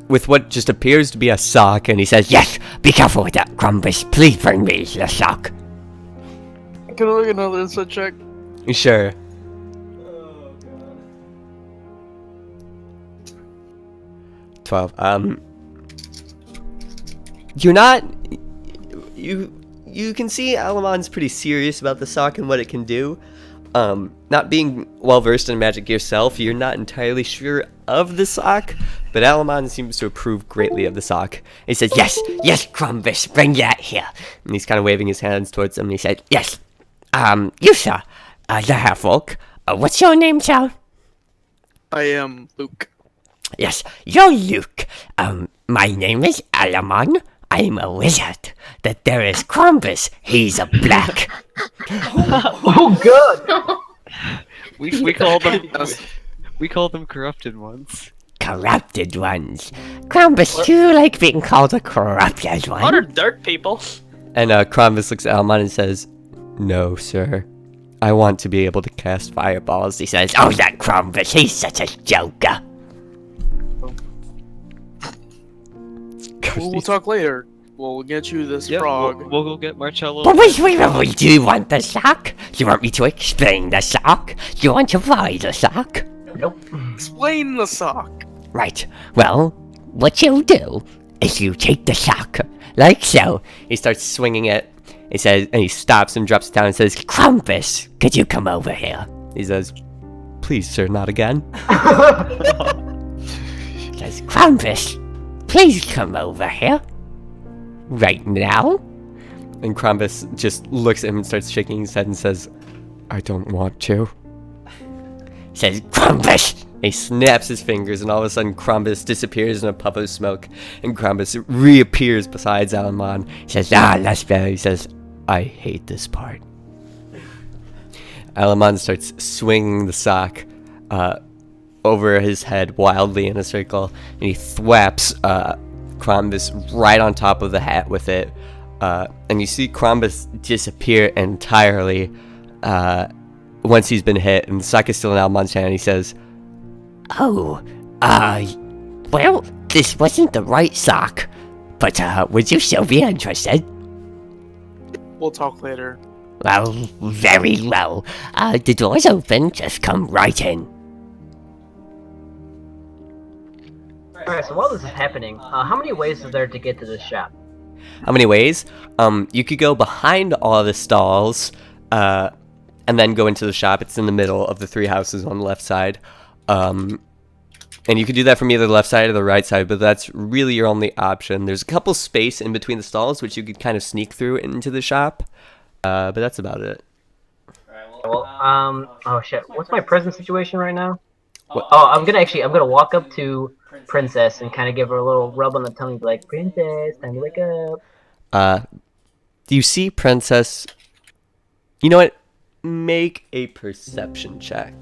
With what just appears to be a sock, and he says, Yes, be careful with that, Crumbus. Please bring me the sock. Can I look at another insight check? Sure. Oh god. 12. You're not... You can see Alamon's pretty serious about the sock and what it can do. Not being well versed in magic yourself, you're not entirely sure of the sock, but Alamon seems to approve greatly of the sock. He says, Yes, Crumbus, bring that here. And he's kind of waving his hands towards them, and he said, Yes, you sir, the half-orc. What's your name, sir? I am Luke. Yes, you're Luke. My name is Alamon. I'm a wizard. That there is Krampus. He's a black. Oh, good. We call them we call them corrupted ones. Corrupted ones. Krampus, do you like being called a corrupted What are one? dirt people? And Krampus looks at Alamon and says, "No, sir. I want to be able to cast fireballs." He says, "Oh, that Krampus, he's such a joker." We'll talk later. We'll get you this frog. We'll go get Marcello. But wait, do you want the sock? You want me to explain the sock? You want to buy the sock? Nope. Explain the sock. Right. Well, what you do is you take the sock, like so. He starts swinging it. He says, and he stops and drops it down and says, Krampus, could you come over here? He says, "Please, sir, not again." He says, Krampus, please come over here. Right now? And Krampus just looks at him and starts shaking his head and says, "I don't want to." He says, Krampus! He snaps his fingers, and all of a sudden Krampus disappears in a puff of smoke, and Krampus reappears beside Alamon. He says, that's better. He says, "I hate this part." Alamon starts swinging the sock over his head wildly in a circle, and he thwaps Krampus right on top of the hat with it. And you see Krampus disappear entirely once he's been hit, and the sock is still in Alamon's hand. He says, Oh, well, this wasn't the right sock, but would you still be interested? We'll talk later. Well, very well. The door's open, just come right in. Alright, so while this is happening, how many ways is there to get to this shop? how many ways? You could go behind all the stalls, and then go into the shop. It's in the middle of the three houses on the left side. And you could do that from either the left side or the right side, but that's really your only option. There's a couple space in between the stalls, which you could kind of sneak through into the shop, but that's about it. Well, oh shit, what's my present situation right now? Oh, I'm gonna walk up to Princess and kind of give her a little rub on the tummy, be like, Princess, time to wake up. Do you see Princess? You know what? Make a perception check.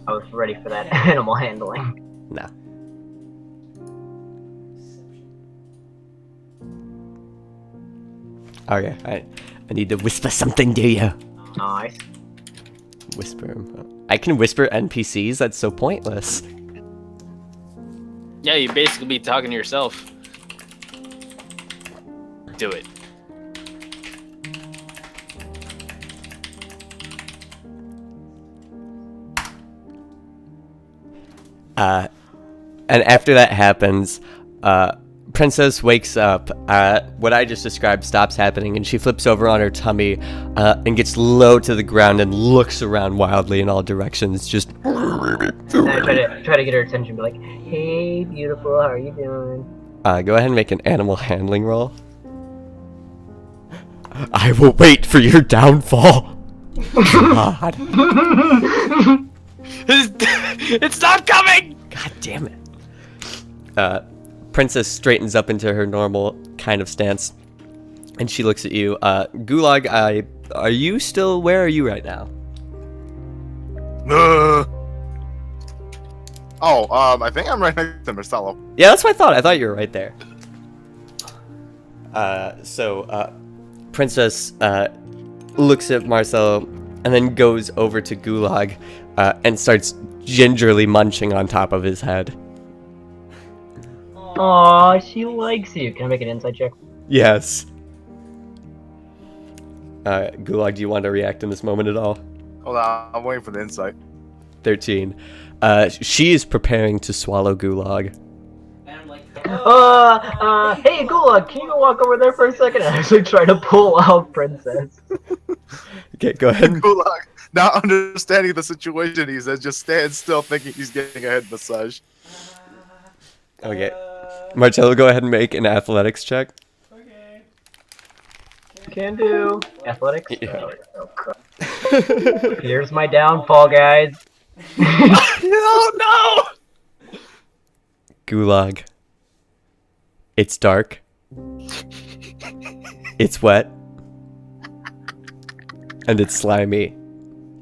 I was ready for that animal handling. No. Okay, I need to whisper something to you. Nice. Whisper. I can whisper NPCs. That's so pointless. Yeah, you basically be talking to yourself. Do it. And after that happens, Princess wakes up. What I just described stops happening, and she flips over on her tummy and gets low to the ground and looks around wildly in all directions. Just. And I try to get her attention, be like, hey, beautiful, how are you doing? Go ahead and make an animal handling roll. I will wait for your downfall. God. It's not coming! God damn it. Princess straightens up into her normal kind of stance, and she looks at you. Gulag, are you still, where are you right now? I think I'm right next to Marcello. Yeah, that's what I thought. I thought you were right there. Princess looks at Marcello and then goes over to Gulag and starts gingerly munching on top of his head. Aw, she likes you. Can I make an insight check? Yes. Gulag, do you want to react in this moment at all? Hold on, I'm waiting for the insight. 13. She is preparing to swallow Gulag. And I'm like, Hey, Gulag, can you walk over there for a second? I actually try to pull out Princess. Okay, go ahead. Gulag, not understanding the situation, he says, just stand still thinking he's getting a head massage. Okay. Marcello, go ahead and make an athletics check. okay. Can do. Athletics? Yeah. Oh, crap. Here's my downfall, guys. Oh no! Gulag. It's dark. It's wet. And it's slimy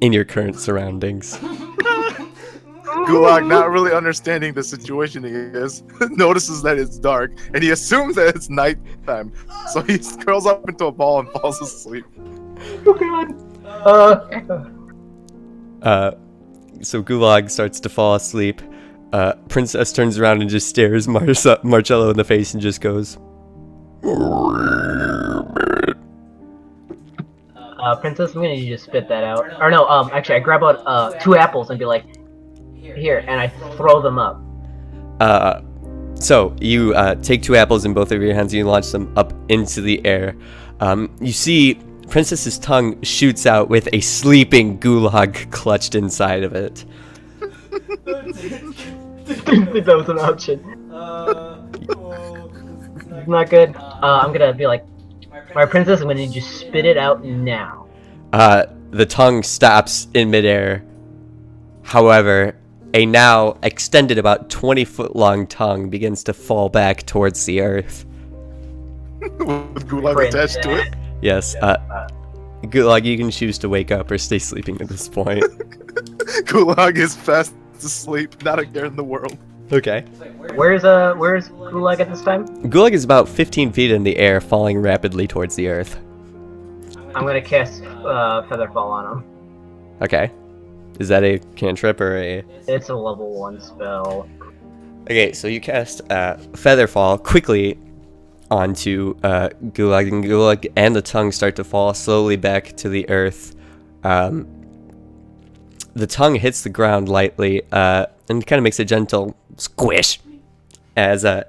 in your current surroundings. Gulag, not really understanding the situation he is, notices that it's dark, and he assumes that it's nighttime. So he curls up into a ball and falls asleep. Oh god. So Gulag starts to fall asleep. Princess turns around and just stares Marcello in the face and just goes, Princess, I'm gonna need you to spit that out. Or no, actually, I grab out 2 apples and be like, here, and I throw them up. So you take 2 apples in both of your hands and you launch them up into the air. You see Princess's tongue shoots out with a sleeping Gulag clutched inside of it. Didn't think that was an option. Not good. I'm gonna be like, my princess, I'm gonna need you to spit it out now. The tongue stops in midair. However, a now extended about 20-foot long tongue begins to fall back towards the earth. With Gulag attached to it? Yes, Gulag, you can choose to wake up or stay sleeping at this point. Gulag is fast asleep, not a care in the world. Okay. Where's Gulag at this time? Gulag is about 15 feet in the air, falling rapidly towards the earth. I'm gonna cast Featherfall on him. Okay. Is that a cantrip or a... It's a level 1 spell. Okay, so you cast Featherfall quickly onto Gulag, and Gulag and the tongue start to fall slowly back to the earth. The tongue hits the ground lightly and kind of makes a gentle squish as it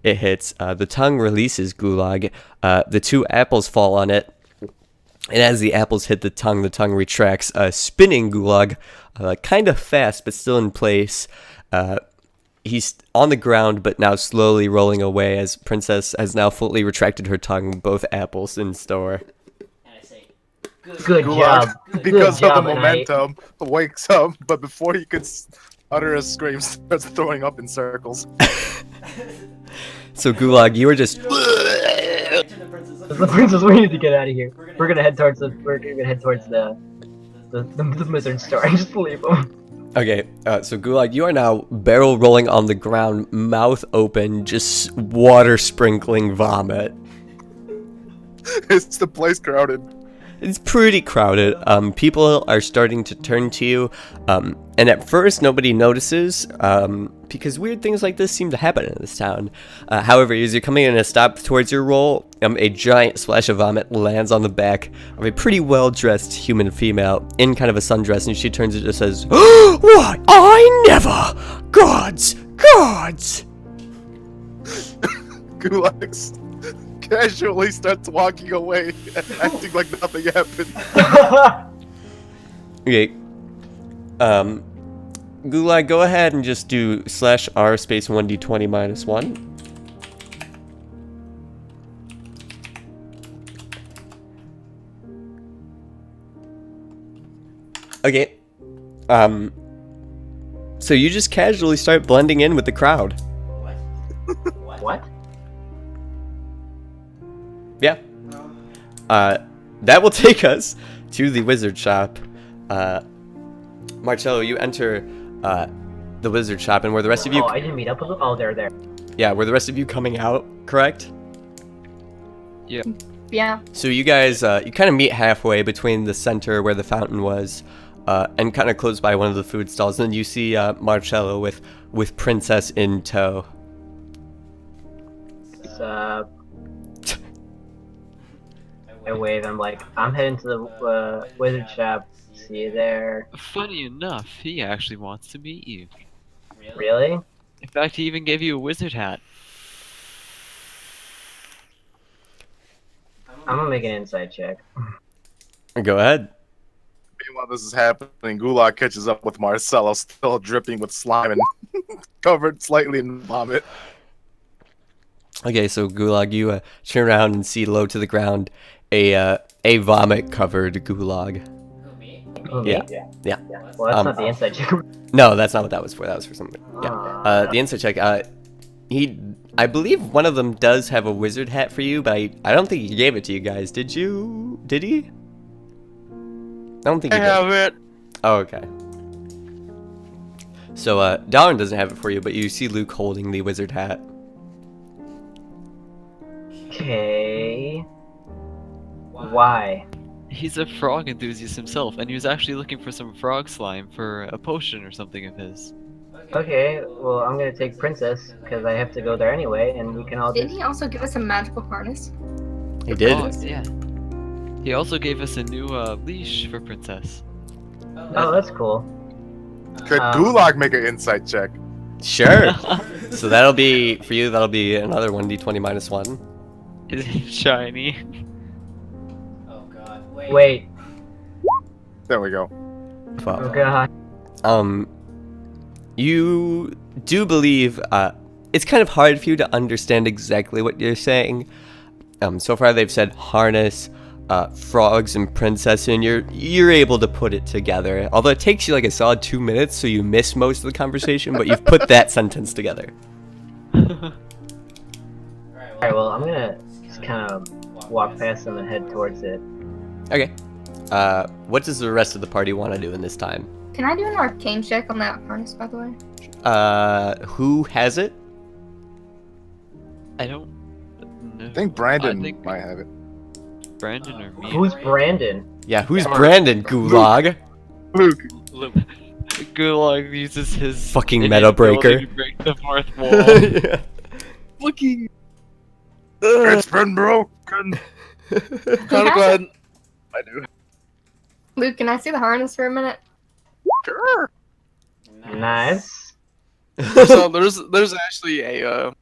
hits. The tongue releases Gulag. The 2 apples fall on it. And as the apples hit the tongue retracts, spinning Gulag kind of fast but still in place. He's on the ground but now slowly rolling away as Princess has now fully retracted her tongue, both apples in store. Good job. Because Good of job, the momentum, wakes up, but before he could utter a scream, starts throwing up in circles. So Gulag, you were just... The princess, we need to get out of here. We're gonna head towards the wizard store and just leave him. Okay, so Gulag, you are now barrel rolling on the ground, mouth open, just water sprinkling vomit. Is the place crowded? It's pretty crowded. People are starting to turn to you, and at first nobody notices, because weird things like this seem to happen in this town. However, as you're coming in a stop towards your roll, a giant splash of vomit lands on the back of a pretty well-dressed human female in kind of a sundress, and she turns and just says, "What? I never! Gods! Gods!" Gulags casually starts walking away and acting like nothing happened. Okay. Gulag, go ahead and just do /r space 1d20 minus 1. Okay. So you just casually start blending in with the crowd. What? Yeah. That will take us to the wizard shop. Marcello, you enter the wizard shop, and were the rest of you... Oh, I didn't meet up with them? Oh, they're there. Yeah, were the rest of you coming out, correct? Yeah. Yeah. So you guys, you kind of meet halfway between the center where the fountain was, and kind of close by one of the food stalls. And then you see Marcello with Princess in tow. I wave. I'm like, I'm heading to the wizard shop. See you there. Funny enough, he actually wants to meet you. Really? In fact, he even gave you a wizard hat. I'm gonna make an inside check. Go ahead. Meanwhile, this is happening. Gulag catches up with Marcello, still dripping with slime and covered slightly in vomit. Okay, so Gulag, you turn around and see low to the ground a vomit-covered Gulag. Oh, Yeah. yeah. Yeah. Well, that's not the inside check. No, that's not what that was for. That was for something. Yeah. The insight check. I believe one of them does have a wizard hat for you, but I don't think he gave it to you guys. Did you? Did he? I don't think he did. I have it. Oh, okay. So, Darren doesn't have it for you, but you see Luke holding the wizard hat. Okay. Why? He's a frog enthusiast himself, and he was actually looking for some frog slime for a potion or something of his. Okay, well, I'm gonna take Princess, because I have to go there anyway, and we can all Didn't just... he also give us a magical harness? He did. Oh, yeah. He also gave us a new leash for Princess. Oh, that's cool. Could Gulag make an insight check? Sure. So that'll be, for you, that'll be another 1d20 minus 1. Is it shiny? Oh god. Wait. There we go. 12. Oh god. You do believe, it's kind of hard for you to understand exactly what you're saying. So far they've said harness, frogs, and princess, and you're able to put it together. Although it takes you like a solid 2 minutes, so you miss most of the conversation, but you've put that sentence together. Alright, well, I'm gonna just kind of walk past them and head towards it. Okay. What does the rest of the party want to do in this time? Can I do an arcane check on that harness, by the way? Who has it? I don't know. I think Brandon might have it. Brandon or me? Who's Brandon? Yeah, who's Brandon, Gulag? Luke. Luke. Gulag uses his Fucking innate meta breaker. ability to break the fourth wall. Yeah. Looking. It's been broken. Kind of glad. I do. Luke, can I see the harness for a minute? Sure. Nice. So there's actually a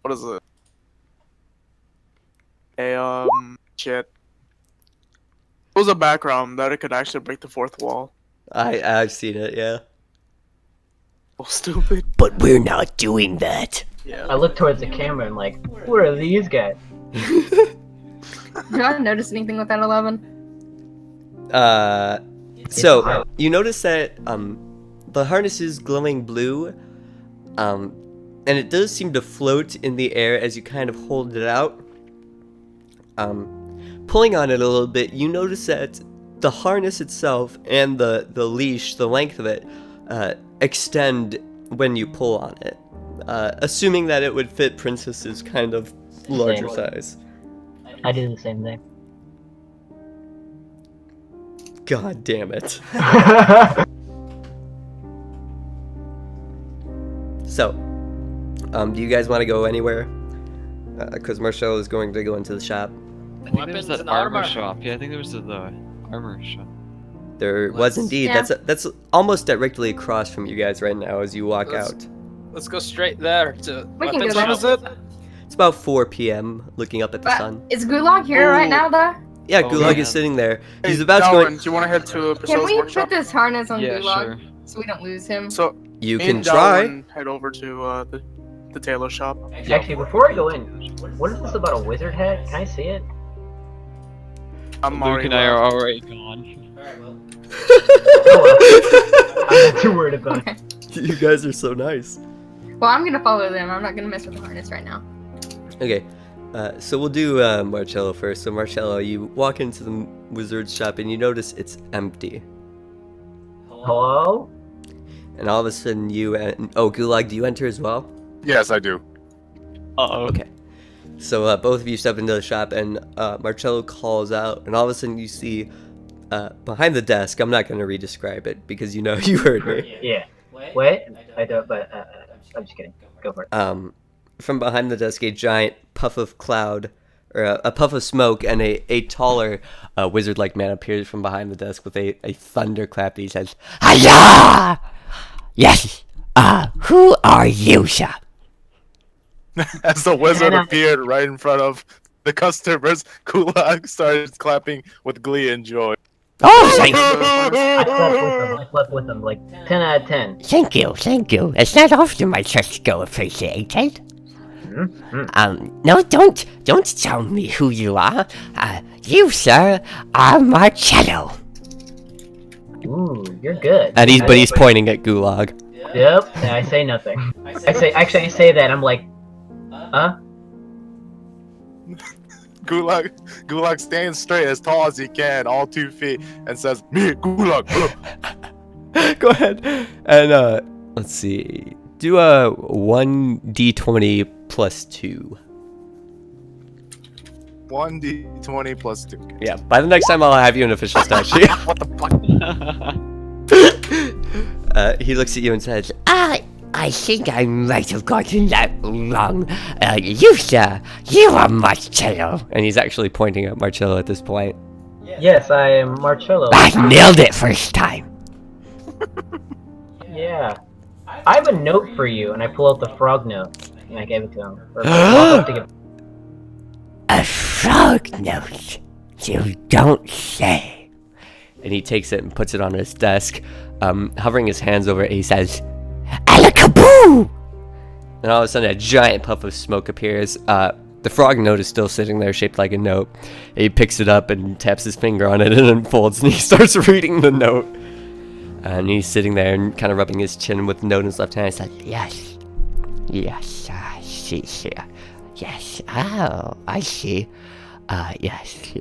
what is it? Shit. It was a background that it could actually break the fourth wall. I've seen it, yeah. Oh, stupid. But we're not doing that. Yeah. I look towards the camera and like, who are these guys? Do I notice anything with that 11? So you notice that the harness is glowing blue, and it does seem to float in the air as you kind of hold it out. Pulling on it a little bit, you notice that the harness itself and the leash, the length of it, extend when you pull on it, assuming that it would fit Princess's kind of larger size. I do the same thing. God damn it. So, do you guys want to go anywhere? Because Marshall is going to go into the shop. I think there's that armor shop. Yeah, I think there was the armor shop. There was indeed. Yeah. That's almost directly across from you guys right now as you walk out. Let's go straight there to We can weapons go there. shop. Is it? It's about 4 p.m. looking up at the But sun. is Gulag here right now, though? Yeah, Oh, Gulag yeah. is sitting there. Hey, He's about to Darwin, go. do you want to head to Can Priscilla's we workshop? put this harness on Yeah, Gulag sure. so we don't lose him? So You me can and try. Darwin head over to the tailor shop. Actually, before I go in, what is this about a wizard hat? Can I see it? I'm Luke already and I are left. already gone. Alright, well. I'm not too worried about it. You guys are so nice. Well, I'm gonna follow them. I'm not gonna mess with the harness right now. Okay, so we'll do Marcello first. So Marcello, you walk into the wizard's shop and you notice it's empty. Hello? And all of a sudden you and Gulag, do you enter as well? Yes, I do. Uh-oh. Okay. So both of you step into the shop and Marcello calls out, and all of a sudden you see behind the desk. I'm not going to re-describe it because you know you heard me. Yeah. Wait? I don't, but I'm just kidding. Go for it. From behind the desk, a giant puff of cloud, or a puff of smoke, and a taller wizard-like man appears from behind the desk with a thunderclap. He says, Hiya! Yes. Who are you, sir? As the wizard And, appeared right in front of the customers, Kulak started clapping with glee and joy. Oh, thank I slept with them, like 10 out of 10. Thank you, thank you. It's not often my trust go appreciated. No, don't tell me who you are. You, sir, are Marcello. Ooh, you're good. And he's pointing at Gulag. Yep. And I say nothing. I say that. I'm like, huh? Gulag stands straight as tall as he can, all 2 feet, and says, "Me, Gulag." Go ahead. And let's see. Do a 1d20 plus 2. 1d20 plus 2. Yeah. By the next time, I'll have you an official stat sheet. What the fuck? He looks at you and says, I think I might have gotten that wrong. You, sir, you are Marcello. and he's actually pointing at Marcello at this point. Yes, I am Marcello. I nailed it first time. Yeah. I have a note for you, and I pull out the frog note, and I gave it to him. A frog note? You don't say. And he takes it and puts it on his desk, hovering his hands over it. He says, Alakaboo! and all of a sudden a giant puff of smoke appears. The frog note is still sitting there shaped like a note. He picks it up and taps his finger on it and unfolds, and he starts reading the note. And he's sitting there and kind of rubbing his chin with the note in his left hand. He's like, Yes. Yes, I see here. Yes. Oh, I see. Yes.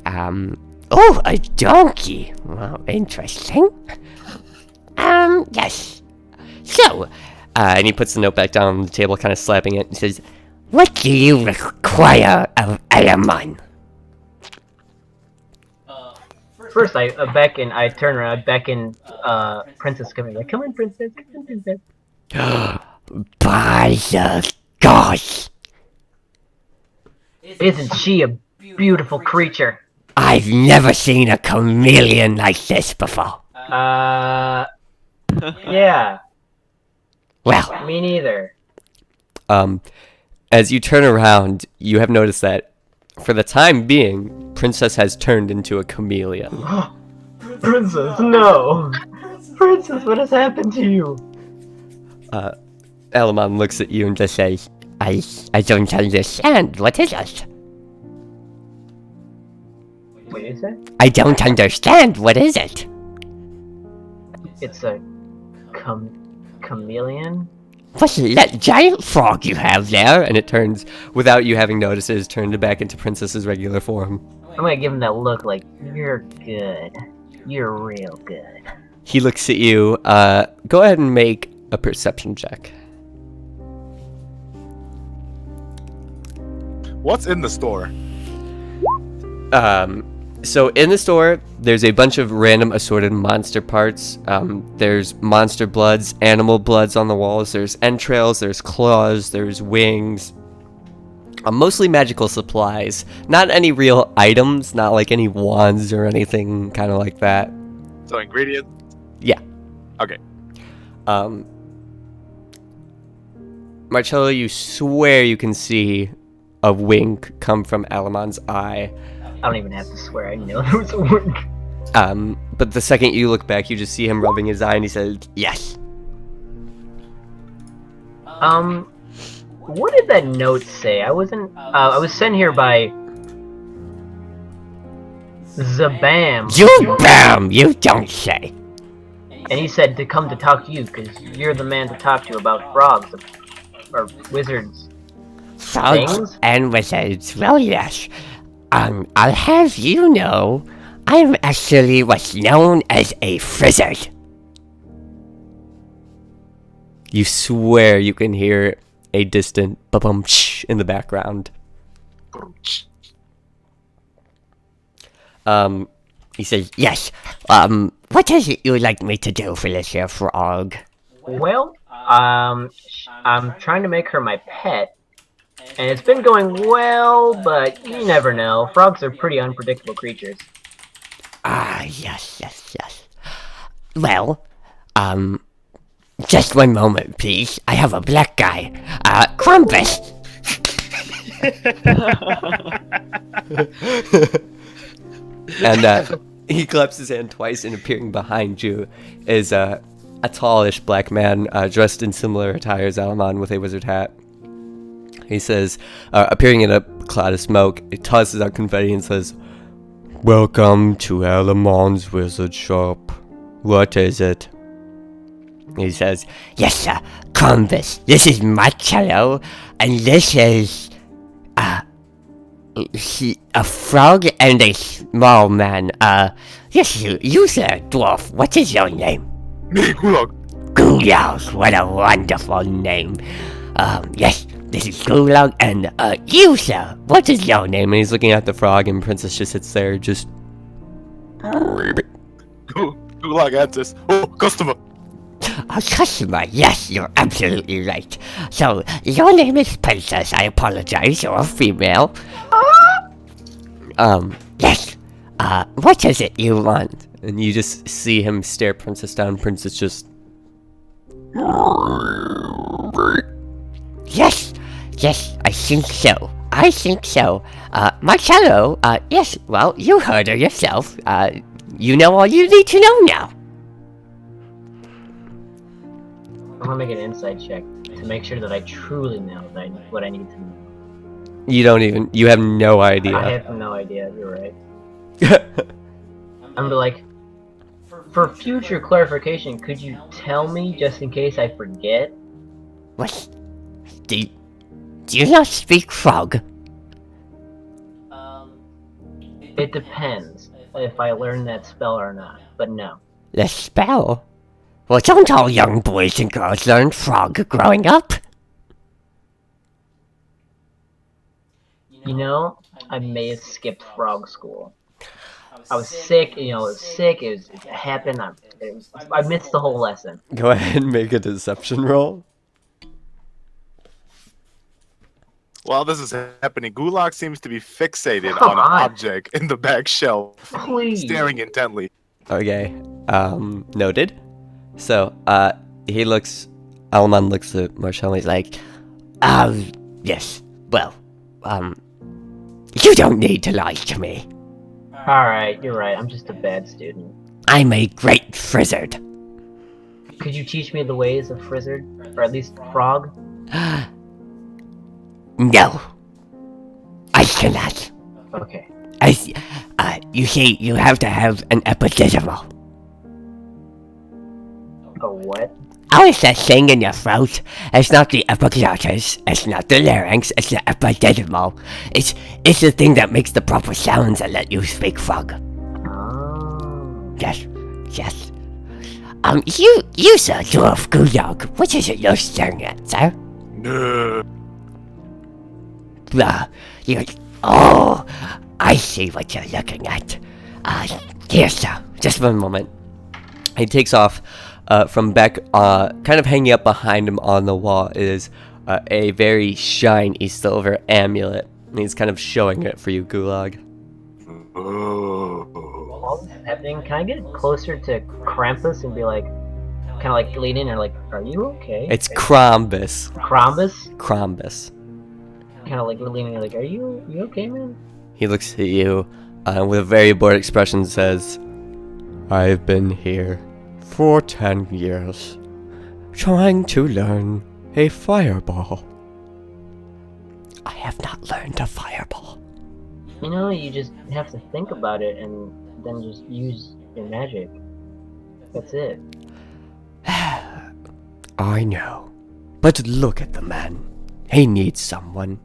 Oh, a donkey. Well, interesting. Yes. so, and he puts the note back down on the table, kind of slapping it, and says, What do you require of Alamon? First, I turn around, I beckon Princess coming. Like, come on, Princess, come on, Princess. By the gods! Isn't she a beautiful creature? I've never seen a chameleon like this before. Yeah. Well, Me neither. as you turn around, you have noticed that, for the time being, Princess has turned into a chameleon. Princess, no! Princess, what has happened to you? Elamon looks at you and just says, I don't understand. What is it? What did you say? I don't understand. What is it? It's a chameleon? What's that giant frog you have there? and it turns, without you having noticed, it has turned back into Princess's regular form. I'm gonna give him that look like, you're good. You're real good. He looks at you. Go ahead and make a perception check. What's in the store? So in the store, there's a bunch of random assorted monster parts. There's monster bloods, animal bloods on the walls. There's entrails, there's claws, there's wings. Mostly magical supplies. Not any real items, not like any wands or anything kind of like that. So ingredients? Yeah. Okay. Marcello, you swear you can see a wink come from Alamon's eye. I don't even have to swear, I know there was a wink. But the second you look back, you just see him rubbing his eye and he says, yes. What did that note say? I was sent here by Zabam. Zabam, you don't say. And he said to come to talk to you, because you're the man to talk to about frogs, or wizards. Frogs Things? and wizards, well yes. I'll have you know, I'm actually what's known as a frizzard. You swear you can hear a distant ba-bum shh in the background. He says, yes, what is it you'd like me to do for this here frog? Well, I'm trying to make her my pet, and it's been going well, but you never know. Frogs are pretty unpredictable creatures. Ah, yes. Well, just one moment, please. I have a black guy. Crumpus! And he claps his hand twice, and appearing behind you is a tallish black man dressed in similar attire as Alamon with a wizard hat. He says, appearing in a cloud of smoke, he tosses out confetti and says, "Welcome to Alamon's Wizard Shop. What is it? He says, yes, sir, Columbus, this is Marcello, and this is, a frog and a small man. Yes, you, sir, dwarf, what is your name? Me, Gulag. Gulag, what a wonderful name. Yes, this is Gulag, and, you, sir, what is your name? And he's looking at the frog, and Princess just sits there, just... Gulag answers. Oh, customer. A customer, yes, you're absolutely right. So, your name is Princess, I apologize, you're a female. Yes. What is it you want? And you just see him stare Princess down. Princess just... Yes, I think so. Marcello, yes, well, you heard her yourself. You know all you need to know now. I'm gonna make an insight check to make sure that I truly know what I need to know. You have no idea. I have no idea, you're right. I'm gonna be like, for future clarification, could you tell me just in case I forget? What? Do you not speak frog? It depends if I learn that spell or not, but no. The spell? Well, don't all young boys and girls learn frog growing up? You know, I may have skipped frog school. I was sick, it happened, I missed the whole lesson. Go ahead and make a deception roll. While this is happening, Gulag seems to be fixated on an object in the back shelf, staring intently. Okay, noted. So, Alaman looks at Marshall and he's like, yes, well, you don't need to lie to me. Alright, you're right, I'm just a bad student. I'm a great frizzard. Could you teach me the ways of frizzard? Or at least frog? No. I cannot. Okay. You see, you have to have an epididymal. A what? Oh, it's that thing in your throat. It's not the epiglottis, it's not the larynx, it's the epididymal. It's the thing that makes the proper sounds and let you speak frog. Oh. Yes. You sir, dwarf Gulag, what is it you're staring at, sir? No. Oh, I see what you're looking at. Here, sir. Just one moment. He takes off from back, kind of hanging up behind him on the wall is a very shiny silver amulet. And he's kind of showing it for you, Gulag. While this is happening, can I get closer to Krampus and be like, kind of like lean in and like, are you okay? It's Krombus. Krombus? Kind of like leaning in like, are you okay, man? He looks at you with a very bored expression and says, I've been here for 10 years, trying to learn a fireball. I have not learned a fireball. You know, you just have to think about it and then just use your magic. That's it. I know. But look at the man. He needs someone.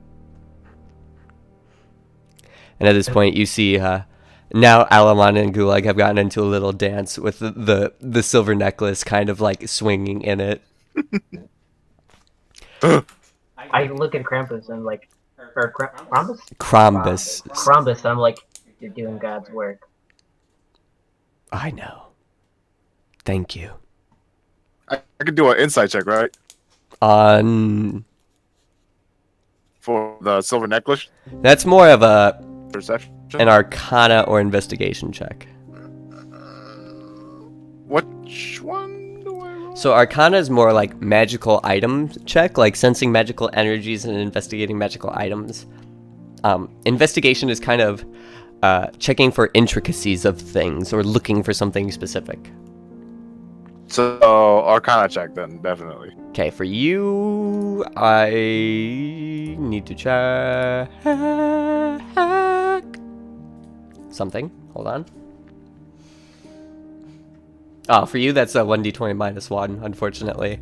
And at this point, you see now Alaman and Gulag have gotten into a little dance with the silver necklace kind of like swinging in it. I look at Krampus and like, or Krombus? Krombus. And I'm like, you're doing God's work. I know. Thank you. I could do an insight check, right? On... For the silver necklace? That's more of a... Perception? An arcana or investigation check. Which one do I roll? So arcana is more like magical item check, like sensing magical energies and investigating magical items. Investigation is kind of checking for intricacies of things or looking for something specific. So arcana check then, definitely. Okay, for you, I need to check something. Hold on. Oh, for you that's a 1d20 minus 1, unfortunately.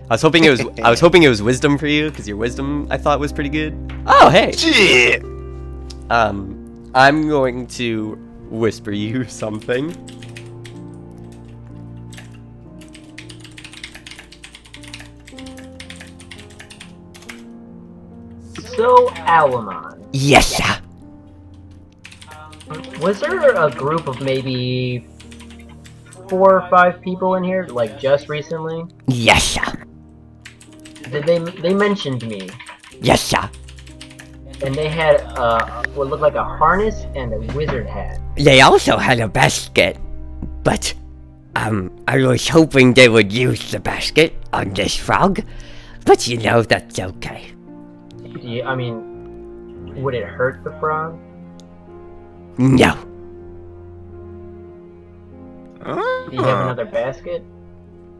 I was hoping it was wisdom for you, because your wisdom I thought was pretty good. Oh, hey! Shit! I'm going to whisper you something. So, Alamon, Yes, sir. was there a group of maybe 4 or 5 people in here, like just recently? Yes, sir. Did they mentioned me, Yes, sir. and they had what looked like a harness and a wizard hat. They also had a basket, but I was hoping they would use the basket on this frog, but you know, that's okay. Yeah, I mean, would it hurt the frog? No. Do you have another basket?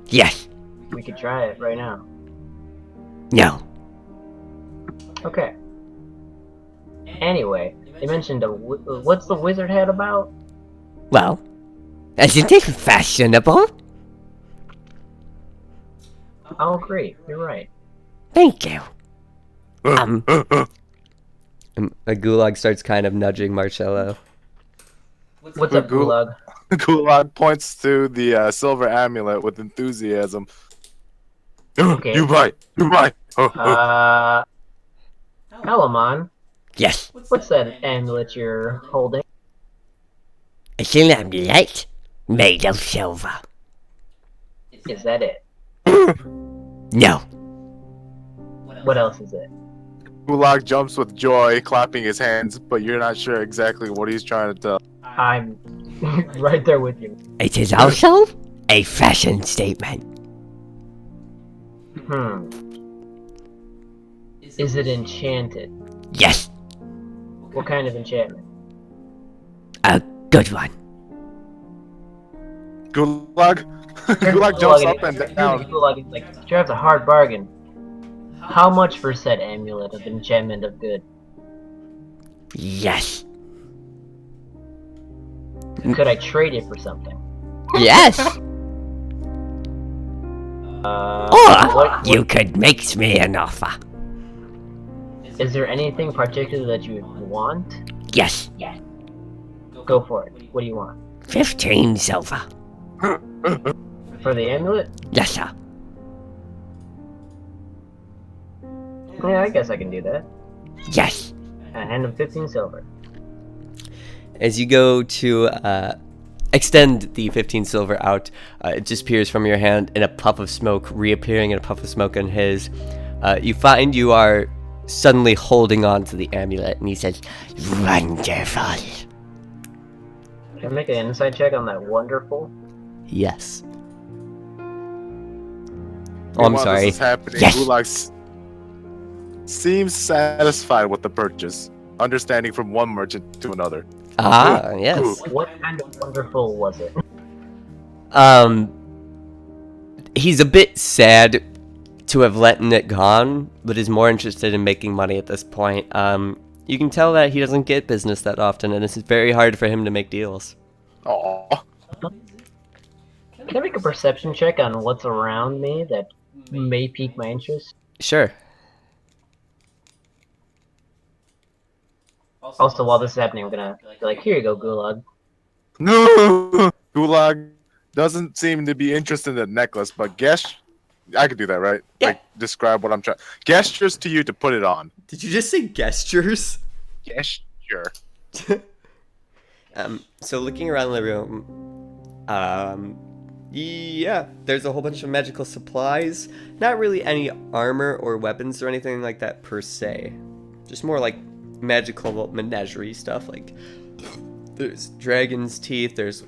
Yes. We could try it right now. No. Okay. Anyway, they mentioned what's the wizard hat about? Well, isn't it fashionable? I'll agree. You're right. Thank you. A Gulag starts kind of nudging Marcello. What's up, Gulag? Gulag points to the silver amulet with enthusiasm. Okay. You're right. You're right. Alamon, Yes. what's that amulet you're holding? It's an amulet made of silver. Is that it? No. What else is it? Gulag jumps with joy, clapping his hands, but you're not sure exactly what he's trying to tell. I'm right there with you. It is also a fashion statement. Is it enchanted? Yes. What kind of enchantment? A good one. Gulag? Gulag jumps up and down. Gulag is like, drives a hard bargain. How much for said amulet of enchantment of good? Yes. Could I trade it for something? Yes. Or what you could make me an offer. is there anything particular that you would want? Yes. Go for it. What do you want? 15 silver. For the amulet? Yes, sir. Yeah, I guess I can do that. Yes. I hand him 15 silver. As you go to extend the 15 silver out, it disappears from your hand in a puff of smoke, reappearing in a puff of smoke in his. You find you are suddenly holding on to the amulet, and he says, Wonderful. Can I make an insight check on that wonderful? yes. Oh, I'm While sorry. This is happening. Yes. Gulag seems satisfied with the purchase, understanding from one merchant to another. Ah, yes. What kind of wonderful was it? He's a bit sad to have let it gone, but is more interested in making money at this point. You can tell that he doesn't get business that often, and it's very hard for him to make deals. Aww. Can I make a perception check on what's around me that may pique my interest? Sure. Also, while this is happening, I'm gonna be like, here you go, Gulag. No! Gulag doesn't seem to be interested in the necklace, but I could do that, right? Yeah. Like, describe what I'm trying. Gestures to you to put it on. Did you just say gestures? Gesture. So looking around the room, yeah, there's a whole bunch of magical supplies. Not really any armor or weapons or anything like that per se. Just more like magical menagerie stuff. Like there's dragon's teeth, there's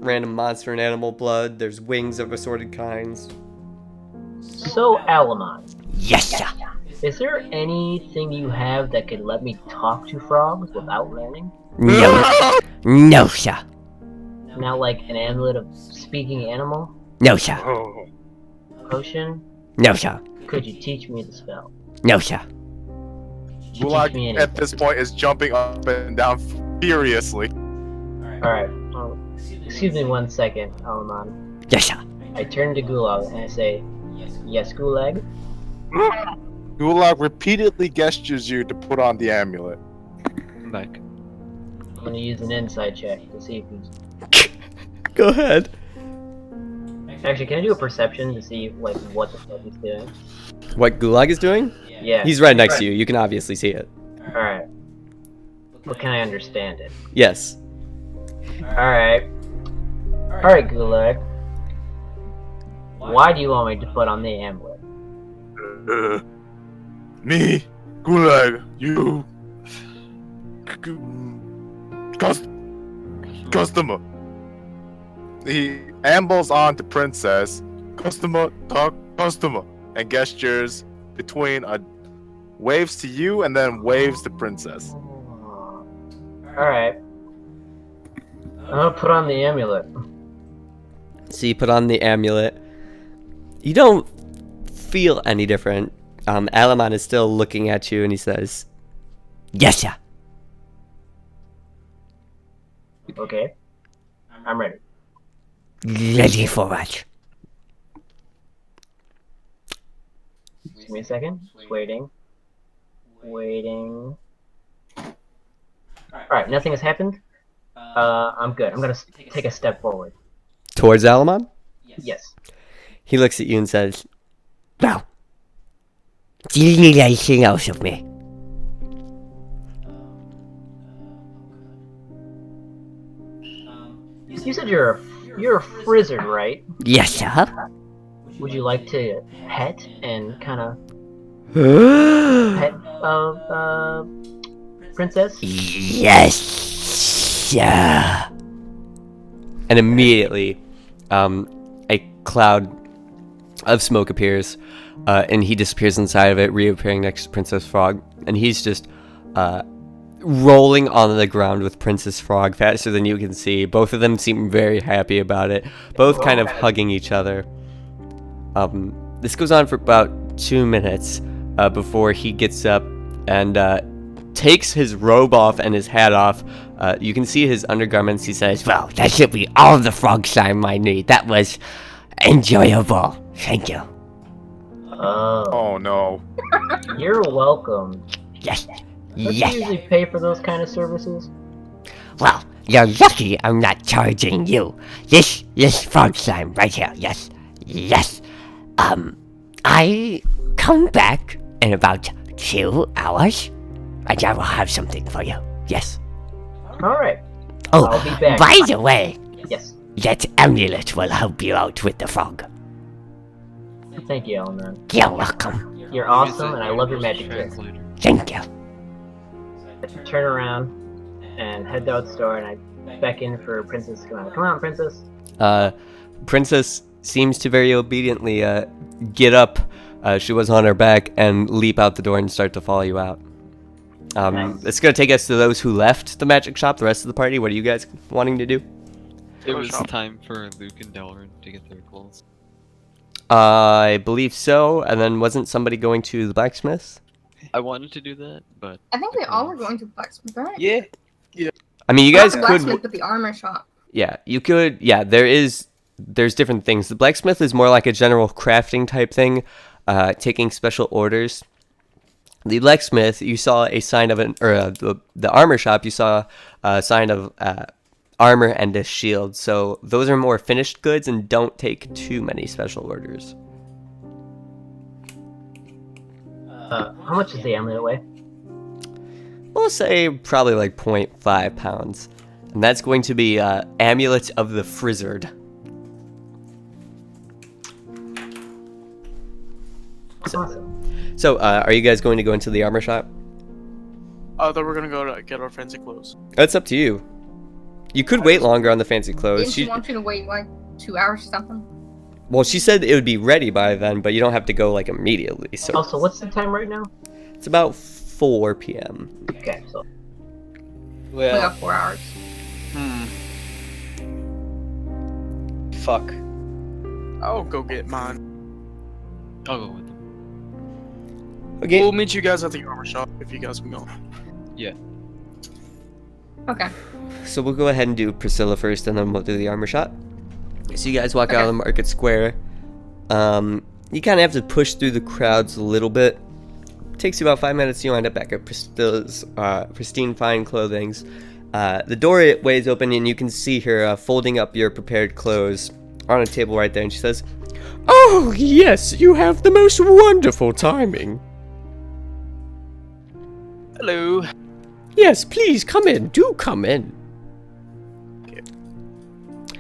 random monster and animal blood, there's wings of assorted kinds. So, Alamon, Yes, sir. is there anything you have that could let me talk to frogs without learning? No. No, sir. Now, like an amulet of speaking animal? No, sir. Oh. Potion? No, sir. Could you teach me the spell? No, sir. Could you teach me Gulag anything? at this point is jumping up and down furiously. Alright, excuse me 1 second, Alamon. Yes, sir. I turn to Gulag and I say, yes, Gulag? Gulag repeatedly gestures you to put on the amulet. I'm back. I'm gonna use an insight check to see if he's... Go ahead. Actually, can I do a perception to see, like, what the fuck he's doing? What Gulag is doing? Yeah. He's right next to you. You can obviously see it. Alright. But can I understand it? Yes. Alright. Alright, Gulag. Why do you want me to put on the amulet? Me, Gulag, you, customer. He ambles on to Princess. Customer, talk, customer, and gestures between waves to you and then waves to Princess. Alright. I'm gonna put on the amulet. So you put on the amulet. You don't feel any different. Alamon is still looking at you and he says, Yes, sir. Okay. I'm ready. Ready for what? Give me a second. Just waiting. Waiting. Alright, nothing has happened. I'm good. I'm gonna take a step forward. towards Alamon? Yes. He looks at you and says, Well, do you need anything else of me? You said you're a frizzard, right? Yes, sir. Would you like to pet and kind of pet princess? Yes, sir. and immediately, a cloud of smoke appears, and he disappears inside of it, reappearing next to Princess Frog, and he's just rolling on the ground with Princess Frog faster than you can see. Both of them seem very happy about it, both kind of hugging each other. This goes on for about 2 minutes before he gets up and takes his robe off and his hat off. You can see his undergarments. He says, Well, that should be all the frog slime I need. That was enjoyable. Thank you. Oh no. You're welcome. Yes. Don't Yes. you usually pay for those kind of services? Well, you're lucky I'm not charging you. This frog slime right here. Yes. Yes. I come back in about 2 hours, and I will have something for you. Yes. Alright. Oh, I'll be back. by the way, Yes. that amulet will help you out with the frog. Thank you, Elman. You're welcome. You're awesome, and I love your magic tricks. Thank you. I turn around and head out the store, and I beckon for Princess to come out. Come on, Princess. Princess seems to very obediently get up. She was on her back and leap out the door and start to follow you out. Nice. It's going to take us to those who left the magic shop, the rest of the party. What are you guys wanting to do? It was time for Luke and Delrin to get their clothes. I believe so. And then wasn't somebody going to the blacksmith? I wanted to do that, but I think we all were going to the blacksmith, right? Yeah. I mean, you Not guys the could. blacksmith, but the armor shop. Yeah, you could. Yeah, there's different things. The blacksmith is more like a general crafting type thing, taking special orders. The blacksmith, you saw a sign of the armor shop, you saw a sign of armor and a shield. So those are more finished goods and don't take too many special orders. How much does the amulet weigh? We'll say probably like 0.5 pounds. And that's going to be Amulet of the Frizzard. Awesome. So, are you guys going to go into the armor shop? Then we're gonna go to get our fancy clothes. That's up to you. You could wait longer on the fancy clothes. Didn't she want you to wait like 2 hours or something? Well, she said it would be ready by then, but you don't have to go like immediately. So Also, what's the time right now? it's about 4 p.m. Okay, so We got 4 hours. Fuck. I'll go get mine. I'll go with them. Okay. We'll meet you guys at the armor shop if you guys can go. Yeah. Okay. So we'll go ahead and do Priscilla first, and then we'll do the armor shot. So you guys walk out of the market square. You kind of have to push through the crowds a little bit. Takes you about 5 minutes. You wind up back at Priscilla's pristine fine clothings. The doorway is open and you can see her folding up your prepared clothes on a table right there. And she says, "Oh, yes, you have the most wonderful timing. Hello. Yes, please come in. Do come in."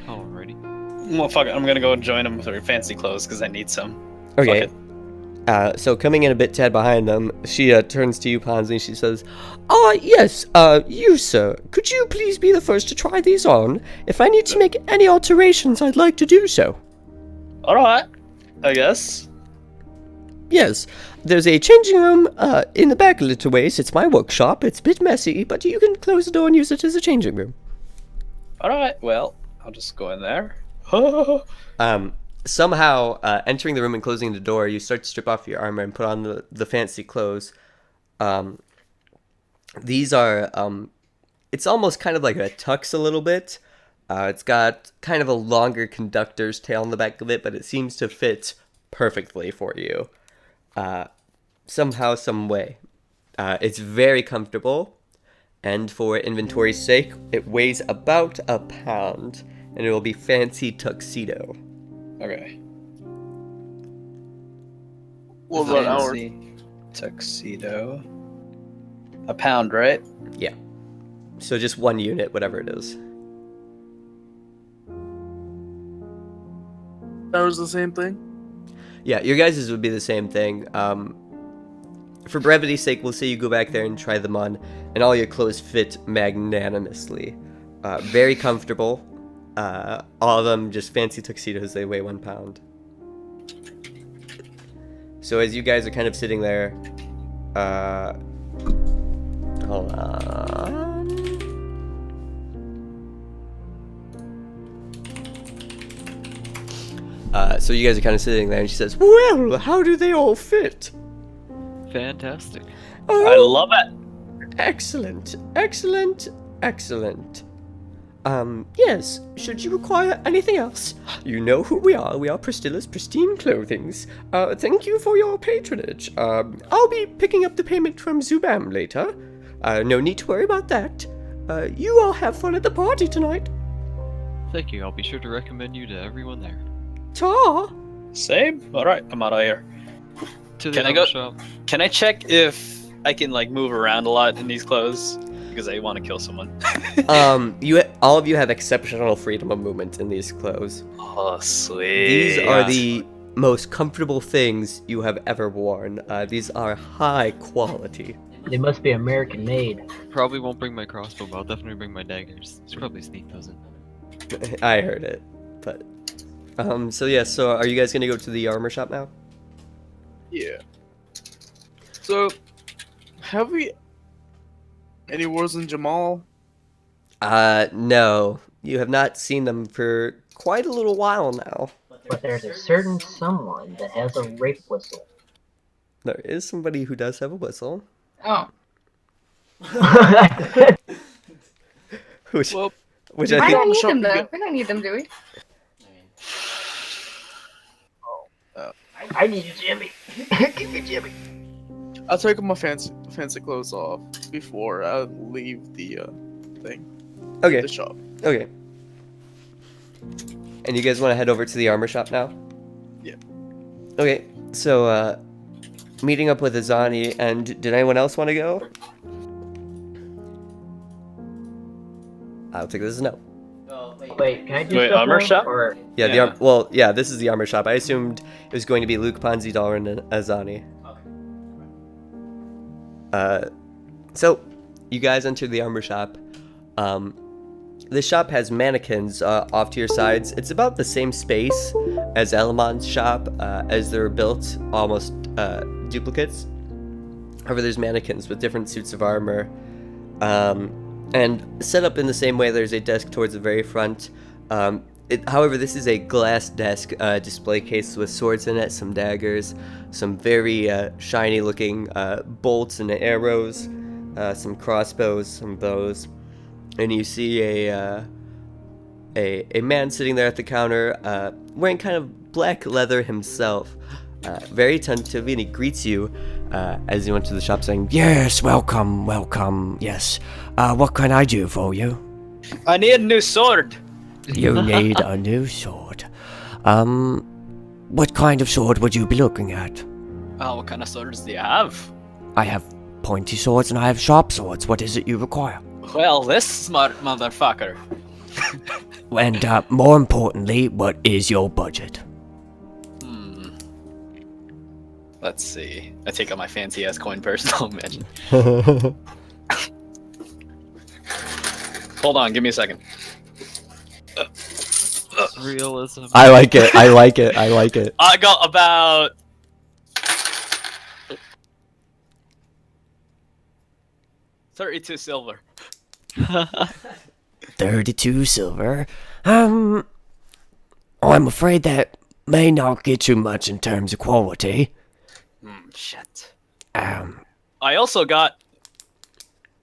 Alrighty. Well, fuck it. I'm gonna go and join them with their fancy clothes because I need some. okay. Fuck it. So coming in a bit tad behind them, she turns to you, Ponzi, and she says, Yes, you, sir. Could you please be the first to try these on? If I need to make any alterations, I'd like to do so. Alright. I guess. Yes, there's a changing room in the back a little ways. It's my workshop. It's a bit messy, but you can close the door and use it as a changing room. Alright, well, I'll just go in there. somehow, entering the room and closing the door, you start to strip off your armor and put on the fancy clothes. These are, it's almost kind of like a tux a little bit. It's got kind of a longer conductor's tail on the back of it, but it seems to fit perfectly for you. Somehow, some way. It's very comfortable, and for inventory's sake, it weighs about a pound, and it will be fancy tuxedo. Okay. What about our Fancy tuxedo? A pound, right? Yeah. So just 1 unit, whatever it is. ours the same thing? Yeah, your guys' would be the same thing. For brevity's sake, we'll say you go back there and try them on, and all your clothes fit magnanimously. Very comfortable. All of them just fancy tuxedos. They weigh 1 pound. So as you guys are kind of sitting there, hold on. So you guys are kind of sitting there, and she says, Well, how do they all fit? Fantastic. I love it. Excellent, excellent, excellent. Yes, should you require anything else? You know who we are. We are Priscilla's Pristine Clothings. Thank you for your patronage. I'll be picking up the payment from Zubam later. No need to worry about that. You all have fun at the party tonight. Thank you. I'll be sure to recommend you to everyone there. Ta! Same? Alright, I'm out of here. To the Can I armor go- shop. Can I check if I can, like, move around a lot in these clothes? Because I want to kill someone. all of you have exceptional freedom of movement in these clothes. Oh, sweet. These are the most comfortable things you have ever worn. These are high quality. They must be American made. Probably won't bring my crossbow, but I'll definitely bring my daggers. It's probably sneak those in. I heard it, but so yeah. So are you guys gonna go to the armor shop now? Yeah. So, have we any wars in Jamal? No. You have not seen them for quite a little while now. But there's a certain someone that has a rape whistle. There is somebody who does have a whistle. Oh. Which Well, I I think don't need shop them, you though. get- We don't need them, do we? I need Jimmy. Give me Jimmy. I'll take my fancy clothes off before I leave the thing. okay. The shop. Okay. And you guys want to head over to the armor shop now? Yeah. Okay. So meeting up with Azani, and did anyone else want to go? I'll take this as a no. Oh, Wait, can I do Wait, stuff armor now, shop? Or Yeah, Yeah. this is the armor shop. I assumed it was going to be Luke Ponzi, Dalrin, and Azani. So you guys enter the armor shop. This shop has mannequins off to your sides. It's about the same space as Elamon's shop, as they're built almost duplicates. However, there's mannequins with different suits of armor. And set up in the same way, there's a desk towards the very front. However, this is a glass desk display case with swords in it, some daggers, some very shiny looking bolts and arrows, some crossbows, some bows. And you see a a man sitting there at the counter, wearing kind of black leather himself, very attentive, and he greets you as you enter the shop, saying, Yes, welcome, welcome. Yes. What can I do for you? I need a new sword. You need a new sword. What kind of sword would you be looking at? Oh, what kind of swords do you have? I have pointy swords and I have sharp swords. What is it you require? Well, this smart motherfucker. And more importantly, what is your budget? Let's see. I take out my fancy ass coin purse. Oh man. Hold on, give me a second. Realism. I like it. I like it. I like it. I got about 32 silver. 32 silver. I'm afraid that may not get you much in terms of quality. Shit. I also got...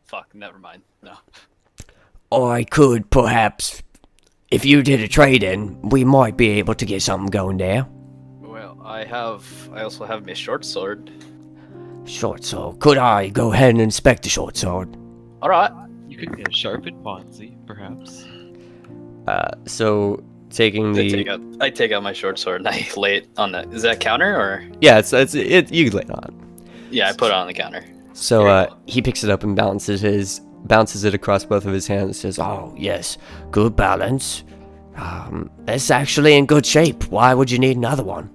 Fuck, never mind. No. Or I could perhaps, if you did a trade-in, we might be able to get something going there. Well, I also have my short sword. Short sword. Could I go ahead and inspect the short sword? Alright. You could get a sharpened Ponzi, perhaps. So taking the... I take out my short sword and I lay it on the... Is that counter or...? Yeah, it. You can lay it on. Yeah, I put it on the counter. So he picks it up and bounces it across both of his hands and says, Oh, yes. Good balance. It's actually in good shape. Why would you need another one?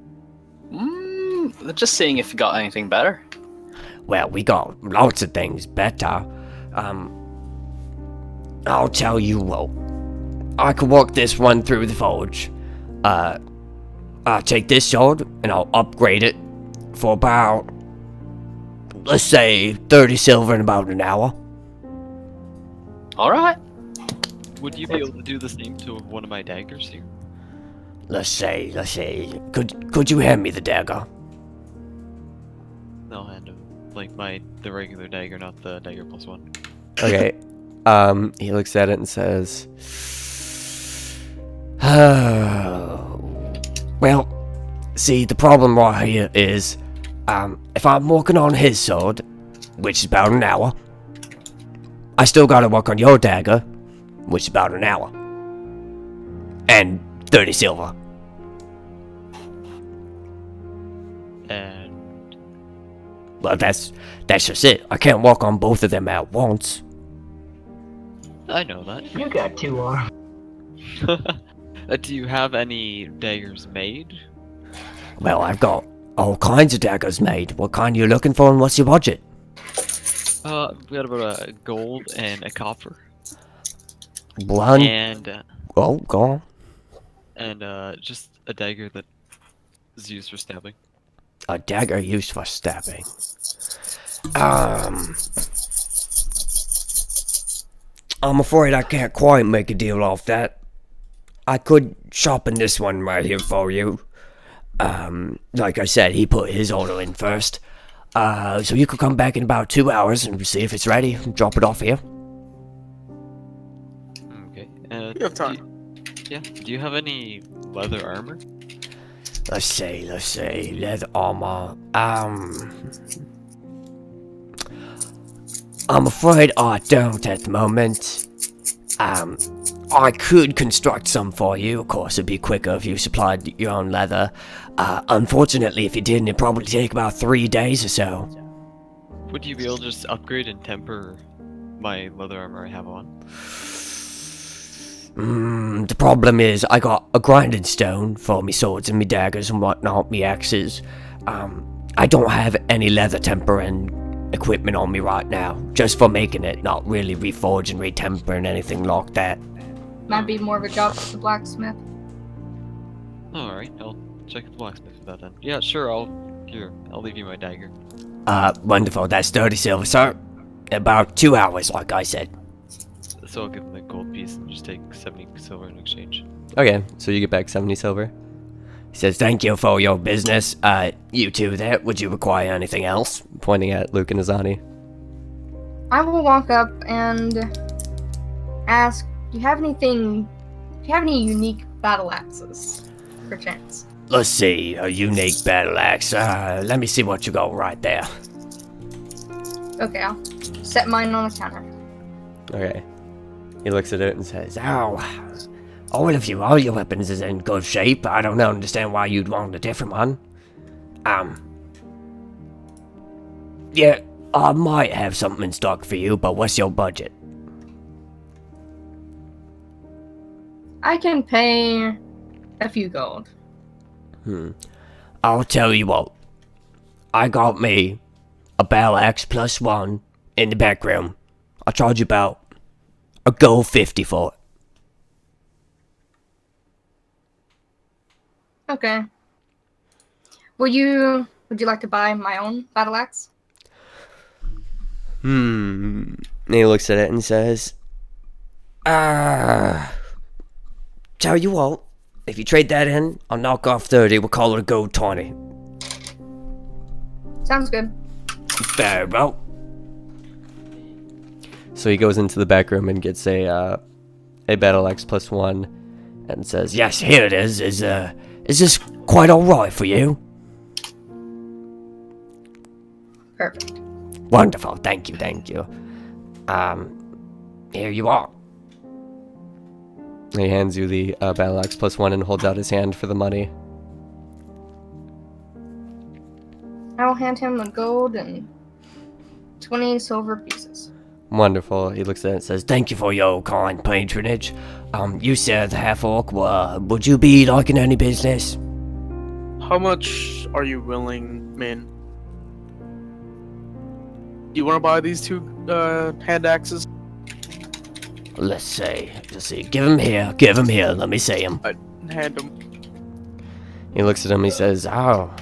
Just seeing if you got anything better. Well, we got lots of things better. I'll tell you what. I could walk this one through the forge. I'll take this sword and I'll upgrade it for about, let's say, 30 silver in about an hour. Alright. Would you be able to do the same to one of my daggers here? Let's say, could you hand me the dagger? I'll hand him, like, the regular dagger, not the dagger +1. Okay. He looks at it and says, Well, see, the problem right here is, if I'm working on his sword, which is about an hour, I still gotta work on your dagger, which is about an hour. And 30 silver. And... Well, that's just it. I can't work on both of them at once. I know that. You got 2 arms. Do you have any daggers made? Well, I've got all kinds of daggers made. What kind are you looking for and what's your budget? We got about a gold and a copper. One. And... Oh, go on. And, just a dagger that is used for stabbing. A dagger used for stabbing. I'm afraid I can't quite make a deal off that. I could sharpen this one right here for you. Like I said, he put his order in first. So you could come back in about 2 hours and see if it's ready and drop it off here. Okay. You have time. Do you have any leather armor? Let's see, leather armor. I'm afraid I don't at the moment. I could construct some for you. Of course, it'd be quicker if you supplied your own leather. Unfortunately, if you didn't, it'd probably take about 3 days or so. Would you be able to just upgrade and temper my leather armor I have on? The problem is, I got a grinding stone for me swords and me daggers and whatnot, me axes. I don't have any leather tempering equipment on me right now, just for making it, not really reforging, retempering, anything like that. Might be more of a job for the blacksmith. Alright, I'll check the blacksmith for that then. Yeah, sure, I'll leave you my dagger. Wonderful, that's 30 silver, sir. About 2 hours, like I said. So I'll give him a gold piece and just take 70 silver in exchange. Okay, so you get back 70 silver. He says, thank you for your business. You two there, would you require anything else? Pointing at Luke and Azani. I will walk up and ask, do you have anything you have any unique battle axes, perchance? Let's see, a unique battle axe. Let me see what you got right there. Okay, I'll set mine on the counter. Okay. He looks at it and says, Oh, all your weapons is in good shape. I don't understand why you'd want a different one. Yeah, I might have something in stock for you, but what's your budget? I can pay a few gold. I'll tell you what. I got me a battle axe +1 in the back room. I'll charge you about a gold 50 for it. Okay. Would you like to buy my own battle axe? And he looks at it and says, Tell you what, if you trade that in, I'll knock off 30, we'll call it a gold 20. Sounds good. Very well. so he goes into the back room and gets a battle axe +1 and says, Yes, here it is. Is this quite alright for you? Perfect. Wonderful, thank you. Here you are. He hands you the battle axe +1 and holds out his hand for the money. I will hand him the gold and 20 silver pieces. Wonderful. He looks at it and says, Thank you for your kind patronage. You said half-orc, would you be liking any business? How much are you willing, man? Do you want to buy these 2 hand axes? Let's see. Give him here, let me see him. Hand them. he looks at him, he says, Oh,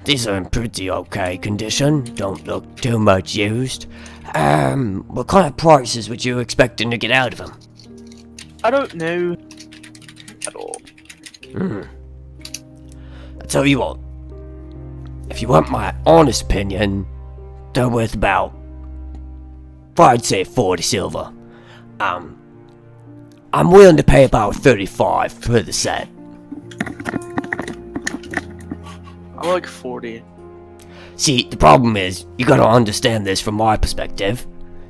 these are in pretty okay condition, don't look too much used. What kind of prices would you expecting to get out of them? I don't know at all. I tell you what, if you want my honest opinion, they're worth about, I'd say 40 silver. I'm willing to pay about 35 for the set. I like 40. See, the problem is, you gotta understand this from my perspective.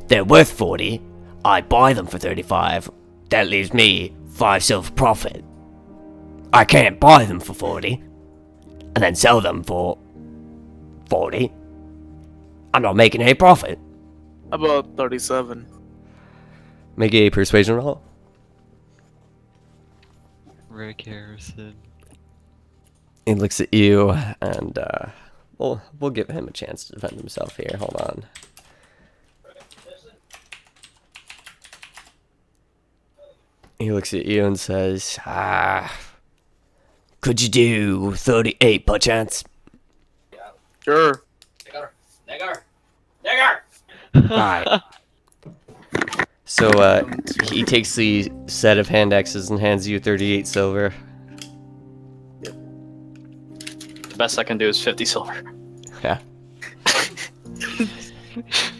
They're worth 40, I buy them for 35, that leaves me 5 silver profit. I can't buy them for 40, and then sell them for 40. I'm not making any profit. About 37. make a persuasion roll. Rick Harrison. He looks at you and we'll give him a chance to defend himself here. Hold on. He looks at you and says, Could you do 38 by chance? Sure. Right. So he takes the set of hand axes and hands you 38 silver. The best I can do is 50 silver. Yeah.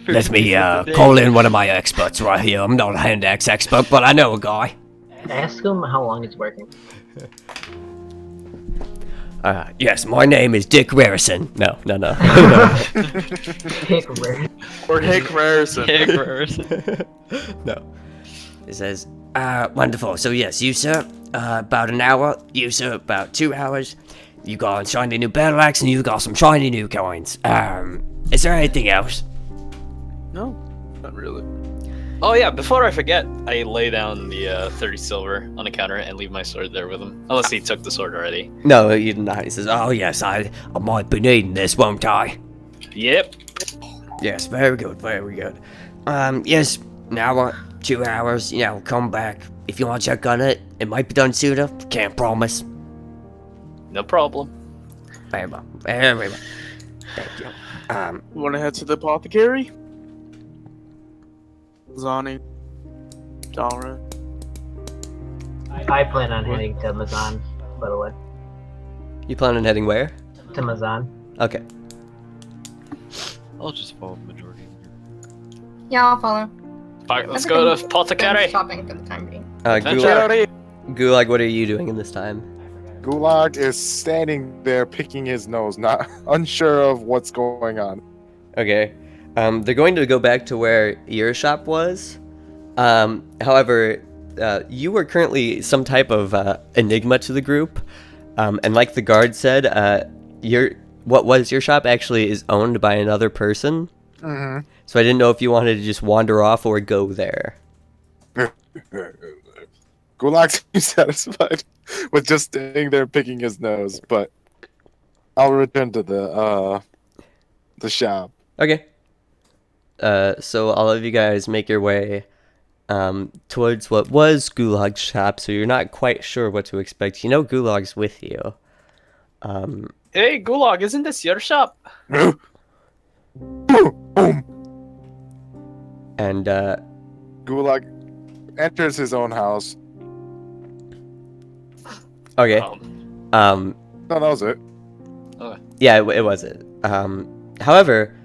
Let me call in one of my experts right here. I'm not a hand axe expert, but I know a guy. Ask him how long it's working. Yes, my name is Dick Rarison. No. Dick Rarison. Or Hick Rarison. Hick Rarison. No. It says, wonderful. So yes, you sir, about an hour. You sir, about 2 hours. You got a shiny new battle axe and you got some shiny new coins. Is there anything else? No, not really. Oh yeah, before I forget, I lay down the 30 silver on the counter and leave my sword there with him. Unless he took the sword already. No, you did not. He says, Oh yes, I might be needing this, won't I? Yep. Yes, very good. Yes, an hour, 2 hours, come back. If you want to check on it, it might be done sooner. Can't promise. No problem. Very well. Thank you. You want to head to the apothecary? Zani. Dalra. I plan on heading to Mazan, by the way. you plan on heading where? To Mazan. Okay. I'll just follow the majority. Yeah, I'll follow. Alright, let's I think go I'm to done apothecary. shopping for the time being. Gulak, Gulag, what are you doing in this time? Gulag is standing there picking his nose, not unsure of what's going on. Okay. They're going to go back to where your shop was. However, you were currently some type of enigma to the group. And like the guard said, what was your shop actually is owned by another person. Mm-hmm. So I didn't know if you wanted to just wander off or go there. Gulag seems satisfied with just staying there picking his nose, but I'll return to the shop. Okay. So all of you guys make your way towards what was Gulag's shop, so you're not quite sure what to expect. You know Gulag's with you. Hey, Gulag, isn't this your shop? And Gulag enters his own house. okay. No, that was it. Yeah, it was it. However,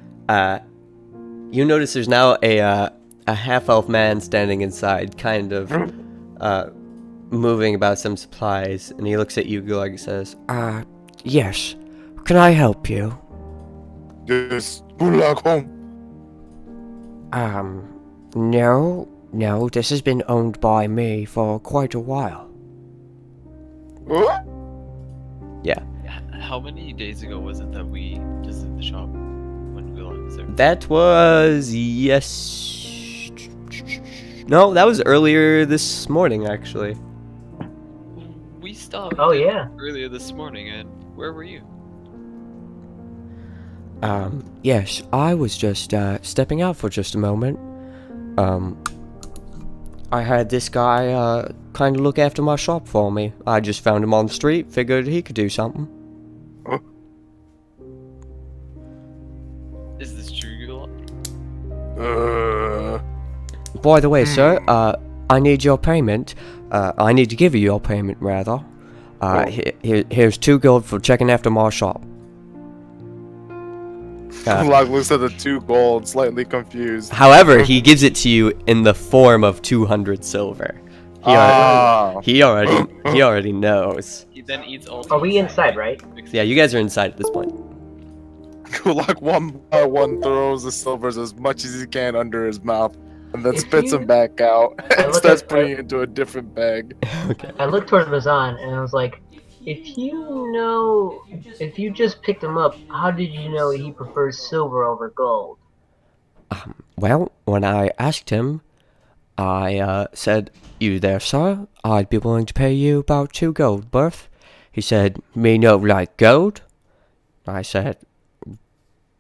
you notice there's now a half-elf man standing inside, kind of moving about some supplies, and he looks at you, Gulag, and says, Yes. Can I help you? Yes, Gulag home. No, this has been owned by me for quite a while. What? Yeah. How many days ago was it that we visited the shop when Gulag was there? That was No, that was earlier this morning, actually. We stopped. Oh, yeah. Earlier this morning, and where were you? Yes, I was just, stepping out for just a moment. I had this guy, kind of look after my shop for me. I just found him on the street, figured he could do something. Is this true, Gulag? By the way, sir, I need your payment. I need to give you your payment, rather. Here's 2 gold for checking after my shop. Gulag looks at the 2 gold, slightly confused. However, he gives it to you in the form of 200 silver. He already knows. He then eats all. Are we inside, right? Yeah, you guys are inside at this point. Gulag one by one throws the silvers as much as he can under his mouth, and then If spits you- them back out and look starts at- putting it into a different bag. Okay. I looked towards Mazan and I was like, if you just picked him up, how did you know he prefers silver over gold? Well, when I asked him, I said, "You there, sir? I'd be willing to pay you about 2 gold worth." He said, "Me no like gold." I said,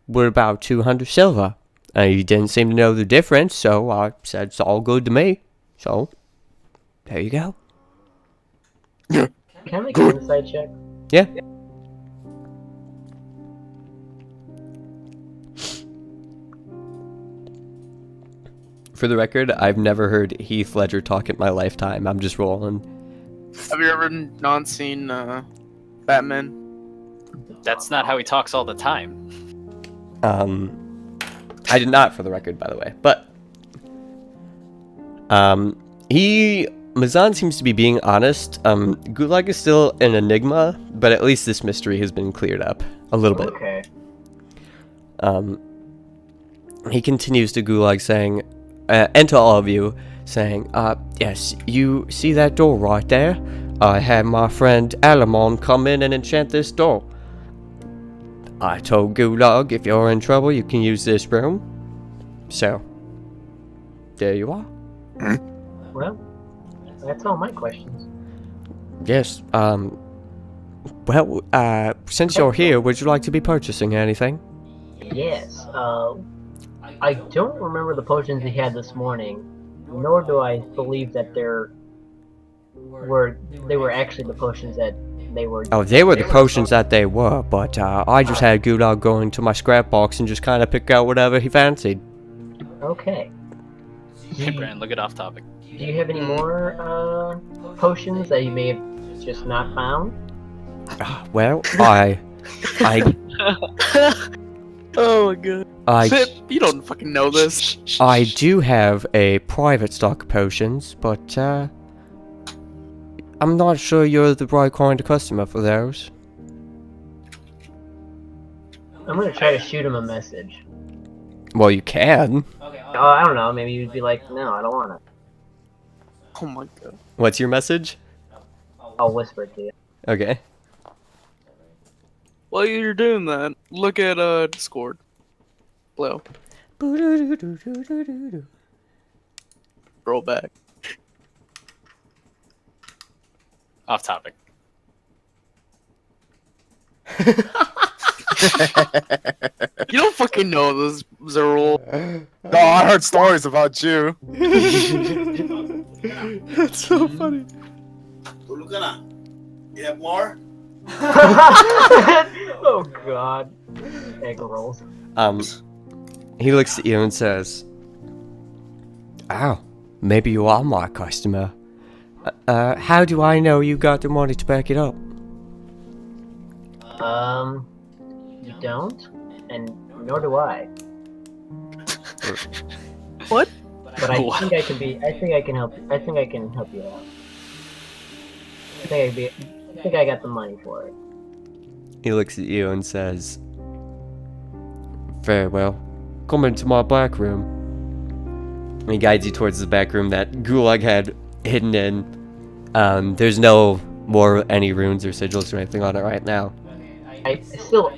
"What about 200 silver?" And he didn't seem to know the difference, so I said, "It's all good to me." So, there you go. Can I make an inside check? Yeah. For the record, I've never heard Heath Ledger talk in my lifetime. I'm just rolling. Have you ever not seen Batman? That's not how he talks all the time. I did not, for the record, by the way. But Mazan seems to be being honest. Gulag is still an enigma, but at least this mystery has been cleared up a little bit. Okay. He continues to Gulag saying, and to all of you, saying, yes, you see that door right there? I had my friend Alamon come in and enchant this door. I told Gulag, if you're in trouble, you can use this room. So, there you are. Well, that's all my questions. Yes, well, since you're here, would you like to be purchasing anything? Yes, I don't remember the potions he had this morning, nor do I believe that they were actually the potions that they were. Oh, they were the potions that they were, but I just had Gulag go into my scrap box and just kind of pick out whatever he fancied. Okay. Hey, Brand, look at off topic. Do you have any more potions that you may have just not found? Well, I Oh my god. Sip, you don't fucking know this. I do have a private stock of potions, but I'm not sure you're the right kind of customer for those. I'm gonna try to shoot him a message. Well, you can. Okay, Oh, I don't know. Maybe you'd be like, no, I don't want it. Oh my god. What's your message? I'll whisper it to you. Okay. While you're doing that, look at Discord. Blow. Roll back. Off topic. You don't fucking know this, Zerul. No, I heard stories about you. That's so funny. Tulukana, you have more? Oh god. Egg rolls. He looks at you and says, Oh, maybe you are my customer. How do I know you got the money to back it up? You don't? And nor do I. What? But I think I can be. I think I can help. I think I can help you out. I think I got the money for it. he looks at you and says, Very well. Come into my back room. and he guides you towards the back room that Gulag had hidden in. There's no more any runes or sigils or anything on it right now. I still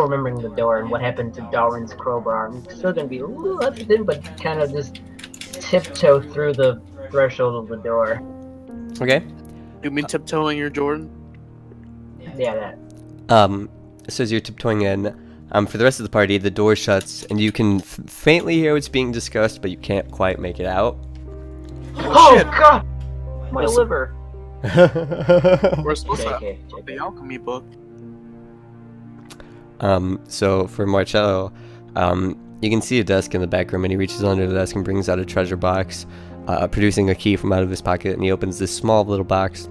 remembering the door and what happened to Darwin's crowbar. I'm still gonna be a little hesitant, but kind of just tiptoe through the threshold of the door. Okay. You mean tiptoeing your Jordan? Yeah, that. So as you're tiptoeing in, for the rest of the party, the door shuts, and you can faintly hear what's being discussed, but you can't quite make it out. Oh, shit. god! My liver. We're supposed to Okay, have the alchemy book. So for Marcello, you can see a desk in the back room, and he reaches under the desk and brings out a treasure box, producing a key from out of his pocket, and he opens this small little box.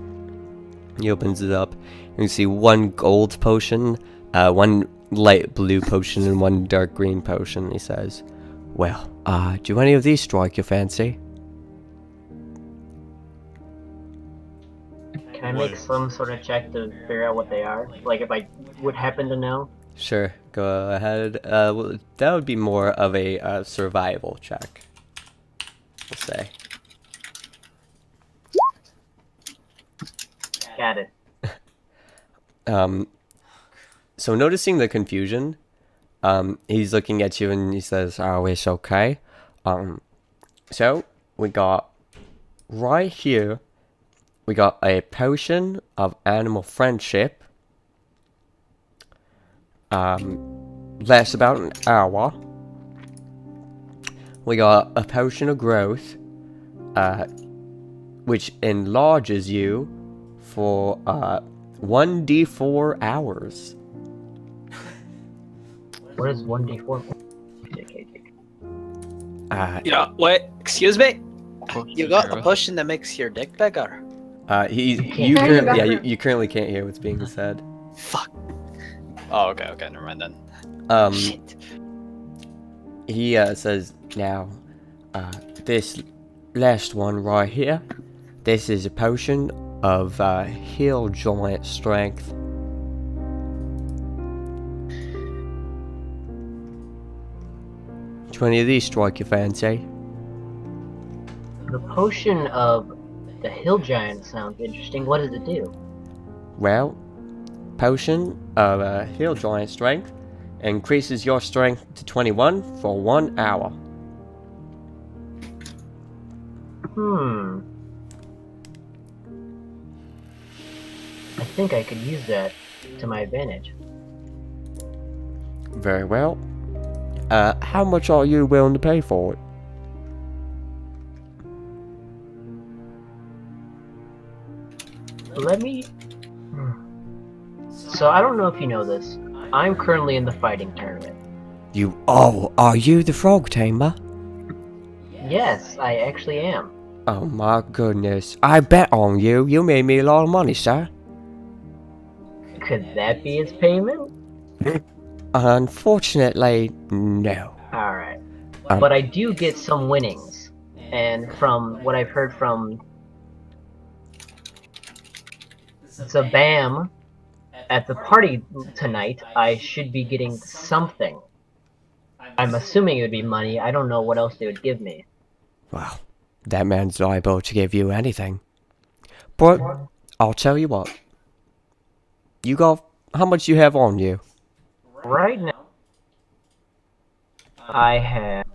He opens it up, and you see one gold potion, one light blue potion, and one dark green potion. He says, Well, do any of these strike your fancy? Can I make some sort of check to figure out what they are? Like if I would happen to know? sure, go ahead. Well, that would be more of a survival check, we'll say. Got it. So noticing the confusion, he's looking at you and he says, Oh, it's okay. so we got right here, we got a potion of animal friendship. Lasts about an hour. We got a potion of growth, which enlarges you for 1d4 hours. What is 1d4? Yeah, wait, excuse me? Potion You got a growth. potion that makes your dick bigger? You currently can't hear what's being said. Fuck. Oh, okay, never mind then. Shit. He says, Now, this last one right here, this is a potion of hill giant strength. Do any of these strike your fancy? The potion of the hill giant sounds interesting. What does it do? Well, potion of hill giant strength increases your strength to 21 for 1 hour. I think I could use that to my advantage. Very well. How much are you willing to pay for it? Let me... So I don't know if you know this. I'm currently in the fighting tournament. Are you the frog tamer? Yes, I actually am. Oh my goodness. I bet on you. You made me a lot of money, sir. Could that be his payment? Unfortunately, no. Alright. But I do get some winnings. And from what I've heard from So bam, at the party tonight, I should be getting something. I'm assuming it would be money. I don't know what else they would give me. Well, that man's liable to give you anything. But I'll tell you what. You got how much you have on you? Right now, I have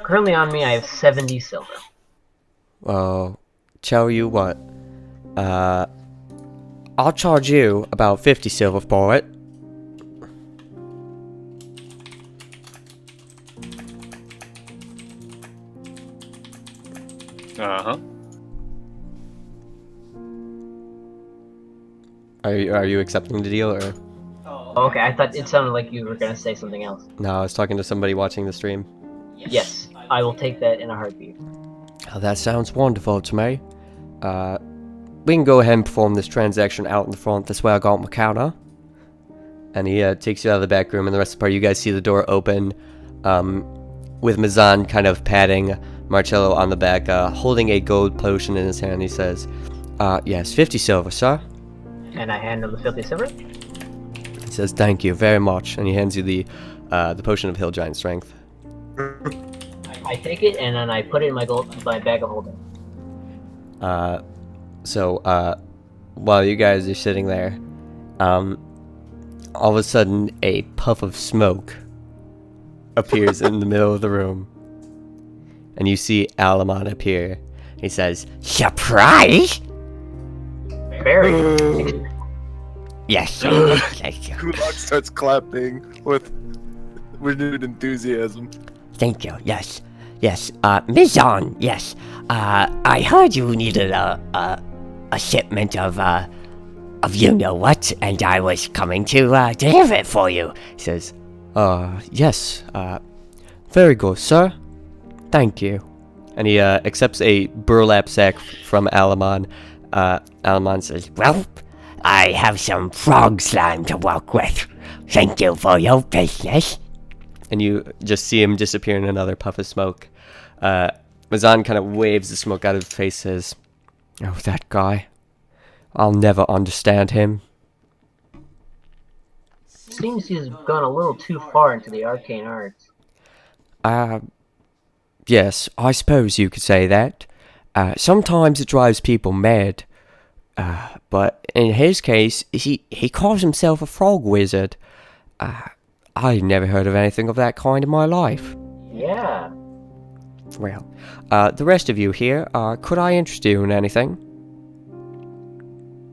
currently on me. I have 70 silver. Well, tell you what. I'll charge you about 50 silver for it. Uh-huh. Are you accepting the deal or? Okay, I thought it sounded like you were gonna say something else. No, I was talking to somebody watching the stream. Yes, I will take that in a heartbeat. Oh, that sounds wonderful to me. We can go ahead and perform this transaction out in the front. This way I got my counter. And he takes you out of the back room, and the rest of the party, you guys see the door open, with Mazan kind of patting Marcello on the back, holding a gold potion in his hand. He says, yes, 50 silver, sir. And I hand him the 50 silver. He says, thank you very much, and he hands you the potion of Hill Giant Strength. I take it and then I put it in my bag of holding. So while you guys are sitting there, all of a sudden a puff of smoke appears in the middle of the room, and you see Alamon appear. He says, Surprise? Very. Yes. Thank you. Kulak starts clapping with renewed enthusiasm. Thank you. Yes. Yes. Mizan. Yes. I heard you needed a shipment of you know what, and I was coming to deliver it for you. He says, yes. Very good, sir. Thank you. And he accepts a burlap sack from Alamon. Alamon says, Well, I have some frog slime to work with. Thank you for your business. and you just see him disappear in another puff of smoke. Mazan kind of waves the smoke out of his face, says, Oh, that guy. I'll never understand him. Seems he's gone a little too far into the arcane arts. Yes, I suppose you could say that. Sometimes it drives people mad. But in his case, he calls himself a frog wizard. I never heard of anything of that kind in my life. Yeah. Well, the rest of you here, could I interest you in anything?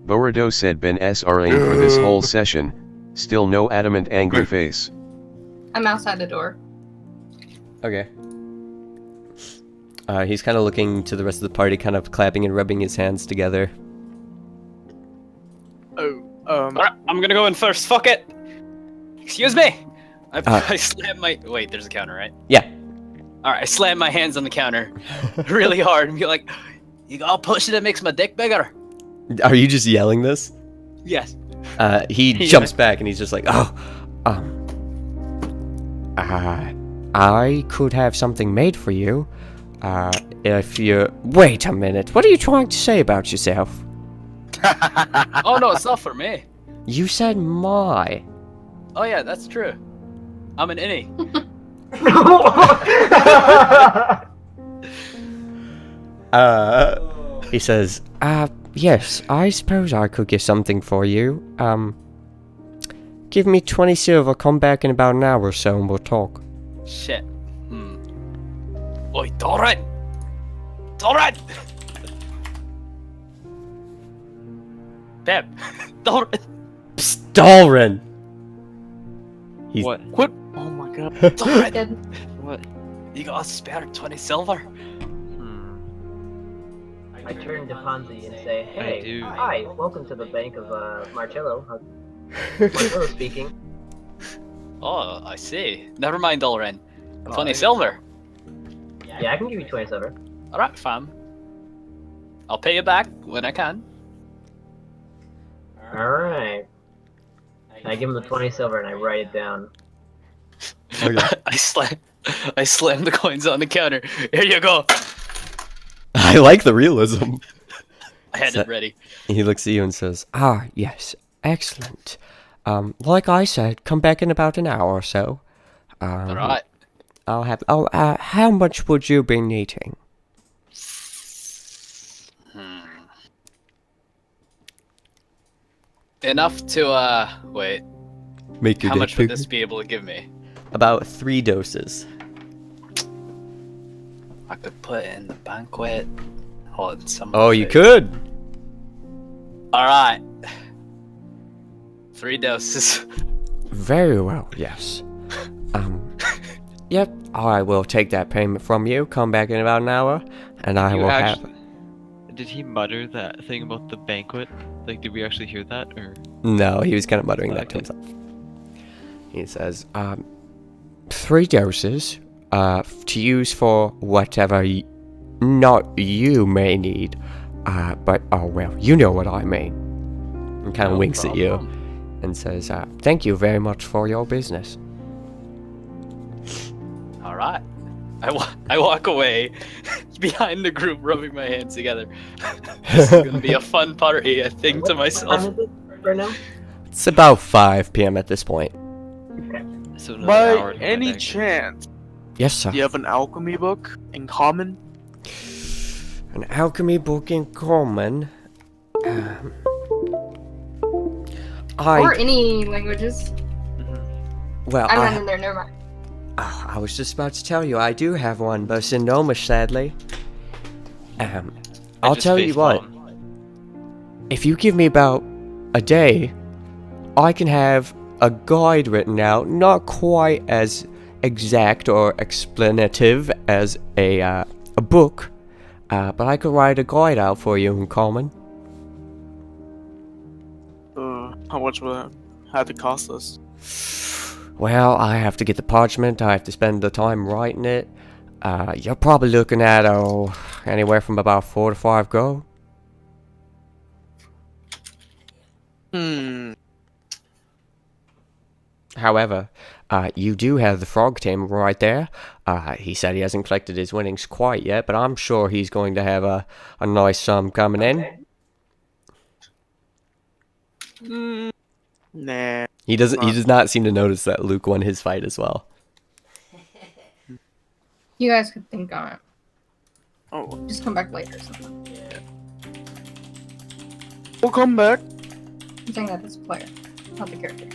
Borudo said Ben SRing for this whole session. Still no adamant angry face. I'm outside the door. okay. He's kind of looking to the rest of the party, kind of clapping and rubbing his hands together. Alright, I'm gonna go in first. Fuck it. Excuse me. I slam my. Wait, there's a counter, right? Yeah. Alright, I slam my hands on the counter really hard and be like, "You gotta push it, it makes my dick bigger." Are you just yelling this? Yes. He jumps back and he's just like, I could have something made for you. If you... Wait a minute, what are you trying to say about yourself? Oh no, it's not for me. You said my. Oh yeah, that's true. I'm an innie. he says, Yes, I suppose I could get something for you. Give me 20 silver, come back in about an hour or so and we'll talk. Shit. Oi, Doran! Doran! Pep. Doran! Psst, Dalrin! He's... What? What? Oh my god. Doran! What? You got a spare 20 silver? I turn to Ponzi and say, I hey, do. hi, welcome to the bank of Marcello. Marcello speaking. Oh, I see. Never mind, Doran. 20 silver. Yeah, I can give you 20 silver. Alright, fam. I'll pay you back when I can. Alright. I give him the 20 silver and I write it down. I slam the coins on the counter. Here you go. I like the realism. I had So- it ready. He looks at you and says, Ah, yes, excellent. Like I said, come back in about an hour or so. All right. I'll have. Oh, how much would you be needing? Enough to wait. make your How dick much would bigger. this be able to give me? About 3 doses. I could put it in the banquet. Hold on, some. Oh, of you it. could. All right. 3 doses. Very well, yes. Yep, I will take that payment from you. Come back in about an hour, and I You will actually- have. Did he mutter that thing about the banquet? Like, did we actually hear that, or? No, he was kind of muttering that to Okay. himself. He says, 3 doses, to use for whatever not you may need, but, oh well, you know what I mean. And kind of No winks at you problem. and says, Thank you very much for your business. All right. I walk away behind the group, rubbing my hands together. This is gonna be a fun party, I think to What time myself. is it right now? It's about 5 p.m. at this point. So another By hour to my any day. chance, Yes, sir. do you have an alchemy book in common? An alchemy book in common. Or I any languages. well, I'm not in there. Never mind. I was just about to tell you I do have one, but it's in Gnomish, sadly. I I'll just tell you face what. palm. If you give me about a day, I can have a guide written out, not quite as exact or explanative as a book, but I could write a guide out for you in common. How much would that have to cost us? Well, I have to get the parchment, I have to spend the time writing it. You're probably looking at, anywhere from about 4 to 5 gold. However, you do have the frog tamer right there. He said he hasn't collected his winnings quite yet, but I'm sure he's going to have a nice sum coming in. Nah. He does not seem to notice that Luke won his fight as well. You guys could think on it. Oh, Just come back later or something. we'll come back. I'm saying that as a player, not the character.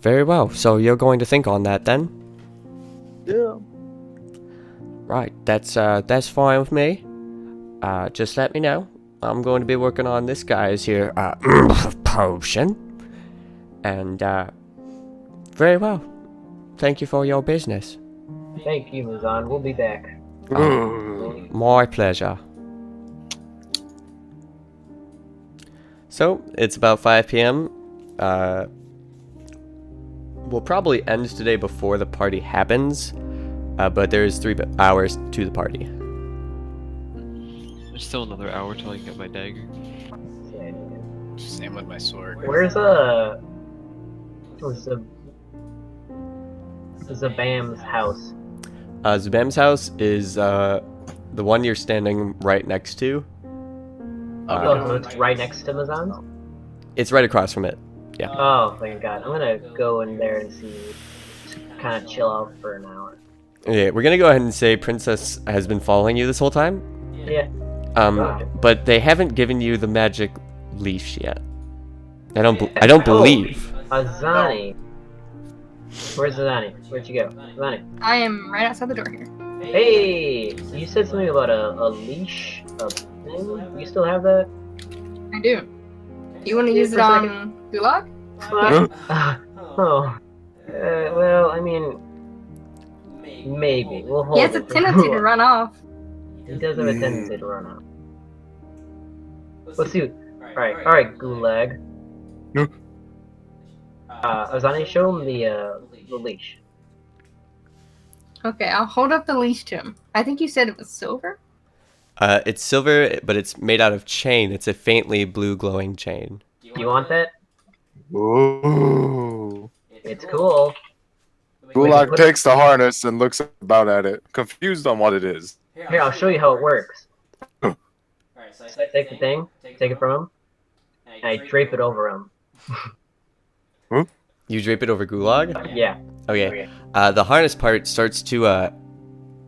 Very well. So you're going to think on that then? Yeah. Right. That's fine with me. Just let me know. I'm going to be working on this guy's here, potion. And, very well. Thank you for your business. Thank you, Muzan. We'll be back. My pleasure. So, it's about 5 p.m. We'll probably end today before the party happens, but there's 3 hours to the party. There's still another hour till I can get my dagger. Same with my sword. Where's Zabam's house? Zubam's house is the one you're standing right next to. Oh, so it's right next to Muzan's? It's right across from it. Yeah. Oh, thank God. I'm gonna go in there and see. Kind of chill out for an hour. Okay, we're gonna go ahead and say Princess has been following you this whole time. Yeah. But they haven't given you the magic leash yet. I don't believe. Azani. Where's Azani? Where'd you go? Azani. I am right outside the door here. Hey! You said something about a leash? A thing? You still have that? I do. You want to use it For a on Gulag? Oh. Well, I mean... Maybe. We'll hold He has a it. tendency to run off. He does have a tendency to run off. Let's see. Alright, Gulag. Azani, show him the leash. Okay, I'll hold up the leash to him. I think you said it was silver? It's silver, but it's made out of chain. It's a faintly blue glowing chain. You want that? Ooh. It's cool. Gulag takes the harness and looks about at it, confused on what it is. Here, I'll show you how it works. So I take the thing, take it from him, and I drape it over him. You drape it over Gulag? Yeah. Okay. The harness part starts to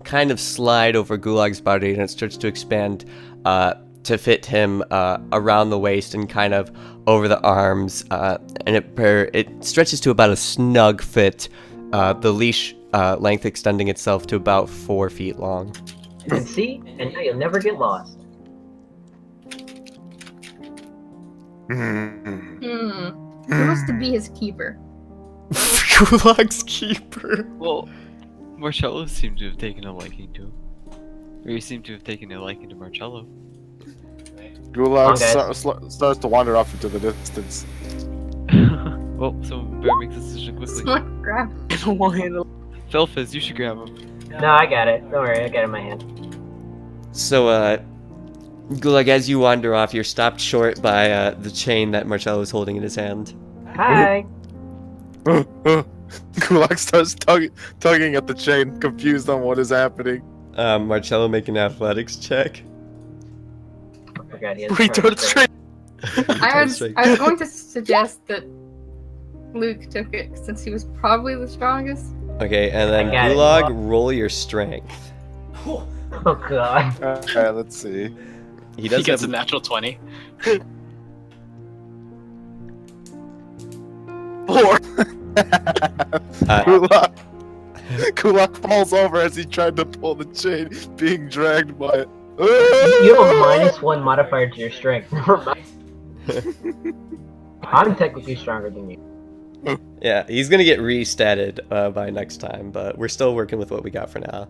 kind of slide over Gulag's body, and it starts to expand to fit him around the waist and kind of over the arms, and it stretches to about a snug fit. The leash length extending itself to about 4 feet long. And see, and now you'll never get lost. Who wants to be his keeper? Gulag's keeper. Well, Marcello seemed to have taken a liking to him. Or he seemed to have taken a liking to Marcello. Gulag starts to wander off into the distance. Well, someone better make this decision quickly. Someone grab him. I don't want him to. Felfaz, you should grab him. No, I got it. Don't worry, I got it in my hand. So, Gulag, as you wander off, you're stopped short by the chain that Marcello is holding in his hand. Hi. Gulag starts tugging at the chain, confused on what is happening. Marcello, make an athletics check. I forgot he has Retard straight. I was going to suggest that Luke took it since he was probably the strongest. Okay, and then I got it. Gulag, roll your strength. Oh god. Alright, let's see. He does gets have a natural 20. 4. Kulak falls over as he tried to pull the chain, being dragged by it. You have a -1 modifier to your strength. Never mind. I'm technically stronger than you. Yeah, he's gonna get restatted by next time, but we're still working with what we got for now.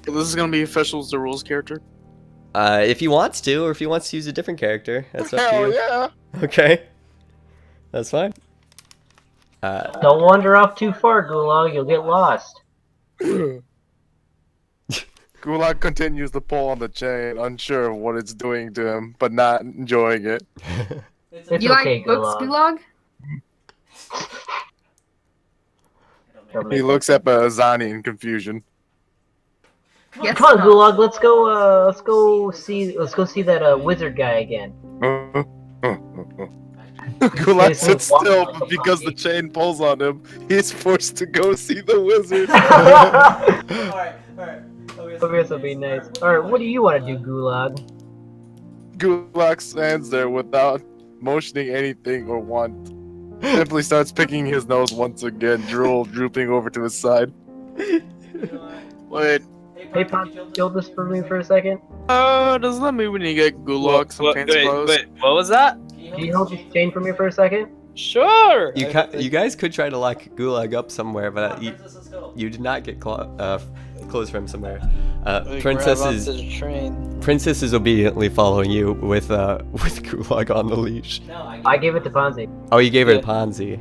This is gonna be officials the rules character. If he wants to, or if he wants to use a different character, that's up to Hell you. yeah! Okay, that's fine. Don't wander off too far, Gulag. You'll get lost. Gulag continues to pull on the chain, unsure of what it's doing to him, but not enjoying it. It's You okay, like books, Gulag. Gulag? He looks at Azani in confusion. Yes, Come on, no. Gulag. Let's go see that wizard guy again. Gulag sits still, but because the chain pulls on him, he's forced to go see the wizard. Alright. Okay, this will be nice. Alright, what do you want to do, Gulag? Gulag stands there without motioning anything or want. Simply starts picking his nose once again, drool drooping over to his side. Wait. Hey, Pop, kill this for me for a second. Doesn't that mean when you get Gulag some fancy clothes? Wait, what was that? Can you hold this chain for me for a second? Sure! You guys could try to lock Gulag up somewhere, but you did not get clothes from somewhere. Princess is obediently following you with Gulag on the leash. I gave it to Ponzi. Oh, you gave her to Ponzi.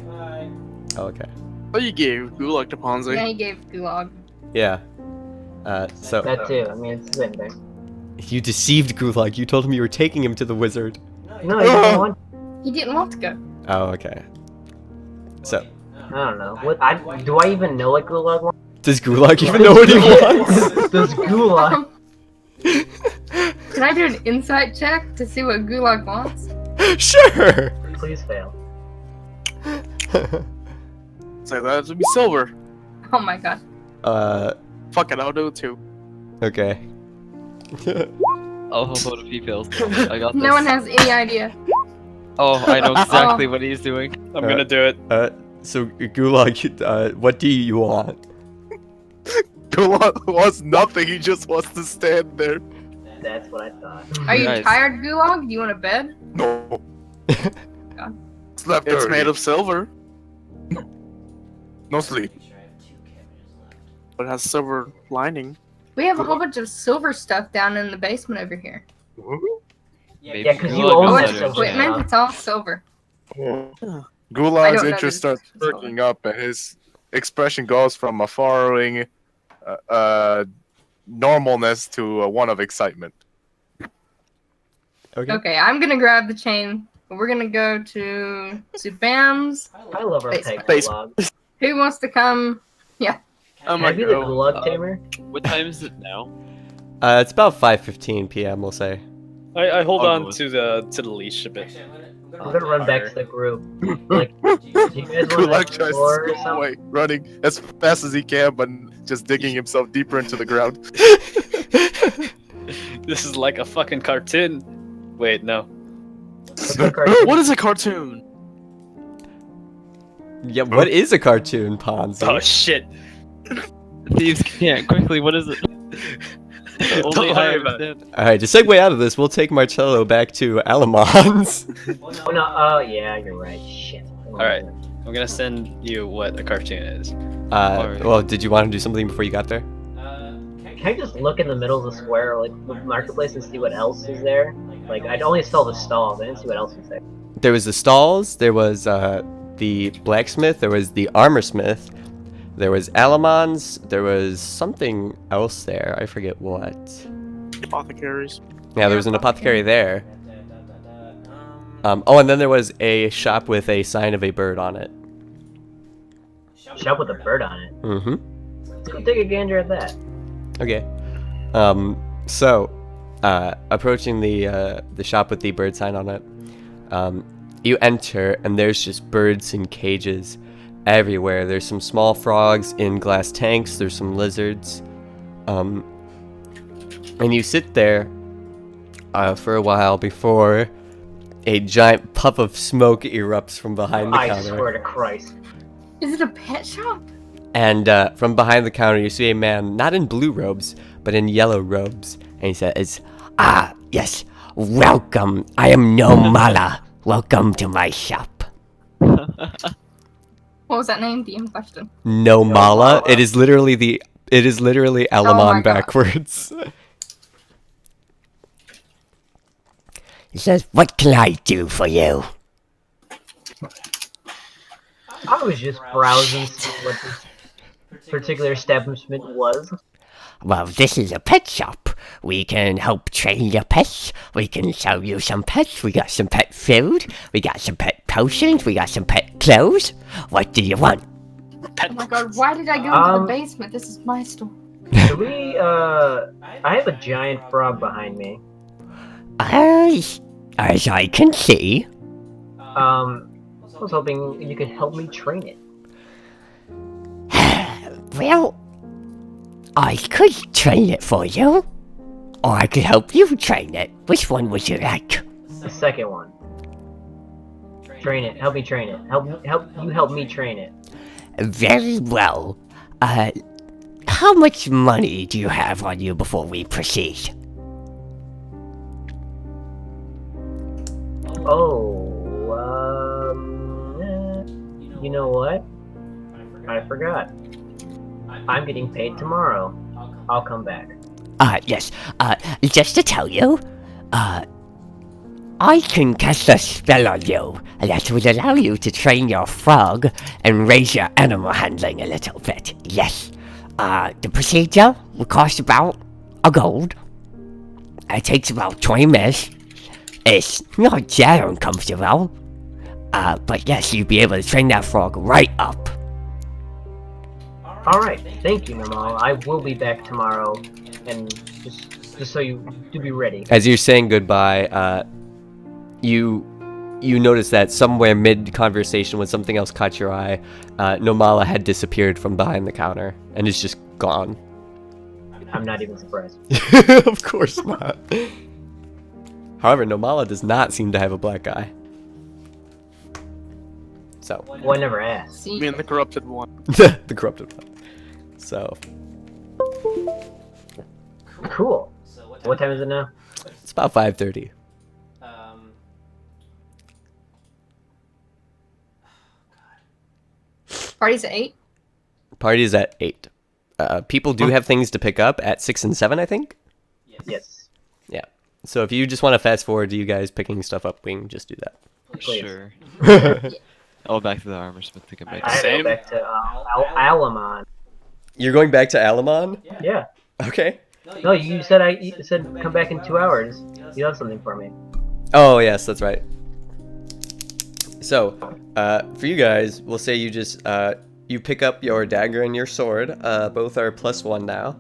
Oh, okay. Oh, you gave Gulag to Ponzi. Yeah, he gave Gulag. Yeah. So That too. I mean, it's the same thing. you deceived Gulag. You told him you were taking him to the wizard. No, you didn't want. He didn't want to go. Oh, okay. So I don't know. Do I even know what Gulag wants? does Gulag even know what he wants? Does Gulag? Can I do an insight check to see what Gulag wants? Sure. Please fail. Say that to be silver. Oh my god. Fuck it, I'll do it too. Okay. I'll help out if he fails. I got this. No one has any idea. Oh, I know exactly what he's doing. I'm gonna do it. So Gulag, what do you want? Gulag wants nothing, he just wants to stand there. That's what I thought. Are you Nice. tired, Gulag? Do you want a bed? No. God. Slept It's early. made of silver, No sleep. but it has silver lining. We have a whole bunch of silver stuff down in the basement over here. Maybe Yeah, 'cause you Gulag own All knows bunch that how of to silver. equipment, enchant. it's all silver. I Gulag's don't know interest this. starts perking up, and his expression goes from a following normalness to one of excitement. Okay. Okay, I'm gonna grab the chain. We're gonna go to Subam's. I love our Base- tech base- Gulag. Who wants to come? Oh Can my I be the god. Gulag tamer? What time is it now? It's about 5:15 p.m. We'll say. I hold I'll on go with- to the leash a bit. I'm gonna run back to the group. Like, do you guys want to Kulak tries explore to or go something? away, running as fast as he can, but just digging himself deeper into the ground. This is like a fucking cartoon. Wait, no. What is a cartoon? Yeah, what is a cartoon, Ponzi? Oh shit. Thieves can't. Quickly, what is it? Don't Only I worry about it. understand. Alright, to segue out of this, we'll take Marcello back to Alamans. Oh no, oh yeah, you're right. Shit. Alright. I'm gonna send you what a cartoon is. Alright. Well, did you want to do something before you got there? Can I just look in the middle of the square, like the marketplace, and see what else is there? Like, I only saw the stalls. I didn't see what else was there. There was the stalls, there was the blacksmith, there was the armor smith, there was Alamans, there was something else there. I forget what. Apothecaries. Yeah, there was an apothecary there. Oh, and then there was a shop with a sign of a bird on it. Shop with a bird on it. Mm-hmm. Let's go take a gander at that. Okay. So, approaching the shop with the bird sign on it, you enter, and there's just birds in cages everywhere. There's some small frogs in glass tanks. There's some lizards. And you sit there for a while before a giant puff of smoke erupts from behind the I counter. swear to Christ. Is it a pet shop? And from behind the counter, you see a man, not in blue robes, but in yellow robes. And he says, Ah, yes. Welcome. I am Nomala. Welcome to my shop. What was that name? DM question. No Mala. Mala. It is literally Oh Alamon my God. backwards. He says, what can I do for you? I was just browsing to see what this particular establishment was. Well, this is a pet shop. We can help train your pets. We can sell you some pets. We got some pet food. We got some pet potions. We got some pet clothes. What do you want? Oh my god, why did I go into the Um, basement? This is my store. Do we, I have a giant frog behind me. As I can see, I was hoping you could help me train it. well, I could train it for you. Or I could help you train it. Which one would you like? The second one. Train it. Help me train it. Help me train it. Very well. How much money do you have on you before we proceed? You know what? I forgot. I'm getting paid tomorrow. I'll come back. Yes. Just to tell you, I can cast a spell on you that would allow you to train your frog and raise your animal handling a little bit. Yes. The procedure will cost about a gold. It takes about 20 minutes. It's not that uncomfortable. But yes, you'd be able to train that frog right up. Alright, thank you, Namal. I will be back tomorrow, and just so you do be ready. As you're saying goodbye, you notice that somewhere mid-conversation when something else caught your eye, Nomala had disappeared from behind the counter and is just gone. I'm not even surprised. Of course not. However, Nomala does not seem to have a black eye. So. Well, I never asked. See, Me and the corrupted one. The corrupted one. So. Cool. What time is it now? It's about 5:30. party's at 8? Party is at 8. People do have things to pick up at 6 and 7, I think. Yes. Yeah. So if you just want to fast forward to you guys picking stuff up, we can just do that. Please. Sure. Oh, back to the armor smith to get back. I had to go Same. back to Alamon. You're going back to Alamon? Yeah. Okay. No, you said come back in 2 hours. You have something for me. Oh, yes, that's right. So, for you guys, we'll say you just, you pick up your dagger and your sword. Both are +1 now.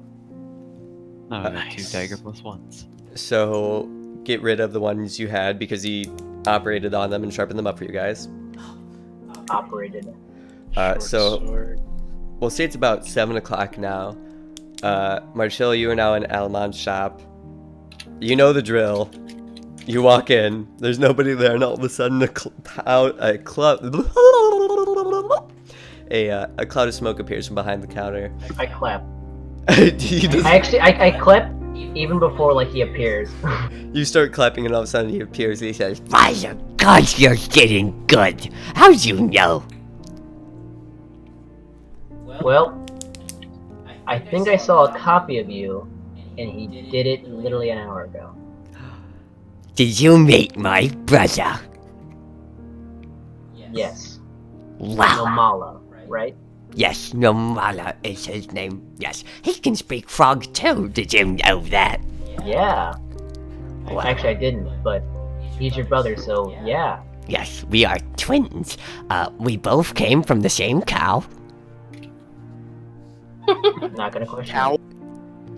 No, I got 2 dagger plus 1s. So get rid of the ones you had because he operated on them and sharpened them up for you guys. Operated. So we'll say it's about 7 o'clock now. Marcello, you are now in Alamon's shop. You know the drill. You walk in, there's nobody there, and all of a sudden a cloud of smoke appears from behind the counter. I clap. He does- I clap even before like he appears. You start clapping, and all of a sudden he appears. And he says, By the gods, you're getting good. How'd you know? Well, I think I saw a copy of you, and he did it literally an hour ago. Did you meet my brother? Yes. Wow. Nomala, right? Yes, Nomala is his name. Yes, he can speak frog too. Did you know that? Yeah. Well, actually, I didn't, but he's your brother, so yeah. Yes, we are twins. We both came from the same cow. Not gonna question you.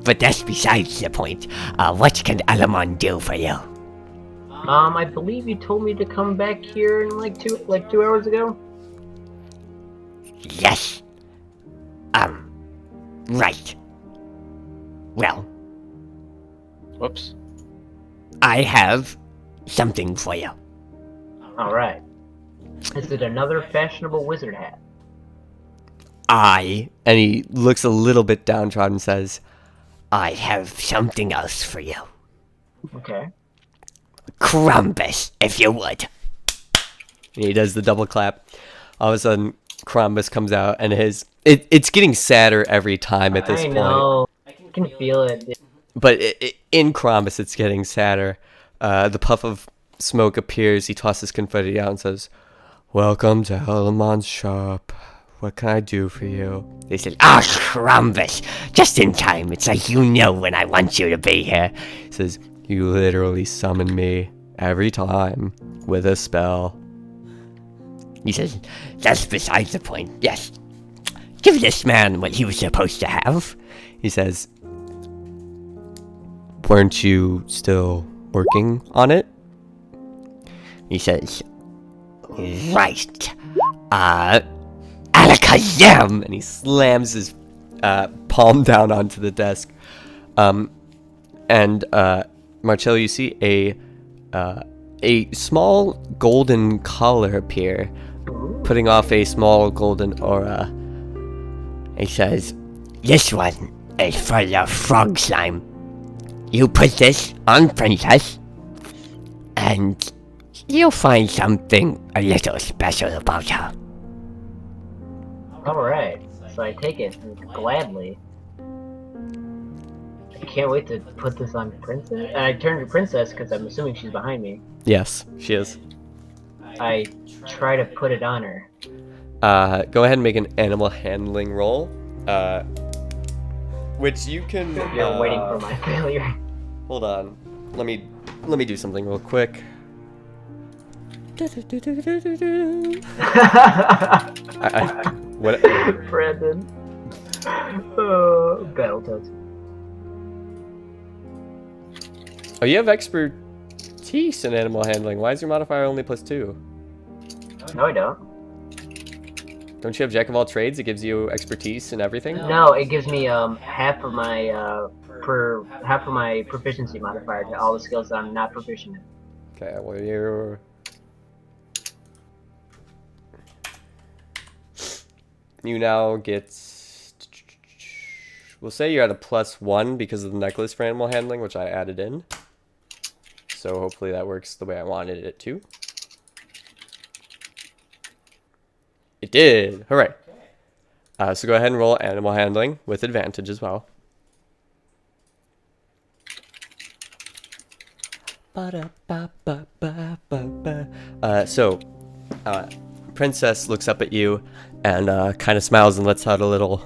But that's besides the point. What can Alamon do for you? I believe you told me to come back here in like 2 hours ago. Yes. Right. Well, Whoops. I have something for you. Alright. Is it another fashionable wizard hat? and he looks a little bit downtrodden and says, I have something else for you. Okay. Crumbus, if you would. and he does the double clap. All of a sudden, Crumbus comes out, and it's getting sadder every time at this I point. know. I can feel it. But in Crumbus, it's getting sadder. The puff of smoke appears. He tosses confetti out and says, "Welcome to Alamon's shop. What can I do for you?" They said, Ah, Crumbus, just in time. It's like you know when I want you to be here. He says, "You literally summon me every time with a spell." He says, that's besides the point. Yes. Give this man what he was supposed to have. He says, "Weren't you still working on it?" He says, right. Alakazam! And he slams his palm down onto the desk. Marcello, you see a small golden collar appear, putting off a small golden aura. He says, this one is for the frog slime. You put this on Princess, and you'll find something a little special about her. Alright. So I take it gladly. I can't wait to put this on Princess. And I turn to Princess because I'm assuming she's behind me. Yes, she is. I try to put it on her. Go ahead and make an animal handling roll. Which you can. You're waiting for my failure. Hold on. Let me do something real quick. What? Brandon. Battletoads. Oh, you have expertise in animal handling. Why is your modifier only +2? No, I don't. Don't you have Jack of all trades? It gives you expertise in everything. No, it gives me half of my proficiency modifier to all the skills that I'm not proficient in. Okay, well you're. You now get. We'll say you're at a +1 because of the necklace for animal handling, which I added in. So hopefully that works the way I wanted it to. It did! Hooray! So go ahead and roll animal handling with advantage as well. Princess looks up at you and kind of smiles and lets out a little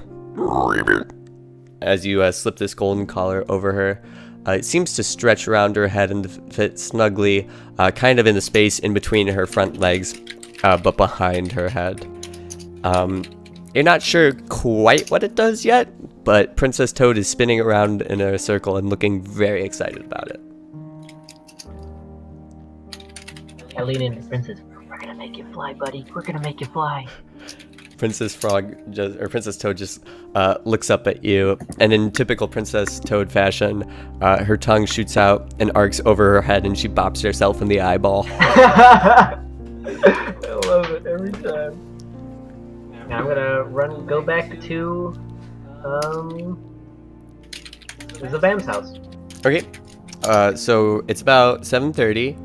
as you slip this golden collar over her. It seems to stretch around her head and fit snugly, kind of in the space in between her front legs, but behind her head. You're not sure quite what it does yet, but Princess Toad is spinning around in a circle and looking very excited about it. I lean into Princess. We're gonna make you fly, buddy. We're gonna make you fly. Princess Toad just looks up at you, and in typical Princess Toad fashion, her tongue shoots out and arcs over her head, and she bops herself in the eyeball. I love it every time. Now I'm gonna go back to the Bam's house. Okay, so it's about 7:30.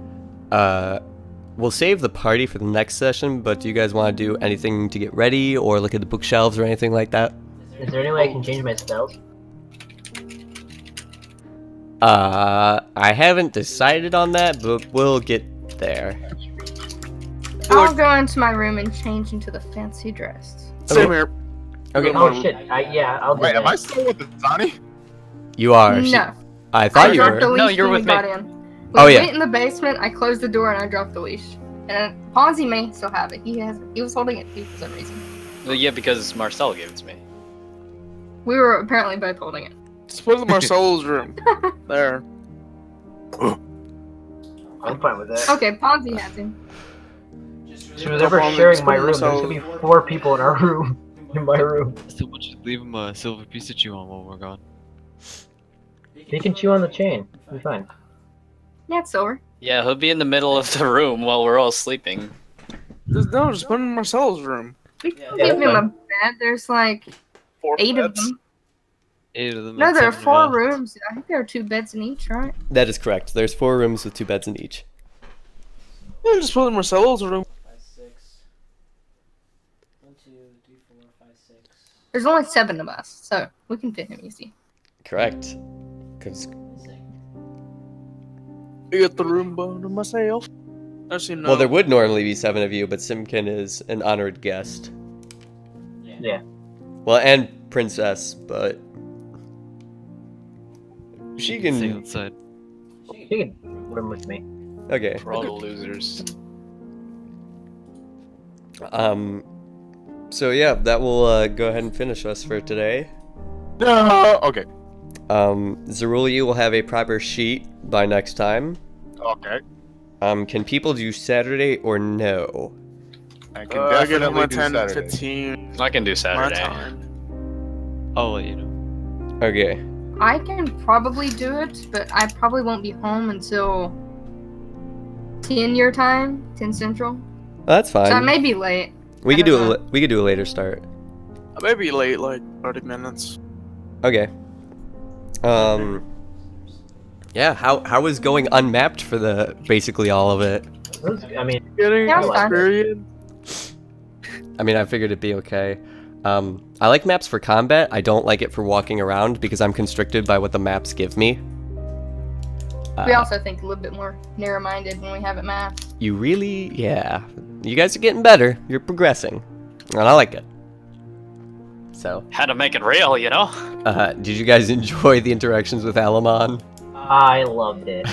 We'll save the party for the next session, but do you guys want to do anything to get ready or look at the bookshelves or anything like that? Is there any way I can change my spells? I haven't decided on that, but we'll get there. I'll go into my room and change into the fancy dress. Same here. Okay. Oh shit! I'll do Wait, that. am I still with the Donnie? You are. No. I thought you dropped the were. leash No, you're when with we me. got in. We Oh, went yeah. in the basement, I closed the door and I dropped the leash. And Ponzi may still have it. He was holding it too for some reason. Well, yeah, because Marcel gave it to me. We were apparently both holding it. Just put it in Marcel's room. There. I'm fine with that. Okay, Ponzi has him. She was ever sharing my room. There's gonna be 4 people in our room. In my room. Someone should leave him a silver piece to chew on while we're gone. He can chew on the chain. We'll be fine. Yeah, it's silver. Yeah, he'll be in the middle of the room while we're all sleeping. Just put it in Marcel's room. We can Yeah, give him that's a bed. There's like 4 8 of beds. them. 8 of them. No, and there are 7 4 left. rooms. I think there are 2 beds in each, right? That is correct. There's 4 rooms with 2 beds in each. Yeah, just put it in Marcel's room. 5, 6. 1, 2, 3, 4, 5, 6. There's only 7 of us, so we can fit him easy. Correct. 'Cause I got the room by myself. Actually, no. well, there would normally be 7 of you, but Simkin is an honored guest. Yeah. Well, and Princess, but she Stay can. outside. She can room with me. Okay. For all the losers. So yeah, that will go ahead and finish us for today. No. Okay. Zeruli will have a proper sheet by next time. Okay. Can people do Saturday or no? I can I get him definitely at do 10, Saturday. 15. I can do My Saturday. time. I'll let you know. Okay. I can probably do it, but I probably won't be home until 10 your time, 10 Central. That's fine. So I may be late. we I could don't do know. we could do a later start. I may be late, like 30 minutes. Okay. Yeah. How was going unmapped for the basically all of it? I mean, Getting Yeah, it's fine. experience. I mean, I figured it'd be okay. I like maps for combat. I don't like it for walking around because I'm constricted by what the maps give me. We also think a little bit more narrow-minded when we have it mapped. You really, yeah. You guys are getting better. You're progressing, and I like it. So, Had to make it real, you know? did you guys enjoy the interactions with Alamon? I loved it.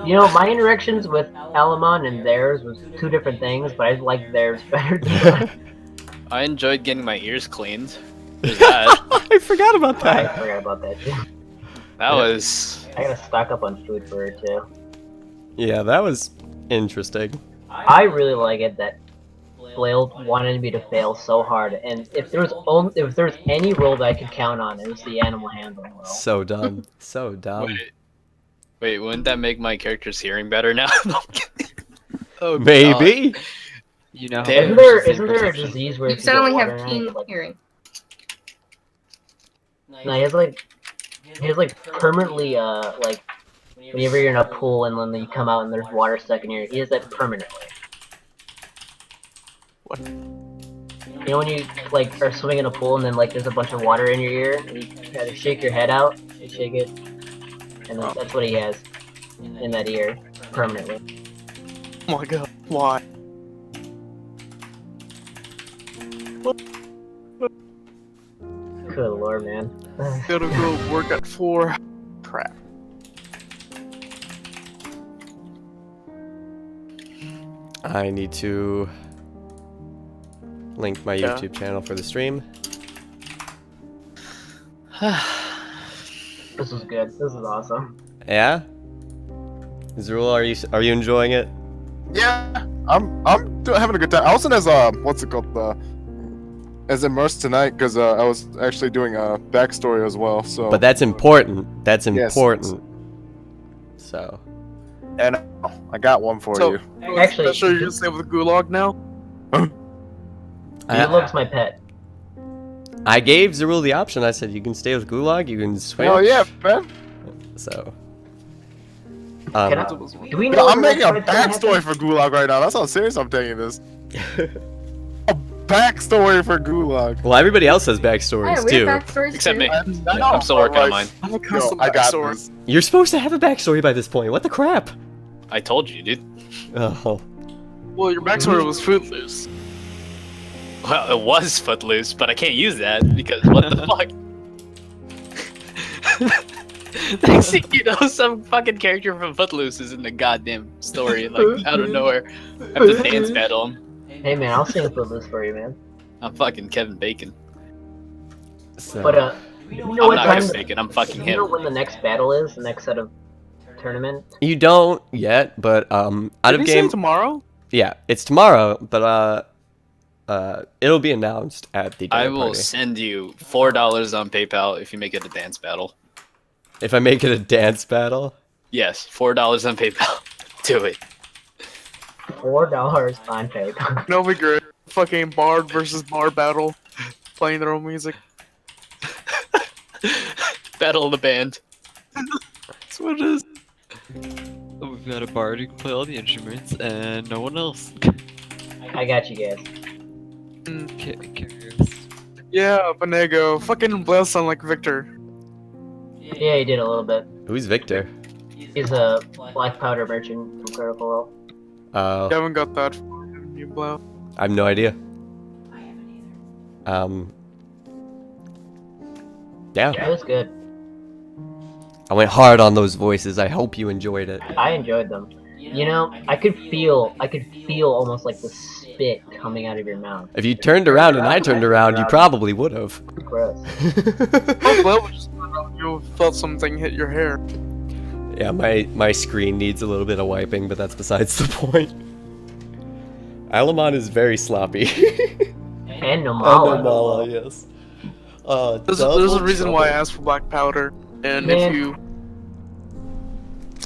You know, my interactions with Alamon and theirs was 2 different things, but I liked theirs better than mine. I enjoyed getting my ears cleaned. There's that. I forgot about I that. forgot about that too. That was... I gotta stock up on food for her too. Yeah, that was interesting. I really like it that Flail wanted me to fail so hard, and if there was any role that I could count on, it was the animal handling role. So dumb. So dumb. Wait, wouldn't that make my character's hearing better now? Oh, Maybe. You know. Damn. Isn't there a disease where You if suddenly get have water in keen it, like, hearing. no, he has like permanently like whenever you're in a pool and then you come out and there's water stuck in your ear, he has that permanently. What? You know when you like are swimming in a pool and then like there's a bunch of water in your ear and you gotta shake your head out, you shake it, and then that's what he has in that ear permanently. Oh my god, why? Good lord, man. Gotta go work at 4. Crap. I need to link my Yeah. YouTube channel for the stream. This is good. This is awesome. Yeah. Zerul, are you enjoying it? Yeah, I'm having a good time. I wasn't as what's it called, as immersed tonight because I was actually doing a backstory as well. So. But that's important. That's Yes. important. So. And I got one for So, you. Actually, sure you're gonna stay with Gulag now? Gulag's my pet. I gave Zerul the option. I said you can stay with Gulag, you can switch. Oh yeah, man. So. Can I, do we know? I'm when making a that's gonna backstory happen? for Gulag right now. That's how serious I'm taking this. A backstory for Gulag. Well, everybody else has backstories Yeah, we too. have backstories Except too. me. I know, I'm still but, working on like, mine. I have a Yo, custom I got backstory. this. You're supposed to have a backstory by this point. What the crap? I told you, dude. Oh. Well, your backstory was Footloose. Well, it was Footloose, but I can't use that because what the fuck? Next thing you know, some fucking character from Footloose is in the goddamn story, like out of nowhere. I have to dance battle him. Hey man, I'll sing Footloose for you, man. I'm fucking Kevin Bacon. So. But you know I'm what not time? Kevin Bacon. I'm fucking You know him. when the next battle is? The next set of tournament? You don't yet, but out Did of he say game. tomorrow? Yeah, it's tomorrow, but it'll be announced at the dinner I will party. send you $4 on PayPal if you make it a dance battle. If I make it a dance battle. Yes, $4 on PayPal. Do it. $4 on PayPal. No, we great. Fucking Bard versus Bard battle, playing their own music. Battle of the band. That's what it is. We've got a bard who can play all the instruments, and no one else. I got you guys. Curious. Yeah, Benego. Fucking Blail sound like Victor. Yeah, he did a little bit. Who's Victor? He's a black powder merchant from Critical Role. Oh, You haven't got that from you, Blail. I have no idea. Yeah, It was good. I went hard on those voices. I hope you enjoyed it. I enjoyed them. You know, I could feel almost like the spit coming out of your mouth. If you turned around and I turned around, you probably would have. Gross. Oh, Blail was just you felt something hit your hair. Yeah, my screen needs a little bit of wiping, but that's besides the point. Alamon is very sloppy. And Nomala. Nomala, yes. There's a reason why I asked for black powder, and Man. if you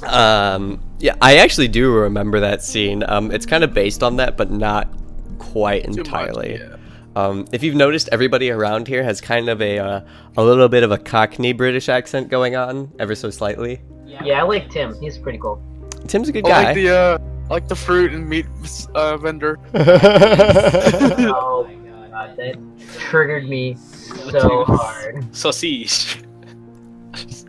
Yeah, I actually do remember that scene. It's kind of based on that, but not quite much, entirely. yeah. If you've noticed, everybody around here has kind of a little bit of a Cockney British accent going on, ever so slightly. Yeah, I like Tim. He's pretty cool. Tim's a good I guy. like the fruit and meat vendor. Oh god, that triggered me so hard. Sausage.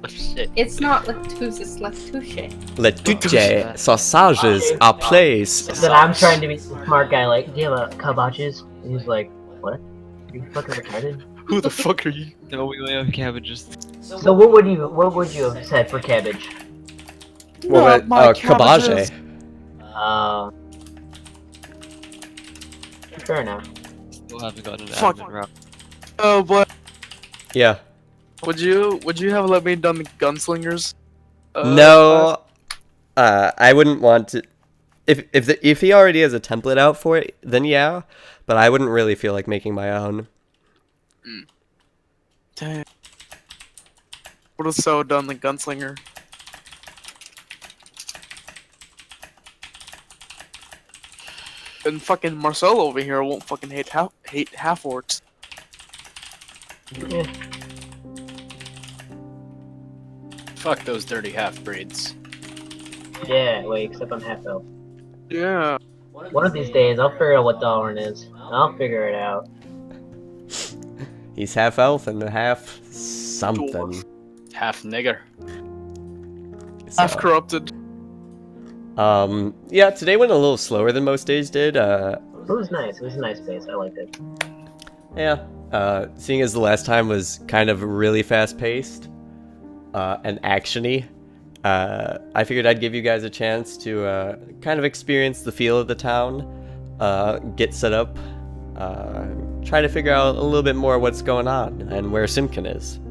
Oh, shit. It's not lactose, it's lactouche. Le tuche sausages are placed. Then I'm trying to be the smart guy, like, do you have a cabbages? And he's like, what? Are you fucking retarded? Who the fuck are you? No, we only have cabbages. So what would you have said for cabbage? Well, cabbage. Fair enough. Still haven't gotten an Fuck. admin route. Oh, but Yeah. would you have let me done the gunslingers? No, I wouldn't want to. If he already has a template out for it, then yeah. But I wouldn't really feel like making my own. Damn. Would have so done the gunslinger. And fucking Marcelo over here won't fucking hate half orcs. Yeah. Fuck those dirty half breeds. Yeah, wait, except I'm half elf. Yeah. One of these days, I'll figure out what Dalrin is. I'll figure it out. He's half elf and half something. Half nigger. Half So, corrupted. yeah, today went a little slower than most days did. It was nice. It was a nice pace. I liked it. Yeah. Seeing as the last time was kind of really fast paced and actiony, I figured I'd give you guys a chance to kind of experience the feel of the town, get set up, try to figure out a little bit more what's going on and where Simkin is.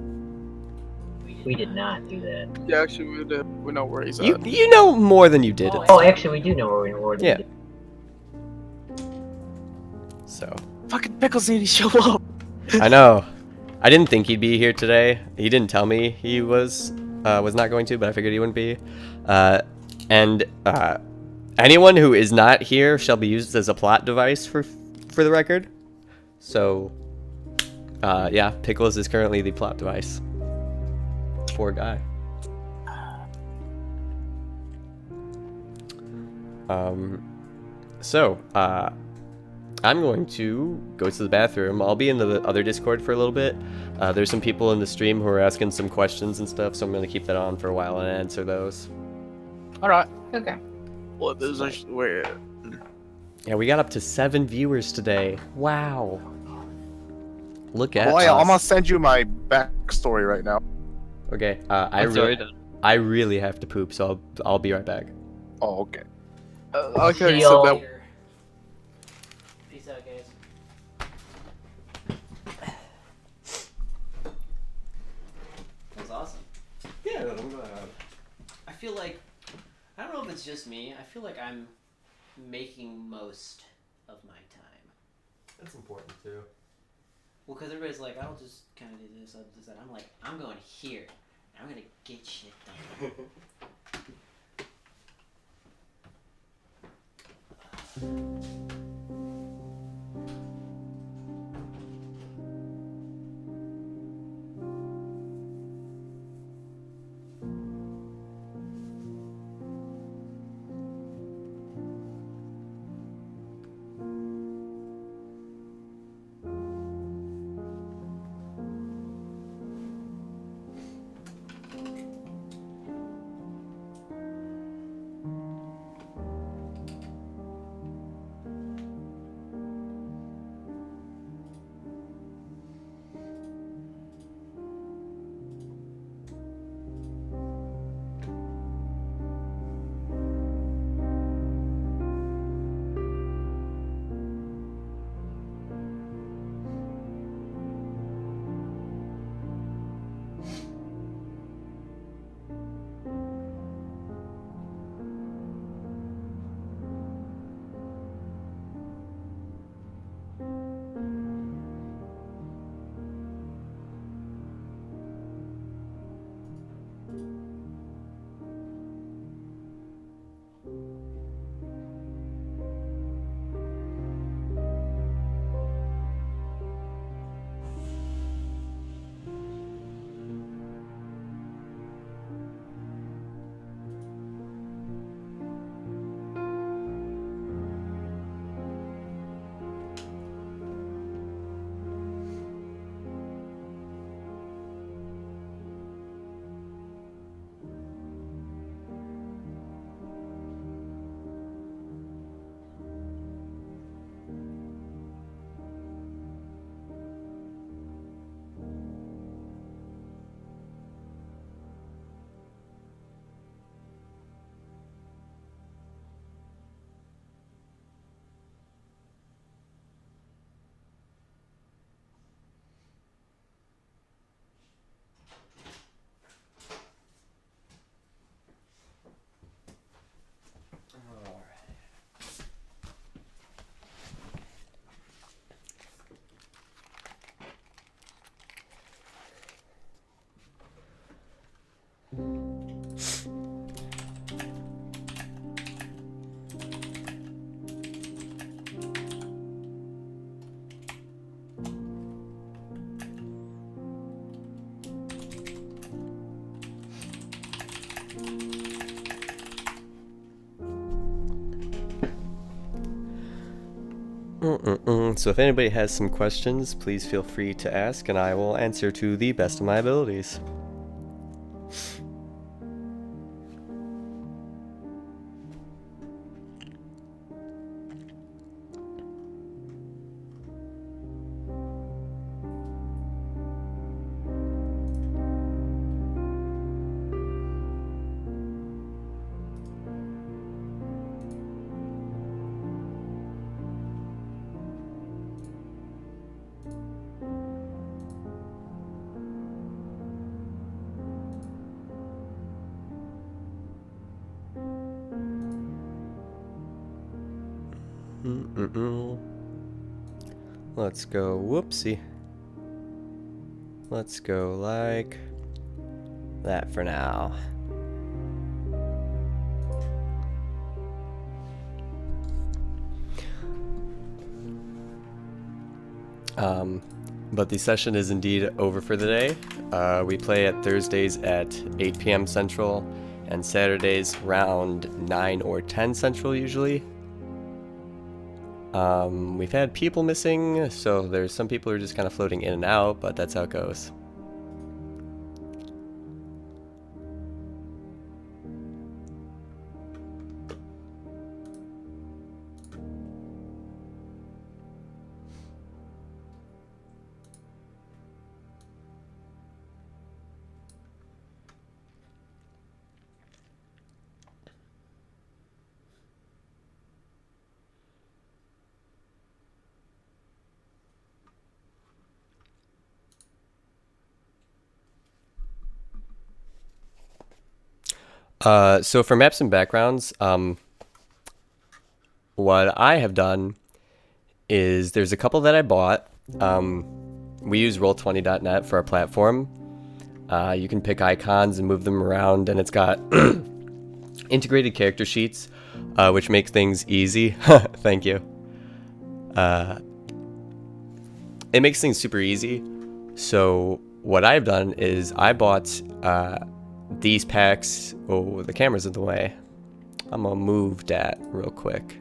We did not do that. Yeah, actually, we know where he's at. You know more than you did. Oh, actually, we do know where we were. Yeah. So. Fucking Pickles need to show up. I know. I didn't think he'd be here today. He didn't tell me he was not going to, but I figured he wouldn't be. Anyone who is not here shall be used as a plot device for the record. So, yeah, Pickles is currently the plot device. Poor guy. I'm going to go to the bathroom. I'll be in the other Discord for a little bit. There's some people in the stream who are asking some questions and stuff, so I'm going to keep that on for a while and answer those. Alright. Okay. Well, this is where. Yeah, we got up to 7 viewers today. Wow. Look at Boy, us. I'm gonna send you my backstory right now. Okay, sorry, I really have to poop, so I'll be right back. Oh, okay. Okay, See so y'all. that. Peace out, guys. That was awesome. Yeah, I'm glad. I feel like, I don't know if it's just me, I feel like I'm making most of my time. That's important too. Well, because everybody's like, I'll just kind of do this, I'll do that. I'm like, I'm going here, and I'm going to get shit done. So if anybody has some questions, please feel free to ask, and I will answer to the best of my abilities. Let's go, whoopsie. Let's go like that for now. But the session is indeed over for the day. We play at Thursdays at 8 p.m. Central and Saturdays around 9 or 10 Central usually. We've had people missing, so there's some people who are just kind of floating in and out, but that's how it goes. So for maps and backgrounds, what I have done is there's a couple that I bought. We use Roll20.net for our platform. You can pick icons and move them around, and it's got integrated character sheets, which makes things easy. Thank you. It makes things super easy. So what I've done is I bought these packs. Oh, the camera's in the way. I'm gonna move that real quick.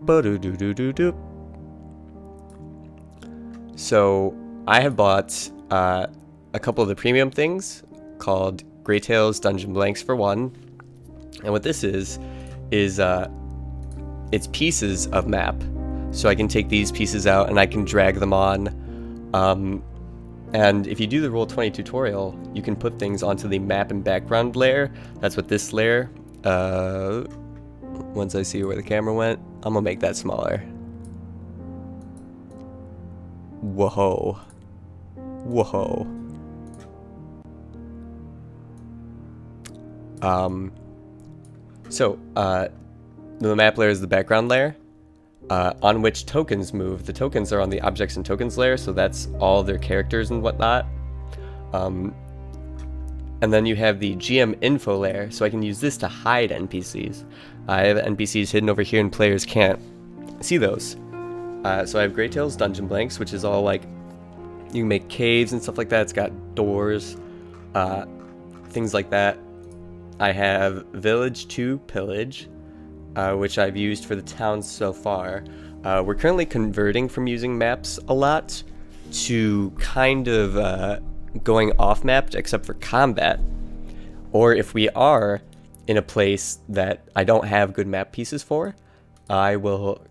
Ba-do-do-do-do-do. So I have bought a couple of the premium things called Greytails Dungeon Blanks for one. And what this is it's pieces of map. So I can take these pieces out and I can drag them on. And if you do the Roll20 tutorial, you can put things onto the map and background layer. That's what this layer, once I see where the camera went, I'm gonna make that smaller. Whoa. Whoa. So, the map layer is the background layer. On which tokens move. The tokens are on the objects and tokens layer, so that's all their characters and whatnot. And then you have the GM info layer, so I can use this to hide NPCs. I have NPCs hidden over here and players can't see those. So I have Greytails Dungeon Blanks, which is all like, you can make caves and stuff like that. It's got doors, things like that. I have Village to Pillage, which I've used for the towns so far. We're currently converting from using maps a lot to kind of going off map except for combat. Or if we are in a place that I don't have good map pieces for, I will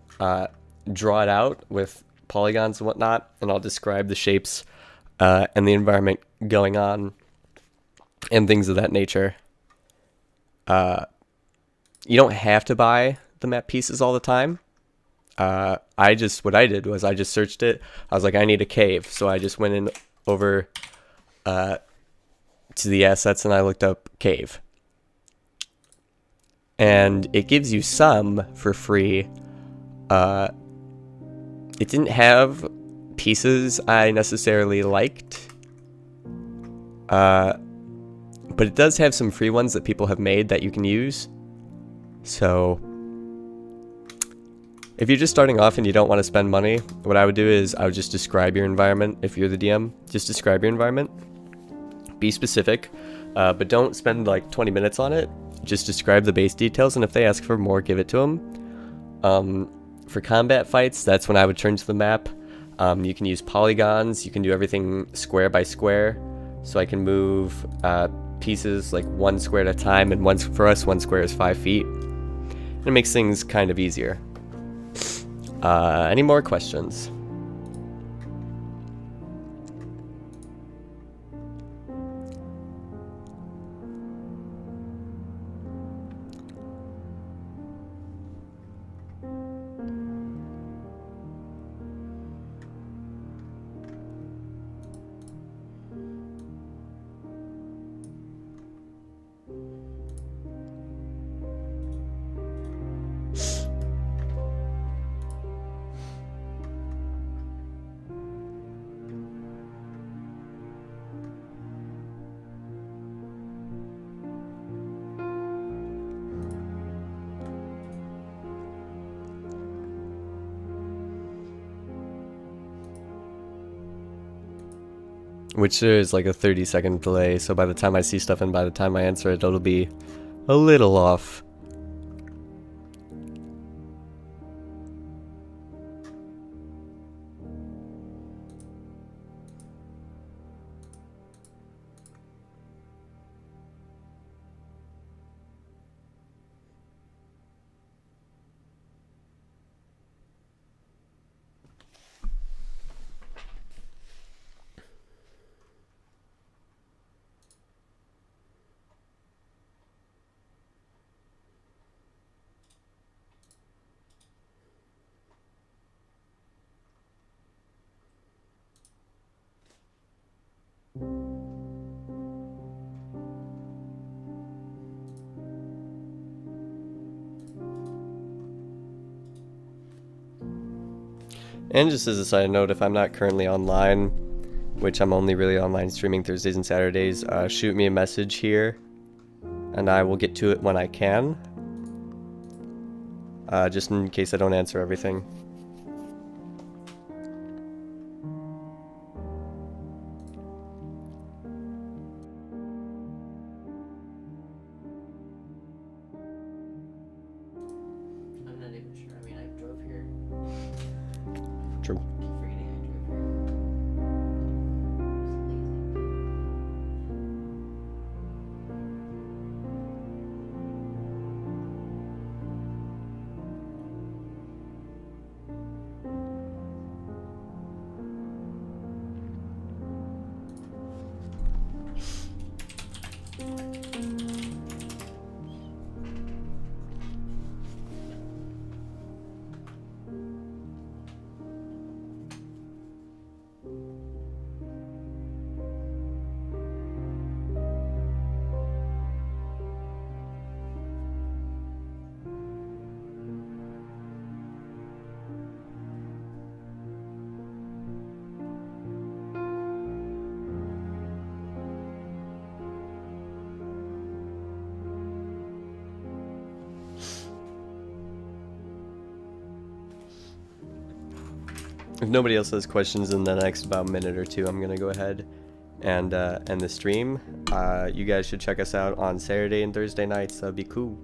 draw it out with polygons and whatnot, and I'll describe the shapes and the environment going on and things of that nature. You don't have to buy the map pieces all the time. What I did was I just searched it. I was like, I need a cave. So I just went in over to the assets and I looked up cave. And it gives you some for free. It didn't have pieces I necessarily liked. But it does have some free ones that people have made that you can use. So if you're just starting off and you don't want to spend money, what I would do is I would just describe your environment. If you're the DM, just describe your environment. Be specific, but don't spend like 20 minutes on it. Just describe the base details, and if they ask for more, give it to them. For combat fights, that's when I would turn to the map. You can use polygons. You can do everything square by square. So I can move pieces like 1 square at a time, and for us, 1 square is 5 feet. And it makes things kind of easier. Any more questions? which is like a 30-second delay, so by the time I see stuff and by the time I answer it, it'll be a little off. And just as a side note, if I'm not currently online, which I'm only really online streaming Thursdays and Saturdays, shoot me a message here, and I will get to it when I can, just in case I don't answer everything. I'm not even sure. I mean, I drove here. True. Forgetting I drove here. If nobody else has questions in the next about minute or two, I'm gonna go ahead and end the stream. You guys should check us out on Saturday and Thursday nights. That'd be cool.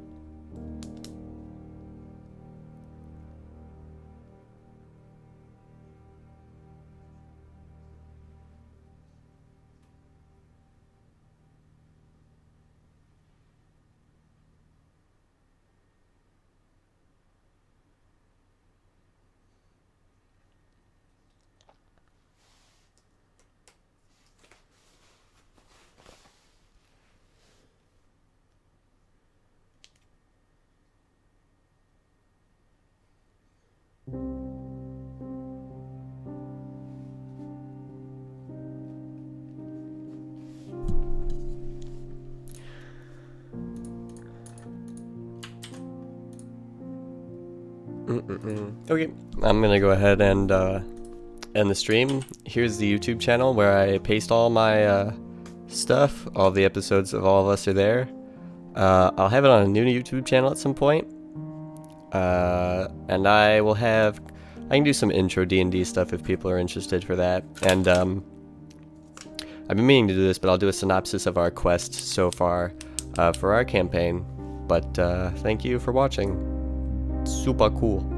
Okay, I'm gonna go ahead and end the stream. Here's the YouTube channel where I paste all my stuff. All the episodes of all of us are there. I'll have it on a new YouTube channel at some point. And I can do some intro D&D stuff if people are interested for that. And I've been meaning to do this, but I'll do a synopsis of our quest so far for our campaign. But thank you for watching. Super cool.